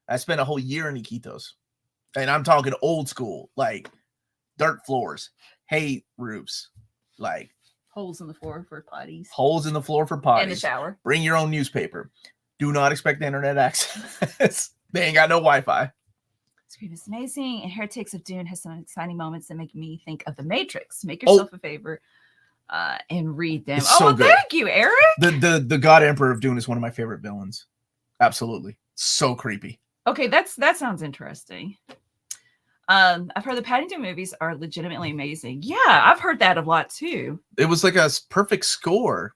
I spent a whole year in Iquitos. And I'm talking old school, like dirt floors, hay roofs, like holes in the floor for potties. Holes in the floor for potties. And the shower. Bring your own newspaper. Do not expect internet access. They ain't got no Wi-Fi. Scream is amazing. And Heretics of Dune has some exciting moments that make me think of The Matrix. Make yourself a favor and read them. Thank you, Eric. The God Emperor of Dune is one of my favorite villains. Absolutely. So creepy. Okay, that sounds interesting. I've heard the Paddington movies are legitimately amazing. Yeah, I've heard that a lot too. It was like a perfect score.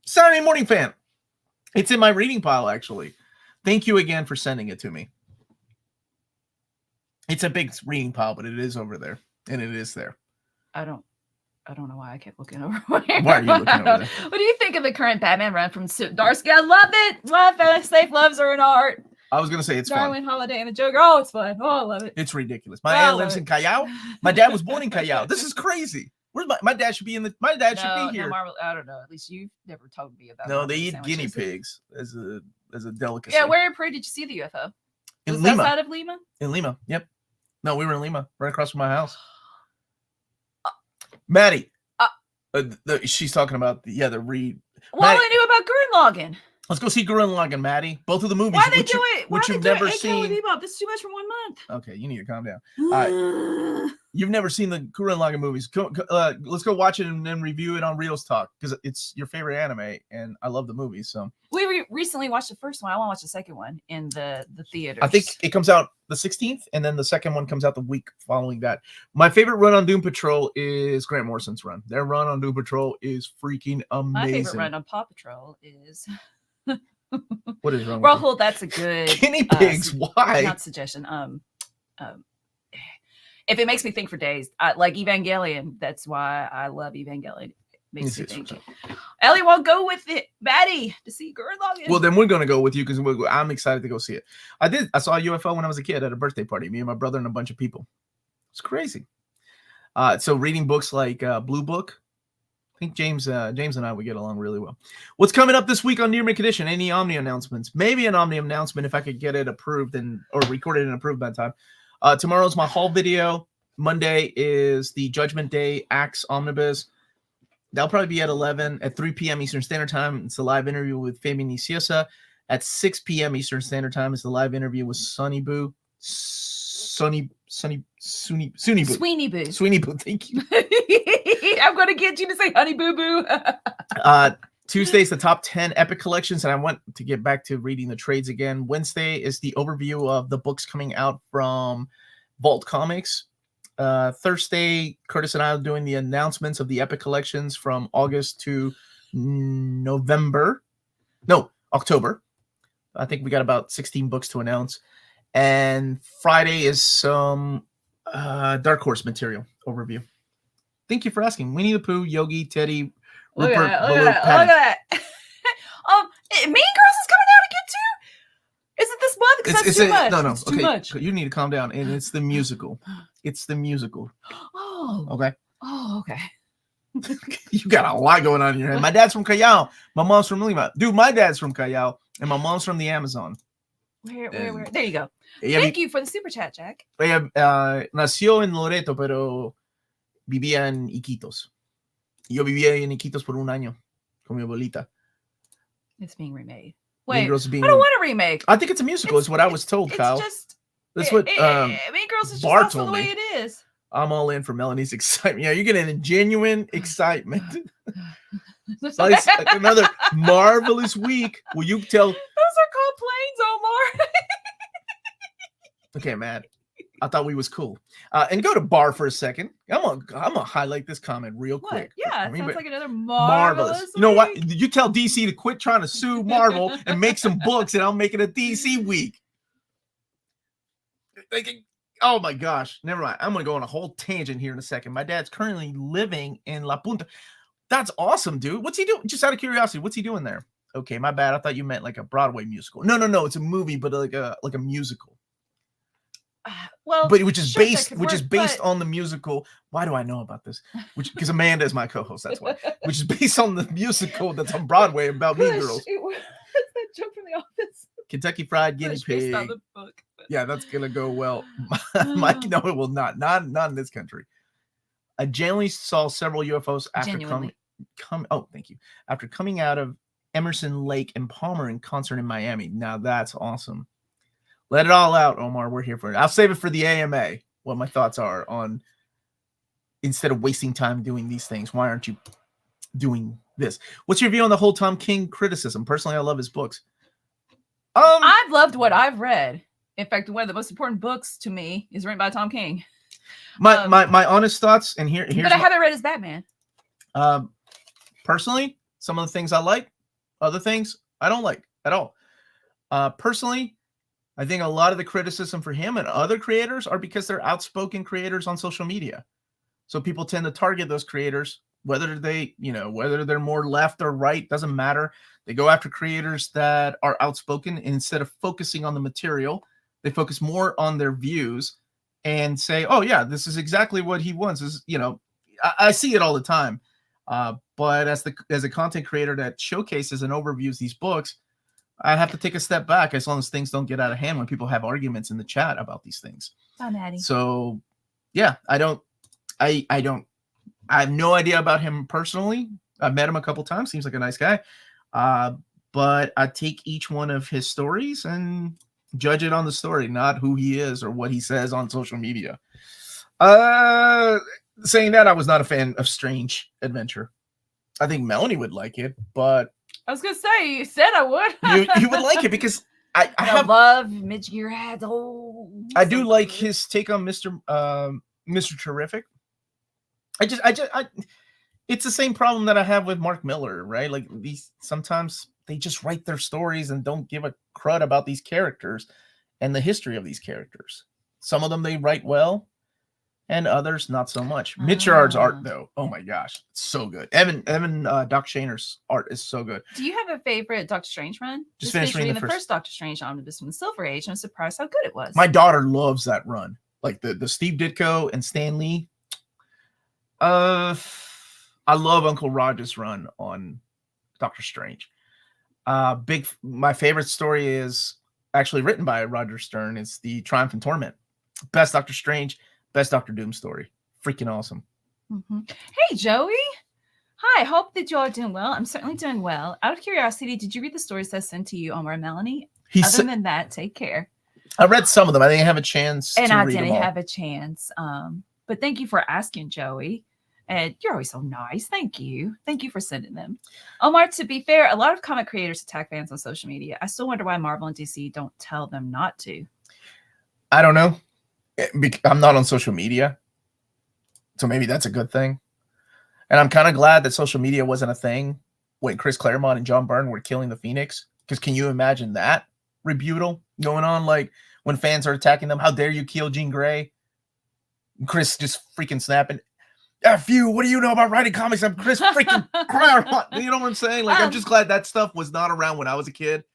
Saturday Morning Fan. It's in my reading pile, actually. Thank you again for sending it to me. It's a big reading pile, but it is over there, and it is there. I don't know why I kept looking over. Why are you looking over there? What do you think of the current Batman run from Darsky? I love it. Love it. Safe loves are an art. I was going to say it's Darwin fun. Holiday and the Joker. Oh, it's fun. Oh, I love it. It's ridiculous. My aunt lives in Callao. My dad was born in Callao. This is crazy. Where's my dad should be in the. My dad should be here. No, Marvel, I don't know. At least you've never told me about. No, they eat guinea pigs as a delicacy. Yeah, where in Peru did you see the UFO? In Lima. Outside of Lima? In Lima. Yep. No, we were in Lima, right across from my house. Maddie. She's talking about the read. Well, I knew about Gurren Lagann. Let's go see Gurren Lagann, Maddie. Both of the movies. Why they do it? Which you've never seen. This is too much for 1 month. Okay, you need to calm down. You've never seen the Gurren Lagann movies. Let's go watch it and then review it on Reels Talk because it's your favorite anime, and I love the movies. So we recently watched the first one. I want to watch the second one in the theater. I think it comes out the 16th, and then the second one comes out the week following that. My favorite run on Doom Patrol is Grant Morrison's run. Their run on Doom Patrol is freaking amazing. My favorite run on Paw Patrol is. What is wrong? Rahul, that's a good guinea pigs. Why? Not suggestion. If it makes me think for days, like Evangelion. That's why I love Evangelion. Makes me think. Ellie won't go with it, Maddie, to see Gurren Lagann. Well, then we're gonna go with you because I'm excited to go see it. I saw a UFO when I was a kid at a birthday party. Me and my brother and a bunch of people. It's crazy. So reading books like Blue Book. I think James and I would get along really well. What's coming up this week on Near Mint Edition? Any Omni announcements? Maybe an Omni announcement if I could get it approved or recorded and approved by time. Tomorrow's my haul video. Monday is the Judgment Day Axe Omnibus. That'll probably be at 11 at 3 p.m. Eastern Standard Time. It's a live interview with Fabian Niciesa. At 6 p.m. Eastern Standard Time, it's the live interview with Sonny Boo. Sweeney Boo. Thank you. I'm going to get you to say Honey Boo Boo. Tuesday's the top 10 epic collections, and I want to get back to reading the trades again. Wednesday is the overview of the books coming out from Vault Comics. Thursday, Curtis and I are doing the announcements of the epic collections from August to October. I think we got about 16 books to announce. And Friday is some Dark Horse material overview. Thank you for asking. Winnie the Pooh, Yogi, Teddy, Rupert, look at that. Mean Girls is coming because that's too much. No, it's too much. You need to calm down. And it's the musical. It's the musical. Oh. Okay. Oh, okay. You got a lot going on in your head. My dad's from Callao. My mom's from Lima. Dude, my dad's from Callao, and my mom's from the Amazon. Where? There you go. Thank you for the super chat, Jack. Ella nació en Loreto, pero vivía en Iquitos. Yo vivía en Iquitos por un año con mi abuelita. It's being remade. Wait, I don't want a remake. I think it's a musical. It's what I was told, Kyle. That's what Mean Girls is just also the way it is. I'm all in for Melanie's excitement. Yeah, you're getting a genuine excitement. Like another marvelous week. Will you tell? Those are called planes, Omar. Okay, man. I thought we was cool. And go to bar for a second. I'm gonna highlight this comment real quick. Yeah, it sounds like another marvelous week. You know what? You tell DC to quit trying to sue Marvel and make some books, and I'll make it a DC week. Oh my gosh, never mind. I'm gonna go on a whole tangent here in a second. My dad's currently living in La Punta. That's awesome, dude. What's he doing? Just out of curiosity, what's he doing there? Okay, my bad. I thought you meant like a Broadway musical. No. It's a movie, but like a musical. Which is based on the musical. Why do I know about this? Because Amanda is my co-host. That's why. Which is based on the musical that's on Broadway about Mean Girls. What's that joke from The Office? Kentucky Fried Guinea Pig. Yeah, that's gonna go well. Mike, no, it will not. Not in this country. I genuinely saw several UFOs after after coming out of Emerson, Lake, and Palmer in concert in Miami. Now that's awesome. Let it all out, Omar. We're here for it. I'll save it for the AMA. What my thoughts are on, instead of wasting time doing these things, why aren't you doing this? What's your view on the whole Tom King criticism? Personally, I love his books. I've loved what I've read. In fact, one of the most important books to me is written by Tom King. My honest thoughts, and here's but I haven't read his Batman. Personally, some of the things I like, other things I don't like at all. Personally, I think a lot of the criticism for him and other creators are because they're outspoken creators on social media. So people tend to target those creators, whether they're more left or right, doesn't matter. They go after creators that are outspoken, and instead of focusing on the material, they focus more on their views and say, oh yeah, this is exactly what he wants. I see it all the time. But as a content creator that showcases and overviews these books, I have to take a step back as long as things don't get out of hand when people have arguments in the chat about these things. Oh, Maddie. So yeah, I have no idea about him personally. I've met him a couple times. Seems like a nice guy. But I take each one of his stories and judge it on the story, not who he is or what he says on social media. Saying that, I was not a fan of Strange Adventure. I think Melanie would like it, but I was gonna say, you said I would. you would like it because I love Midge Gearhead. Oh, I do like his take on Mr. Terrific. It's the same problem that I have with Mark Miller, right? Like sometimes they just write their stories and don't give a crud about these characters and the history of these characters. Some of them they write well, and others not so much. Mitch Gerard's art, though, oh my gosh, it's so good. Evan Doc Shaner's art is so good. Do you have a favorite Doctor Strange run? Just finished reading the first Doctor Strange omnibus from the Silver Age, and I'm surprised how good it was. My daughter loves that run, like the Steve Ditko and Stan Lee. I love Uncle Roger's run on Doctor Strange. My favorite story is actually written by Roger Stern. It's the Triumph and Torment. Best Doctor Strange, best Doctor Doom story. Freaking awesome. Mm-hmm. Hey, Joey. Hi, hope that you all are doing well. I'm certainly doing well. Out of curiosity, did you read the stories I sent to you, Omar and Melanie? Other than that, take care. I read some of them. I didn't have a chance to read them all. And I didn't have a chance. But thank you for asking, Joey. And you're always so nice. Thank you. Thank you for sending them. Omar, to be fair, a lot of comic creators attack fans on social media. I still wonder why Marvel and DC don't tell them not to. I don't know. I'm not on social media. So maybe that's a good thing. And I'm kind of glad that social media wasn't a thing when Chris Claremont and John Byrne were killing the Phoenix. Because can you imagine that rebuttal going on? Like when fans are attacking them, how dare you kill Jean Grey? Chris just freaking snapping. F you, what do you know about writing comics? I'm Chris freaking Claremont. You know what I'm saying? Like, I'm just glad that stuff was not around when I was a kid.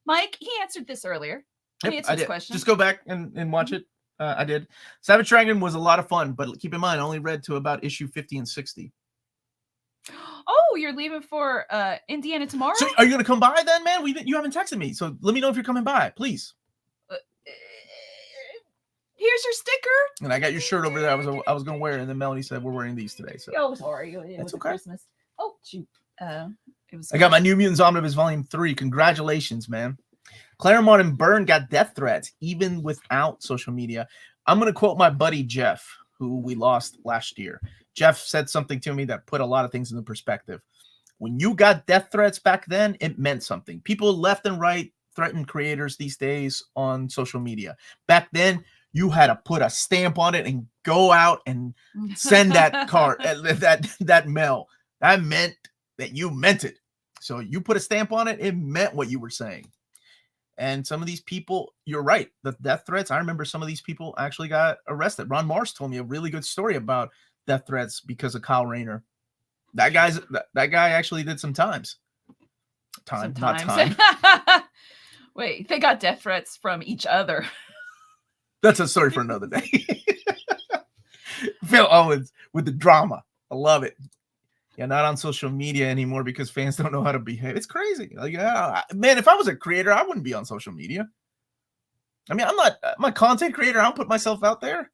Mike, he answered this earlier. Yep, I did. Just go back and watch it. I did. Savage Dragon was a lot of fun, but keep in mind, I only read to about issue 50 and 60. Oh, you're leaving for Indiana tomorrow? So are you going to come by then, man? You haven't texted me, so let me know if you're coming by, please. Here's your sticker. And I got your shirt over there. I was going to wear it, and then Melanie said we're wearing these today. So. Oh, sorry. It's okay. Christmas. Oh, shoot. I got my New Mutants Omnibus Volume 3. Congratulations, man. Claremont and Byrne got death threats even without social media. I'm going to quote my buddy Jeff, who we lost last year. Jeff said something to me that put a lot of things into perspective. When you got death threats back then, it meant something. People left and right threaten creators these days on social media. Back then, you had to put a stamp on it and go out and send that card, that mail. That meant that you meant it. So you put a stamp on it, it meant what you were saying. And some of these people, you're right, the death threats, I remember some of these people actually got arrested. Ron Mars told me a really good story about death threats because of Kyle Rayner. That guy actually did some times. Not time. Wait, they got death threats from each other. That's a story for another day. Phil Owens with the drama. I love it. Yeah, not on social media anymore because fans don't know how to behave. It's crazy. Like, man, if I was a creator, I wouldn't be on social media. I mean, I'm a content creator. I don't put myself out there.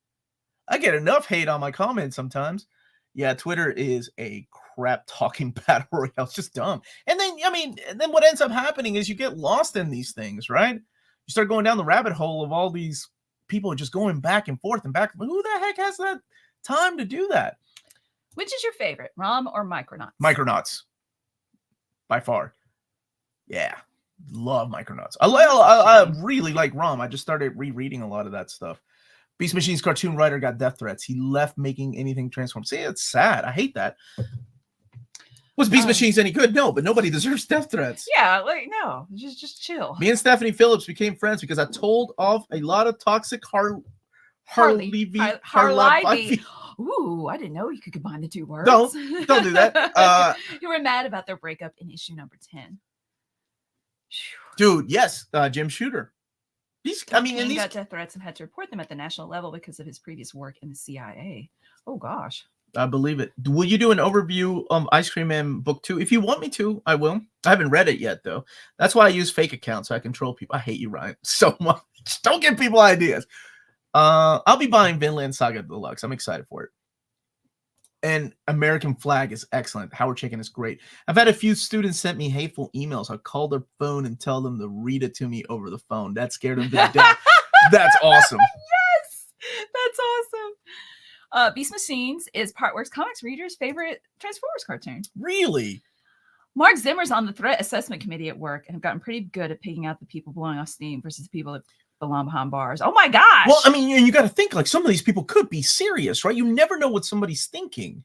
I get enough hate on my comments sometimes. Yeah, Twitter is a crap talking battle royale. It's just dumb. And then what ends up happening is you get lost in these things, right? You start going down the rabbit hole of all these people just going back and forth and back. Who the heck has that time to do that? Which is your favorite, ROM or Micronauts? Micronauts, by far. Yeah, love Micronauts. I really like ROM. I just started rereading a lot of that stuff. Beast Machine's cartoon writer got death threats. He left making anything transform. See, it's sad. I hate that. Was Beast Machines any good? No, but nobody deserves death threats. Yeah, like no, just chill. Me and Stephanie Phillips became friends because I told off a lot of toxic Harley. Ooh, I didn't know you could combine the two words. Don't do that. You were mad about their breakup in issue number 10. Dude, yes, Jim Shooter. He got death threats and had to report them at the national level because of his previous work in the CIA. Oh gosh. I believe it. Will you do an overview of Ice Cream Man book 2? If you want me to, I will. I haven't read it yet, though. That's why I use fake accounts, so I control people. I hate you, Ryan, so much. Don't give people ideas. I'll be buying Vinland Saga Deluxe. I'm excited for it. And American Flag is excellent. Howard Chaykin is great. I've had a few students send me hateful emails. I call their phone and tell them to read it to me over the phone. That scared them to death. That's awesome. Yes, that's awesome. Beast Machines is Partworks Comics readers' favorite Transformers cartoon. Really? Mark Zimmer's on the threat assessment committee at work and have gotten pretty good at picking out the people blowing off steam versus the people that belong behind bars. Oh my gosh. Well, I mean, you got to think like some of these people could be serious, right? You never know what somebody's thinking.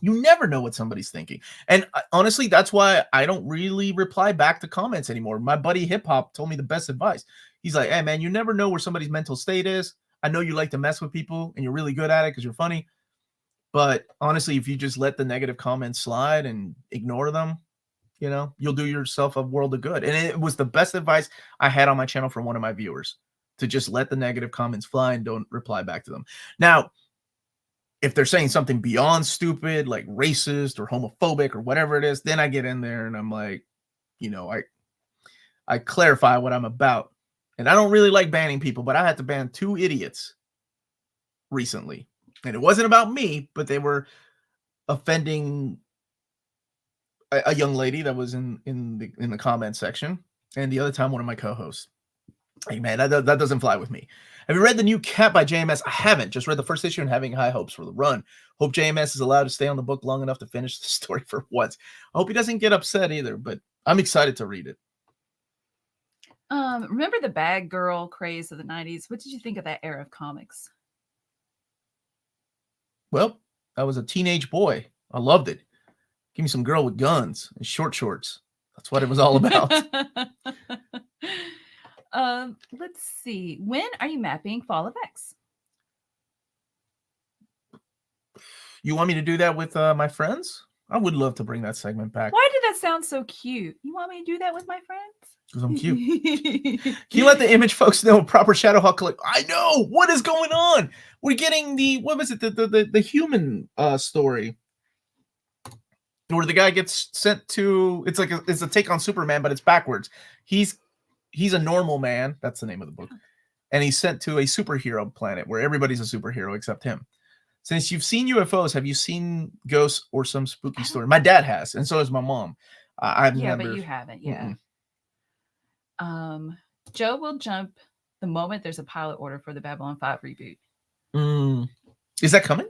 You never know what somebody's thinking. And honestly, that's why I don't really reply back to comments anymore. My buddy Hip Hop told me the best advice. He's like, hey, man, you never know where somebody's mental state is. I know you like to mess with people and you're really good at it because you're funny. But honestly, if you just let the negative comments slide and ignore them, you know, you'll do yourself a world of good. And it was the best advice I had on my channel from one of my viewers, to just let the negative comments fly and don't reply back to them. Now, if they're saying something beyond stupid, like racist or homophobic or whatever it is, then I get in there and I'm like, you know, I clarify what I'm about. And I don't really like banning people, but I had to ban 2 idiots recently. And it wasn't about me, but they were offending a young lady that was in the comment section, and the other time one of my co-hosts. Hey man, that doesn't fly with me. Have you read the new Cat by JMS? I haven't. Just read the first issue and having high hopes for the run. Hope JMS is allowed to stay on the book long enough to finish the story for once. I hope he doesn't get upset either, but I'm excited to read it. Remember the bag girl craze of the 90s? What did you think of that era of comics? Well, I was a teenage boy. I loved it. Give me some girl with guns and short shorts. That's what it was all about. Let's see. When are you mapping Fall of X? You want me to do that with my friends? I would love to bring that segment back. Why did that sound so cute? You want me to do that with my friends? Because I'm cute. Can you let the Image folks know proper Shadowhawk collect? I know what is going on. We're getting the human story where the guy gets sent to. It's like it's a take on Superman, but it's backwards. He's a normal man. That's the name of the book, and he's sent to a superhero planet where everybody's a superhero except him. Since you've seen UFOs, have you seen ghosts or some spooky story? My dad has, and so has my mom. I've never. But you haven't. Yeah. Joe will jump the moment there's a pilot order for the Babylon 5 reboot. Is that coming?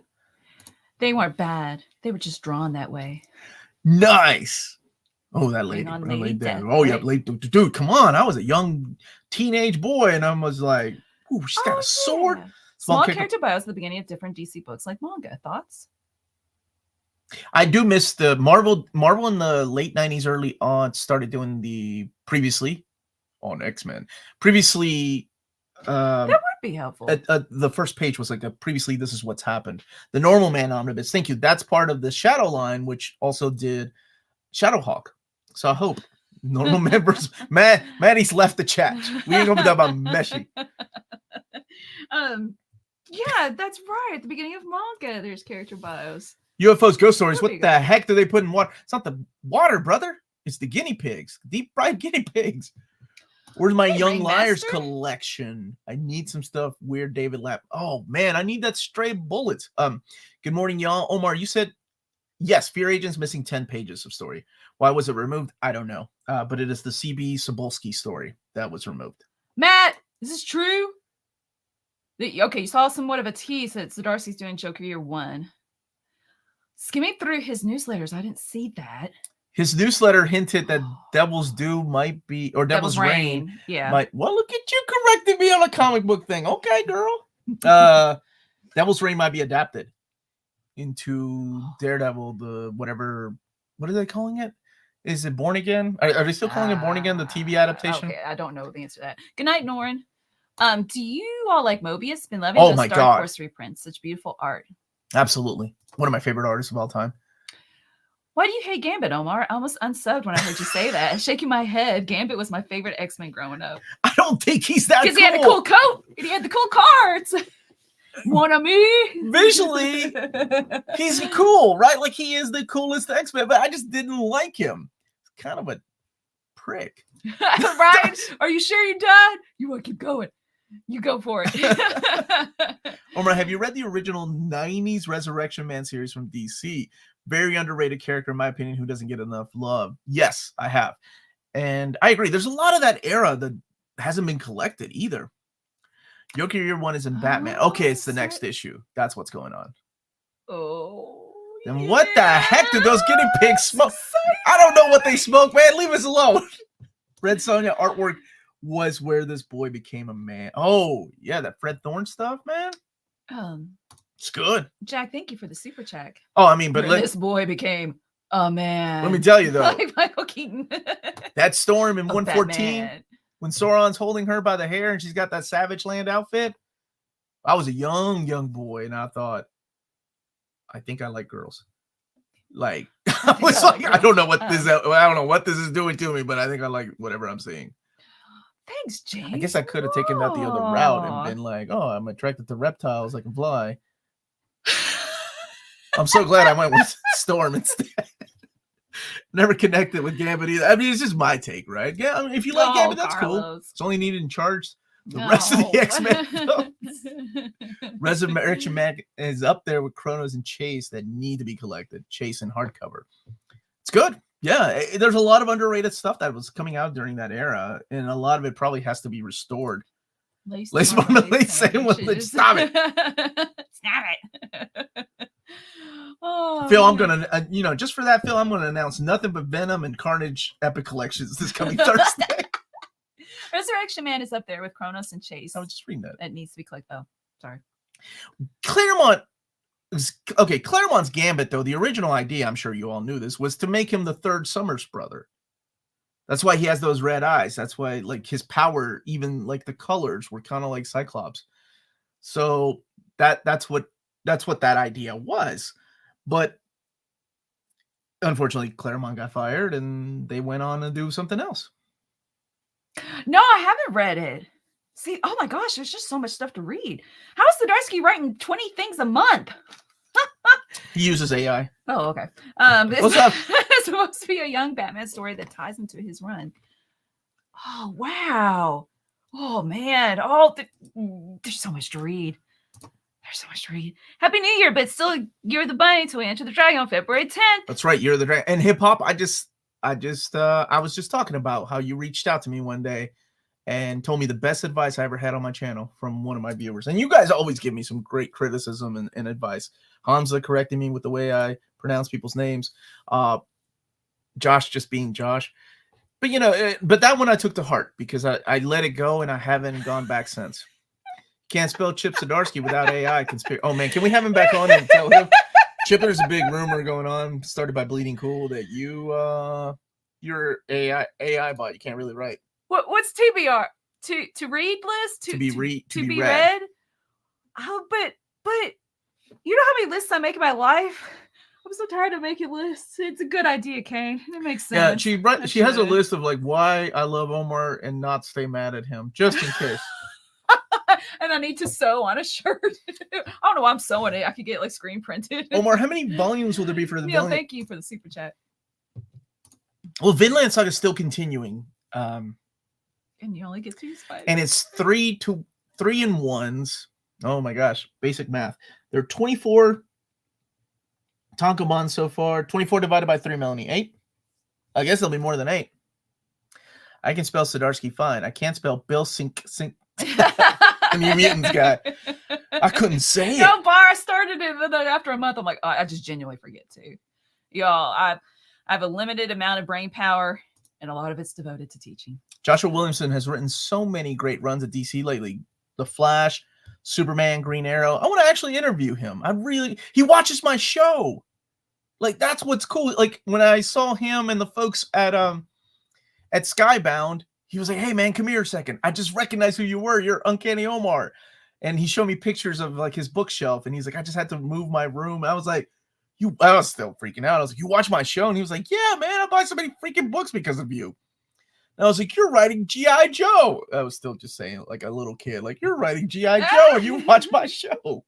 They weren't bad. They were just drawn that way. Nice. Oh, that lady. Oh, yeah, lady. Dude, come on. I was a young teenage boy, and I was like, ooh, she's got a sword. Yeah. Small character bios at the beginning of different DC books like Manga. Thoughts? I do miss the Marvel in the late 90s, early on, started doing the previously on X-Men. Previously, that would be helpful. The first page was like previously, this is what's happened. The Normal Man Omnibus. Thank you. That's part of the Shadow line, which also did Shadowhawk. So I hope Normal members. Maddie's left the chat. We ain't gonna be talking about Meshi. Yeah, that's right. At the beginning of Manga, there's character bios. UFOs, ghost stories. What the heck do they put in water? It's not the water, brother. It's the guinea pigs. Deep fried guinea pigs. Where's my Young Liars collection? I need some stuff. Weird David Lapp. Oh man, I need that Stray Bullets. Good morning, y'all. Omar, you said yes. Fear Agent's missing 10 pages of story. Why was it removed? I don't know. But it is the CB Sobolski story that was removed. Matt, is this true? Okay, you saw somewhat of a tease that Zdarsky's doing Joker Year 1. Skimming through his newsletters, I didn't see that. His newsletter hinted that Devil's Due might be, or Devil's Reign. Yeah. Well, look at you correcting me on a comic book thing. Okay, girl. Devil's Reign might be adapted into Daredevil, the whatever. What are they calling it? Is it Born Again? Are they still calling it Born Again, the TV adaptation? Okay, I don't know the answer to that. Good night, Norin. Do you all like Mobius? Been loving those Dark Horse reprints. Such beautiful art. Absolutely. One of my favorite artists of all time. Why do you hate Gambit, Omar? I almost unsubbed when I heard you say that. Shaking my head. Gambit was my favorite X-Men growing up. I don't think he's that cool. Because he had a cool coat and he had the cool cards. Mon ami. Visually, he's cool, right? Like he is the coolest X-Men, but I just didn't like him. It's kind of a prick. Right? Are you sure you're done? You want to keep going. You go for it. Omar, have you read the original 90s Resurrection Man series from DC? Very underrated character, in my opinion, who doesn't get enough love. Yes, I have. And I agree. There's a lot of that era that hasn't been collected either. Joker Year 1 is in Batman. Okay, it's the next issue. That's what's going on. Oh. Then what the heck did those guinea pigs smoke? I don't know what they smoke, man. Leave us alone. Red Sonja artwork was where this boy became a man. Oh, yeah, that Fred Thorne stuff, man. It's good. Jack, thank you for the super chat. Oh, I mean, but this boy became a man. Let me tell you though, like Michael Keaton. that storm in 114 when Sauron's holding her by the hair and she's got that Savage Land outfit. I was a young boy and I thought, I think I like girls. Like I was like, I don't know what this is doing to me, but I think I like whatever I'm seeing. Thanks, James. I guess I could have taken that the other route and been like, oh, I'm attracted to reptiles. I can fly. I'm so glad I went with Storm instead. Never connected with Gambit either. I mean, it's just my take, right? Yeah, I mean, if you like Gambit, that's cool. It's only needed in charge. The rest of the X-Men films. Resurrection Man is up there with Chronos and Chase that need to be collected. Chase and hardcover. It's good. Yeah, there's a lot of underrated stuff that was coming out during that era, and a lot of it probably has to be restored. Lace Marmalade saying, stop it. Stop it. Oh, Phil, I'm going to, just for that, Phil, I'm going to announce nothing but Venom and Carnage Epic Collections this coming Thursday. Resurrection Man is up there with Chronos and Chase. I was just reading that. That needs to be clicked, though. Sorry. Claremont's Gambit, though, the original idea, I'm sure you all knew this, was to make him the third Summers brother. That's why he has those red eyes. That's why, like, his power, even like the colors, were kind of like Cyclops. So that's what that idea was. But unfortunately, Claremont got fired, and they went on to do something else. No, I haven't read it. See, oh my gosh, there's just so much stuff to read. How is Zdarsky writing 20 things a month? He uses AI. Oh, okay. What's up? It's supposed to be a young Batman story that ties into his run. Oh, wow. Oh, man. Oh, there's so much to read. There's so much to read. Happy New Year, but still, You're the Bunny till we enter the Dragon on February 10th. That's right. You're the Dragon. And hip hop, I was just talking about how you reached out to me one day and told me the best advice I ever had on my channel from one of my viewers. And you guys always give me some great criticism and advice. Hamza correcting me with the way I pronounce people's names. Josh just being Josh. But, but that one I took to heart because I let it go and I haven't gone back since. Can't spell Chip Zdarsky without AI conspiracy. Oh, man, can we have him back on and tell him? Chip, there's a big rumor going on, started by Bleeding Cool, that you're AI bot. You can't really write. What's TBR? To read list? To be read? Oh, but you know how many lists I make in my life? I'm so tired of making lists. It's a good idea, Kane. It makes sense. Yeah, she has a list of like why I love Omar and not stay mad at him, just in case. And I need to sew on a shirt. I don't know why I'm sewing it. I could get like screen printed. Omar, how many volumes will there be for the Neil, thank you for the super chat. Well, Vinland Saga is still continuing. And you only get 2 spiders. And it's 3 in 1s. Oh my gosh, basic math. There are 24 Tankobon so far. 24 divided by 3, Melanie. 8? I guess there'll be more than 8. I can spell Zdarsky fine. I can't spell Bill Sink. The New Mutants guy. I couldn't say it. No, Bar, I started it, and then after a month, I'm like, oh, I just genuinely forget to. Y'all, I have a limited amount of brain power, and a lot of it's devoted to teaching. Joshua Williamson has written so many great runs at DC lately. The Flash, Superman, Green Arrow. I want to actually interview him. He watches my show. Like, that's what's cool. Like, when I saw him and the folks at Skybound, he was like, hey, man, come here a second. I just recognized who you were. You're Uncanny Omar. And he showed me pictures of, like, his bookshelf. And he's like, I just had to move my room. I was like, I was still freaking out. I was like, you watch my show? And he was like, yeah, man, I buy so many freaking books because of you. And I was like, you're writing G.I. Joe. I was still just saying it like a little kid. Like, you're writing G.I. Joe and you watch my show.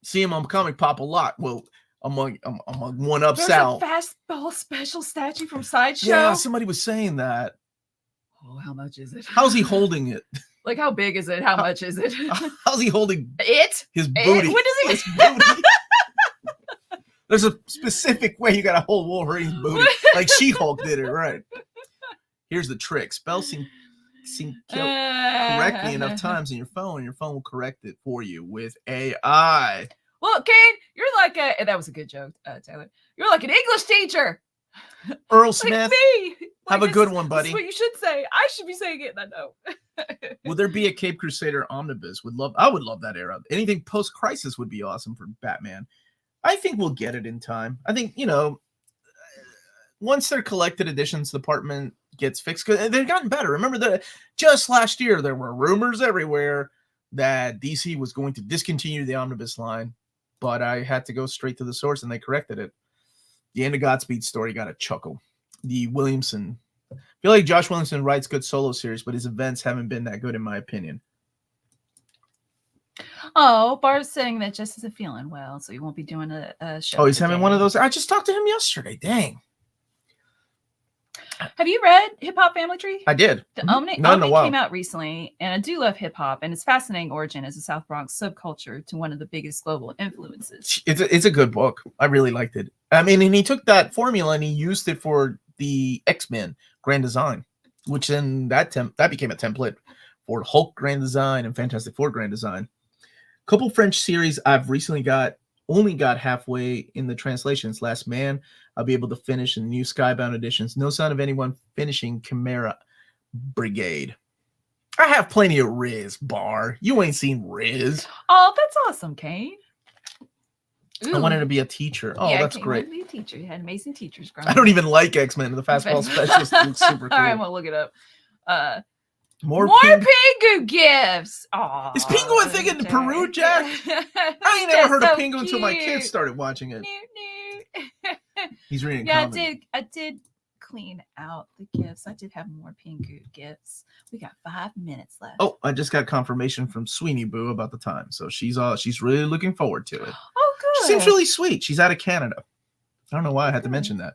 See him on Comic Pop a lot. Well, among one up south. There's a fastball special statue from Sideshow. Yeah, somebody was saying that. Oh, how much is it? How's he holding it? Like, how big is it? How much is it? How's he holding it? His booty. What does he? His booty. There's a specific way you gotta hold Wolverine's booty. Like She-Hulk did it, right? Here's the trick. Spell sync correctly enough times in your phone, and your phone will correct it for you with AI. Well, Kane, you're like that was a good joke, Taylor. You're like an English teacher. Earl Smith. Like me. Have a good one, buddy. That's what you should say. I should be saying it, and I know. Will there be a Cape Crusader omnibus? I would love that era. Anything post-crisis would be awesome for Batman. I think we'll get it in time. I think, once their collected editions department gets fixed, because they've gotten better. Remember that just last year, there were rumors everywhere that DC was going to discontinue the omnibus line, but I had to go straight to the source, and they corrected it. The End of Godspeed story got a chuckle. The Williamson. I feel like Josh Williamson writes good solo series, but his events haven't been that good, in my opinion. Oh, Bart's saying that Jess isn't feeling well, so he won't be doing a show. Oh, he's having one of those. I just talked to him yesterday. Dang. Have you read Hip Hop Family Tree? I did. The Omni came out recently, and I do love hip hop, and its fascinating origin as a South Bronx subculture to one of the biggest global influences. It's a good book. I really liked it. I mean, and he took that formula and he used it for the X-Men Grand Design, which then that became a template for Hulk Grand Design and Fantastic Four Grand Design. A couple French series I've recently only got halfway in the translations. Last Man, I'll be able to finish in the new Skybound editions. No sign of anyone finishing Chimera Brigade. I have plenty of Riz, Bar. You ain't seen Riz. Oh, that's awesome, Kane. Ooh. I wanted to be a teacher. Oh, yeah, that's great. To be a teacher. You had amazing teachers. I don't even like X-Men. The fastball specialist looks super cool. All right, I'm gonna look it up. More Pingu gifts. Aww, is Pingu a thing in Peru, Jack? I ain't never heard of Pingu until my kids started watching it. He's reading. Yeah, I did clean out the gifts. I did have more Pingu gifts. We got 5 minutes left. Oh, I just got confirmation from Sweeney Boo about the time, so she's really looking forward to it. Oh, good. She seems really sweet. She's out of Canada. I don't know why I had to mention that.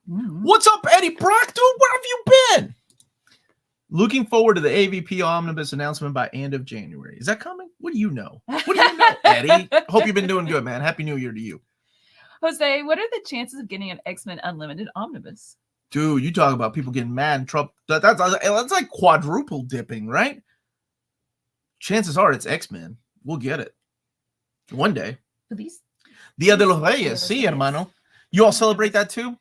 What's up, Eddie Brock? Dude, where have you been? Looking forward to the AVP Omnibus announcement by end of January. Is that coming? What do you know? What do you know, Eddie? Hope you've been doing good, man. Happy New Year to you. Jose, what are the chances of getting an X-Men Unlimited Omnibus? Dude, you talk about people getting mad in trouble. That's like quadruple dipping, right? Chances are it's X-Men. We'll get it. One day. Please. Dia de los Reyes. Sí, hermano. You all celebrate that too?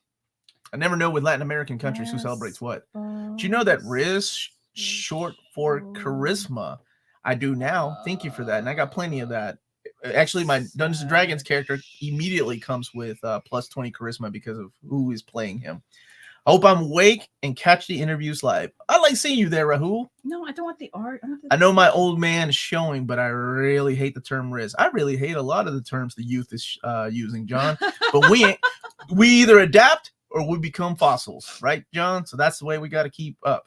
I never know with Latin American countries who celebrates what. Do you know that Riz short for charisma? I do now. Thank you for that. And I got plenty of that. Actually, my Dungeons & Dragons character immediately comes with plus 20 charisma because of who is playing him. I hope I'm awake and catch the interviews live. I like seeing you there, Rahul. No, I don't want the art. I know my old man is showing, but I really hate the term Riz. I really hate a lot of the terms the youth is using, John. But we either adapt or we become fossils, right, John? So that's the way we got to keep up.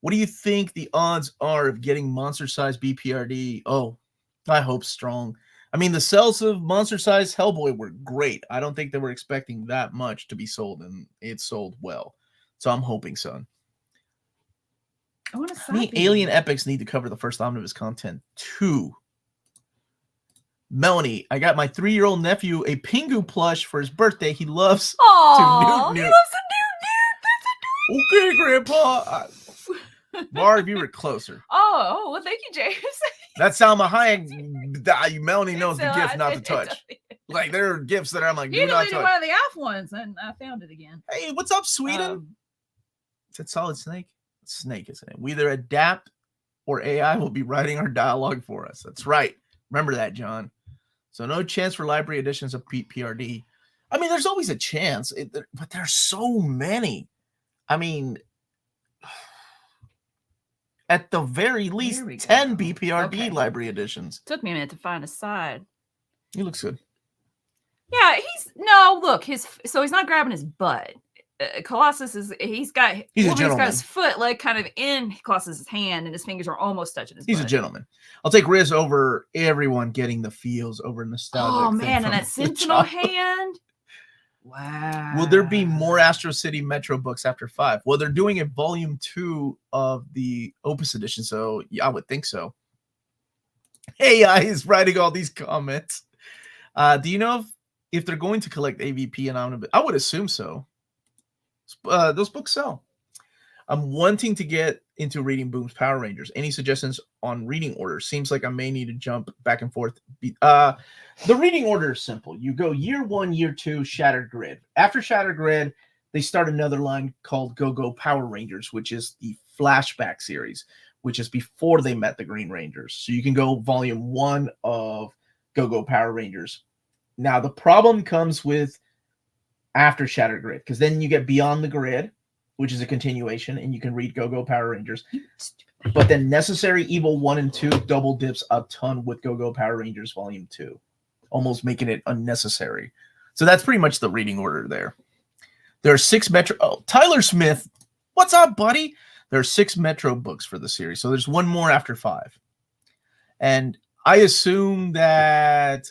What do you think the odds are of getting monster-sized BPRD? Oh, I hope strong. I mean, the sales of monster-sized Hellboy were great. I don't think they were expecting that much to be sold, and it sold well. So I'm hoping so. I mean, Alien Epics need to cover the first Omnibus content too. Melanie, I got my 3-year-old nephew a Pingu plush for his birthday. He loves to newt. He loves to newt. Okay, Grandpa. Bar, if you were closer. Oh, well, thank you, James. That's Salma Hayek. Melanie knows the gift not to touch. Like, there are gifts that I'm like, you deleted one of the Alf ones, and I found it again. Hey, what's up, Sweden? Is that Solid Snake? Snake, isn't it? We either adapt or AI will be writing our dialogue for us. That's right. Remember that, John. So no chance for library editions of PRD. I mean, there's always a chance, but there's so many. I mean, at the very least, 10 BPRD library editions. Took me a minute to find a side. He looks good. Yeah, he's not grabbing his butt. Colossus he's got his foot like kind of in Colossus's hand, and his fingers are almost touching his butt. He's a gentleman. I'll take Riz over everyone getting the feels over nostalgia. Oh man, and that Sentinel hand. Wow. Will there be more Astro City Metro books after 5? Well, they're doing a volume 2 of the Opus edition, so yeah, I would think so. AI is writing all these comments. Do you know if they're going to collect AVP and Omnibus? I would assume so. Those books sell. I'm wanting to get into reading Boom's Power Rangers. Any suggestions on reading order? Seems like I may need to jump back and forth. The reading order is simple. You go year 1, year 2, Shattered Grid. After Shattered Grid, they start another line called Go-Go Power Rangers, which is the flashback series, which is before they met the Green Rangers. So you can go volume 1 of Go-Go Power Rangers. Now, the problem comes with after Shattered Grid, because then you get Beyond the Grid, which is a continuation, and you can read Go-Go Power Rangers. But then Necessary Evil 1 and 2 double dips a ton with Go-Go Power Rangers Volume 2, almost making it unnecessary. So that's pretty much the reading order there. There are 6 Metro... Oh, Tyler Smith, what's up, buddy? There are 6 Metro books for the series, so there's one more after 5. And I assume that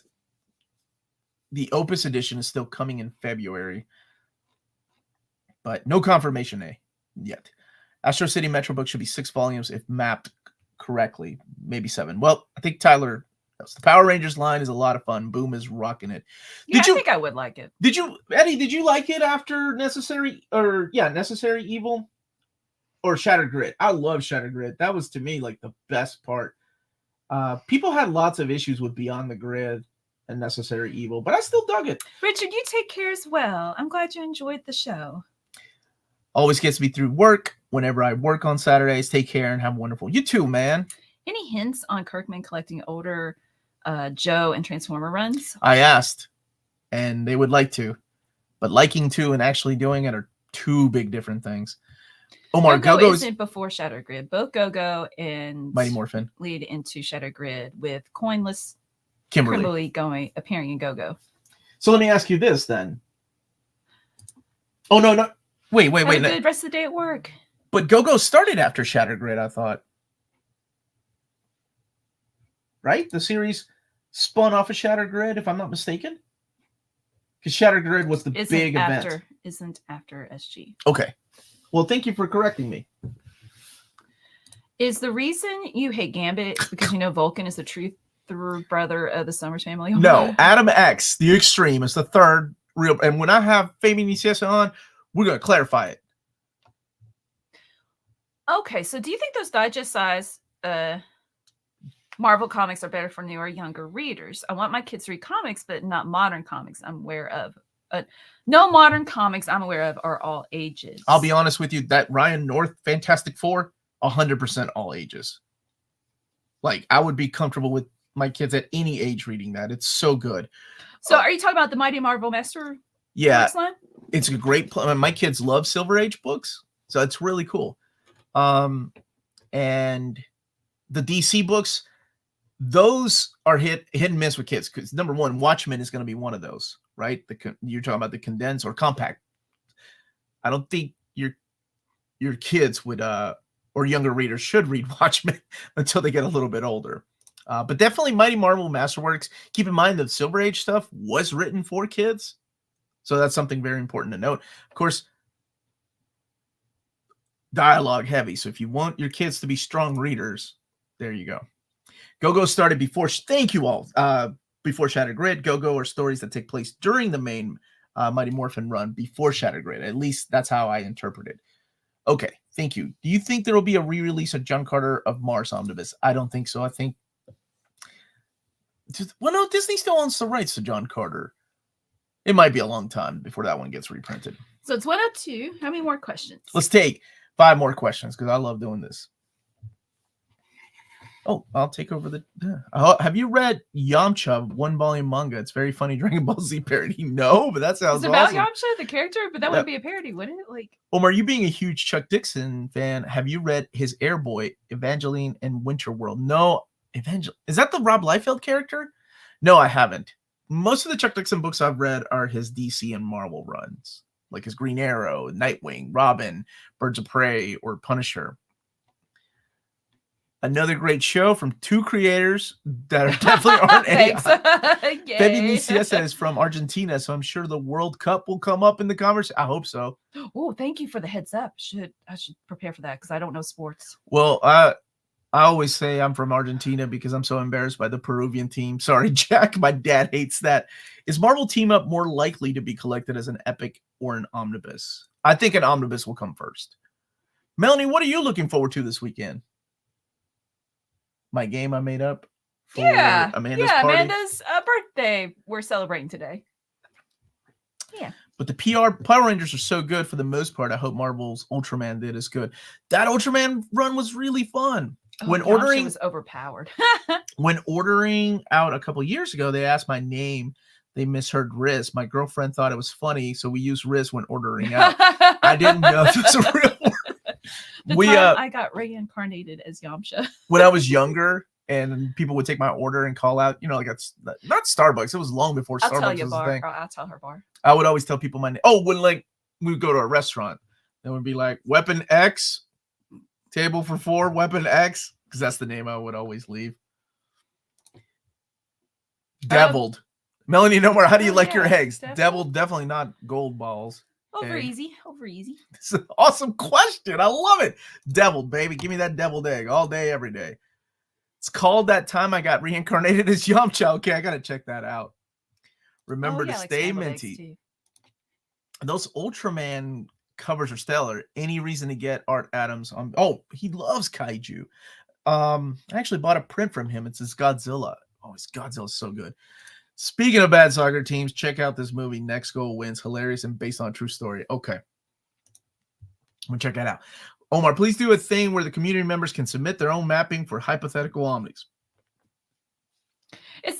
the Opus edition is still coming in February, but no confirmation yet. Astro City Metro book should be 6 volumes if mapped correctly, maybe 7. Well, I think Tyler, the Power Rangers line is a lot of fun. Boom is rocking it. I think I would like it. Eddie, did you like it after Necessary Evil or Shattered Grid? I love Shattered Grid. That was, to me, like the best part. People had lots of issues with Beyond the Grid and Necessary Evil, but I still dug it. Richard, you take care as well. I'm glad you enjoyed the show. Always gets me through work whenever I work on Saturdays. Take care and have wonderful. You too, man. Any hints on Kirkman collecting older Joe and Transformer runs? I asked, and they would like to, but liking to and actually doing it are 2 big different things. Omar, Go-Go isn't before Shattered Grid. Both Go-Go and Mighty Morphin lead into Shattered Grid with coinless Kimberly appearing in Go-Go. So let me ask you this then. Oh, no. Wait. Have a good rest of the day at work. But Go-Go started after Shattered Grid, I thought. Right? The series spun off of Shattered Grid, if I'm not mistaken. Because Shattered Grid was the big event. Isn't after SG. Okay. Well, thank you for correcting me. Is the reason you hate Gambit because you know Vulcan is the true brother of the Summers family? No, Adam X, the Extreme, is the third real. And when I have Fabian ECS on, we're going to clarify it. Okay, so do you think those digest size Marvel comics are better for newer, younger readers? I want my kids to read comics, but not modern comics I'm aware of. No modern comics I'm aware of are all ages. I'll be honest with you, that Ryan North Fantastic Four, 100% all ages. Like, I would be comfortable with my kids at any age reading that. It's so good. So are you talking about the Mighty Marvel Master? Yeah, it's a great my kids love Silver Age books, so it's really cool. And the DC books, those are hit and miss with kids because number one, Watchmen is going to be one of those, right? You're talking about the condensed or compact. I don't think your kids would or younger readers should read Watchmen until they get a little bit older. But definitely Mighty Marvel Masterworks. Keep in mind that Silver Age stuff was written for kids. So that's something very important to note. Of course, dialogue heavy. So if you want your kids to be strong readers, there you go. Go-Go started before, thank you all, before Shattered Grid. Go-Go are stories that take place during the main Mighty Morphin run before Shattered Grid. At least that's how I interpret it. Okay, thank you. Do you think there will be a re-release of John Carter of Mars Omnibus? I don't think so. I think, well, no, Disney still owns the rights to John Carter. It might be a long time before that one gets reprinted. So it's 102. How many more questions? Let's take 5 more questions because I love doing this. Oh, I'll take over the... have you read Yamcha 1-volume manga? It's very funny Dragon Ball Z parody. No, but that sounds awesome. It's about Yamcha, the character, but that wouldn't be a parody, would it? Like, Omar, you being a huge Chuck Dixon fan, have you read his Airboy, Evangeline, and Winterworld? No, is that the Rob Liefeld character? No, I haven't. Most of the Chuck Dixon books I've read are his DC and Marvel runs, like his Green Arrow, Nightwing, Robin, Birds of Prey, or Punisher. Another great show from 2 creators that are definitely aren't AI. Fabian ECS is from Argentina, so I'm sure the World Cup will come up in the conversation. I hope so. Oh, thank you for the heads up. I should prepare for that because I don't know sports. Well, I always say I'm from Argentina because I'm so embarrassed by the Peruvian team. Sorry, Jack. My dad hates that. Is Marvel Team Up more likely to be collected as an epic or an omnibus? I think an omnibus will come first. Melanie, what are you looking forward to this weekend? My game I made up for Amanda's party. Amanda's birthday we're celebrating today. Yeah. But the Power Rangers are so good for the most part. I hope Marvel's Ultraman did as good. That Ultraman run was really fun. When ordering, she was overpowered. When ordering out a couple years ago, they asked my name. They misheard Riz. My girlfriend thought it was funny, so we used Riz when ordering out. I didn't know if it was a real word. I got reincarnated as Yamcha. When I was younger and people would take my order and call out, like it's not Starbucks. It was long before Starbucks was a thing. I'll tell her bar. I would always tell people my name. Oh, when we would go to a restaurant, it would be like Weapon X, table for 4, Weapon X, because that's the name I would always leave. Deviled. Melanie and Omar, how do you like your eggs? Deviled, definitely not gold balls. Over easy. It's an awesome question. I love it. Deviled, baby. Give me that deviled egg all day, every day. It's called That Time I Got Reincarnated as Yamcha. Okay, I got to check that out. Remember to stay minty. Those Ultraman covers are stellar. Any reason to get Art Adams on? Oh, he loves kaiju. I actually bought a print from him. It's his Godzilla. Oh, his Godzilla's so good. Speaking of bad soccer teams, check out this movie, Next Goal Wins. Hilarious and based on a true story. Okay. I'm going to check that out. Omar, please do a thing where the community members can submit their own mapping for hypothetical omnis. Is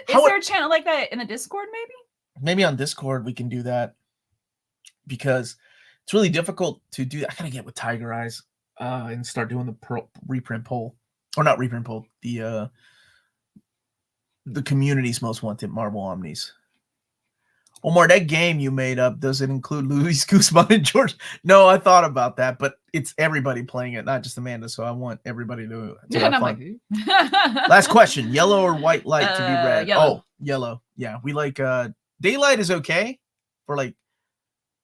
there a channel like that in the Discord, maybe? Maybe on Discord we can do that because it's really difficult to do. I got to get with Tiger Eyes and start doing the reprint poll. Or not reprint poll, the community's most wanted Marvel Omnis. Omar, that game you made up, does it include Luis Guzman and George? No, I thought about that, but it's everybody playing it, not just Amanda. So I want everybody to have fun. Last question: yellow or white light to be read? Yellow. Oh, yellow. Yeah, we like daylight is okay for like.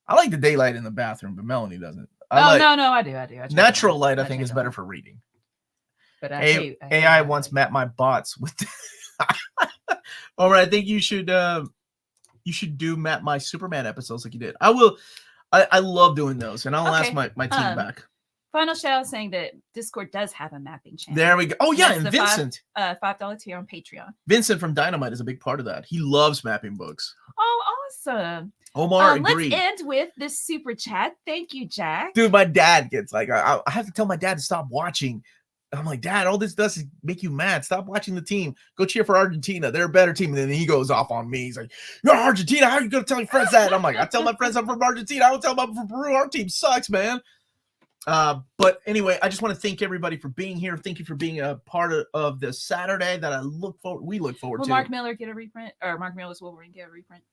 I like the daylight in the bathroom, but Melanie doesn't. No, I do. Natural light, I think, is better for reading. But AI once mapped my bots with. Omar, I think you should do map my Superman episodes like you did. I will. I love doing those, and I'll ask my team back. Final shout out saying that Discord does have a mapping channel. There we go. Oh yeah, and Vincent. $5 tier on Patreon. Vincent from Dynamite is a big part of that. He loves mapping books. Oh, awesome. Omar agreed. Let's end with this super chat. Thank you, Jack. Dude, my dad gets like, I have to tell my dad to stop watching. I'm like, Dad, all this does is make you mad. Stop watching the team. Go cheer for Argentina. They're a better team. And then he goes off on me. He's like, you're Argentina. How are you going to tell your friends that? And I'm like, I tell my friends I'm from Argentina. I don't tell them I'm from Peru. Our team sucks, man. But anyway, I just want to thank everybody for being here. Thank you for being a part of this Saturday that we look forward to. Will Mark Miller get a reprint? Or Mark Miller's Wolverine get a reprint?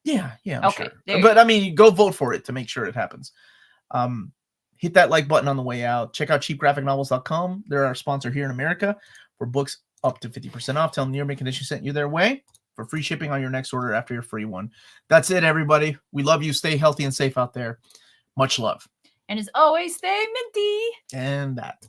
Yeah, I'm okay, sure. But I mean, go vote for it to make sure it happens. Hit that like button on the way out. Check out cheapgraphicnovels.com. They're our sponsor here in America for books up to 50% off. Tell them New York Condition sent you their way for free shipping on your next order after your free one. That's it, everybody. We love you. Stay healthy and safe out there. Much love. And as always, stay minty. And that.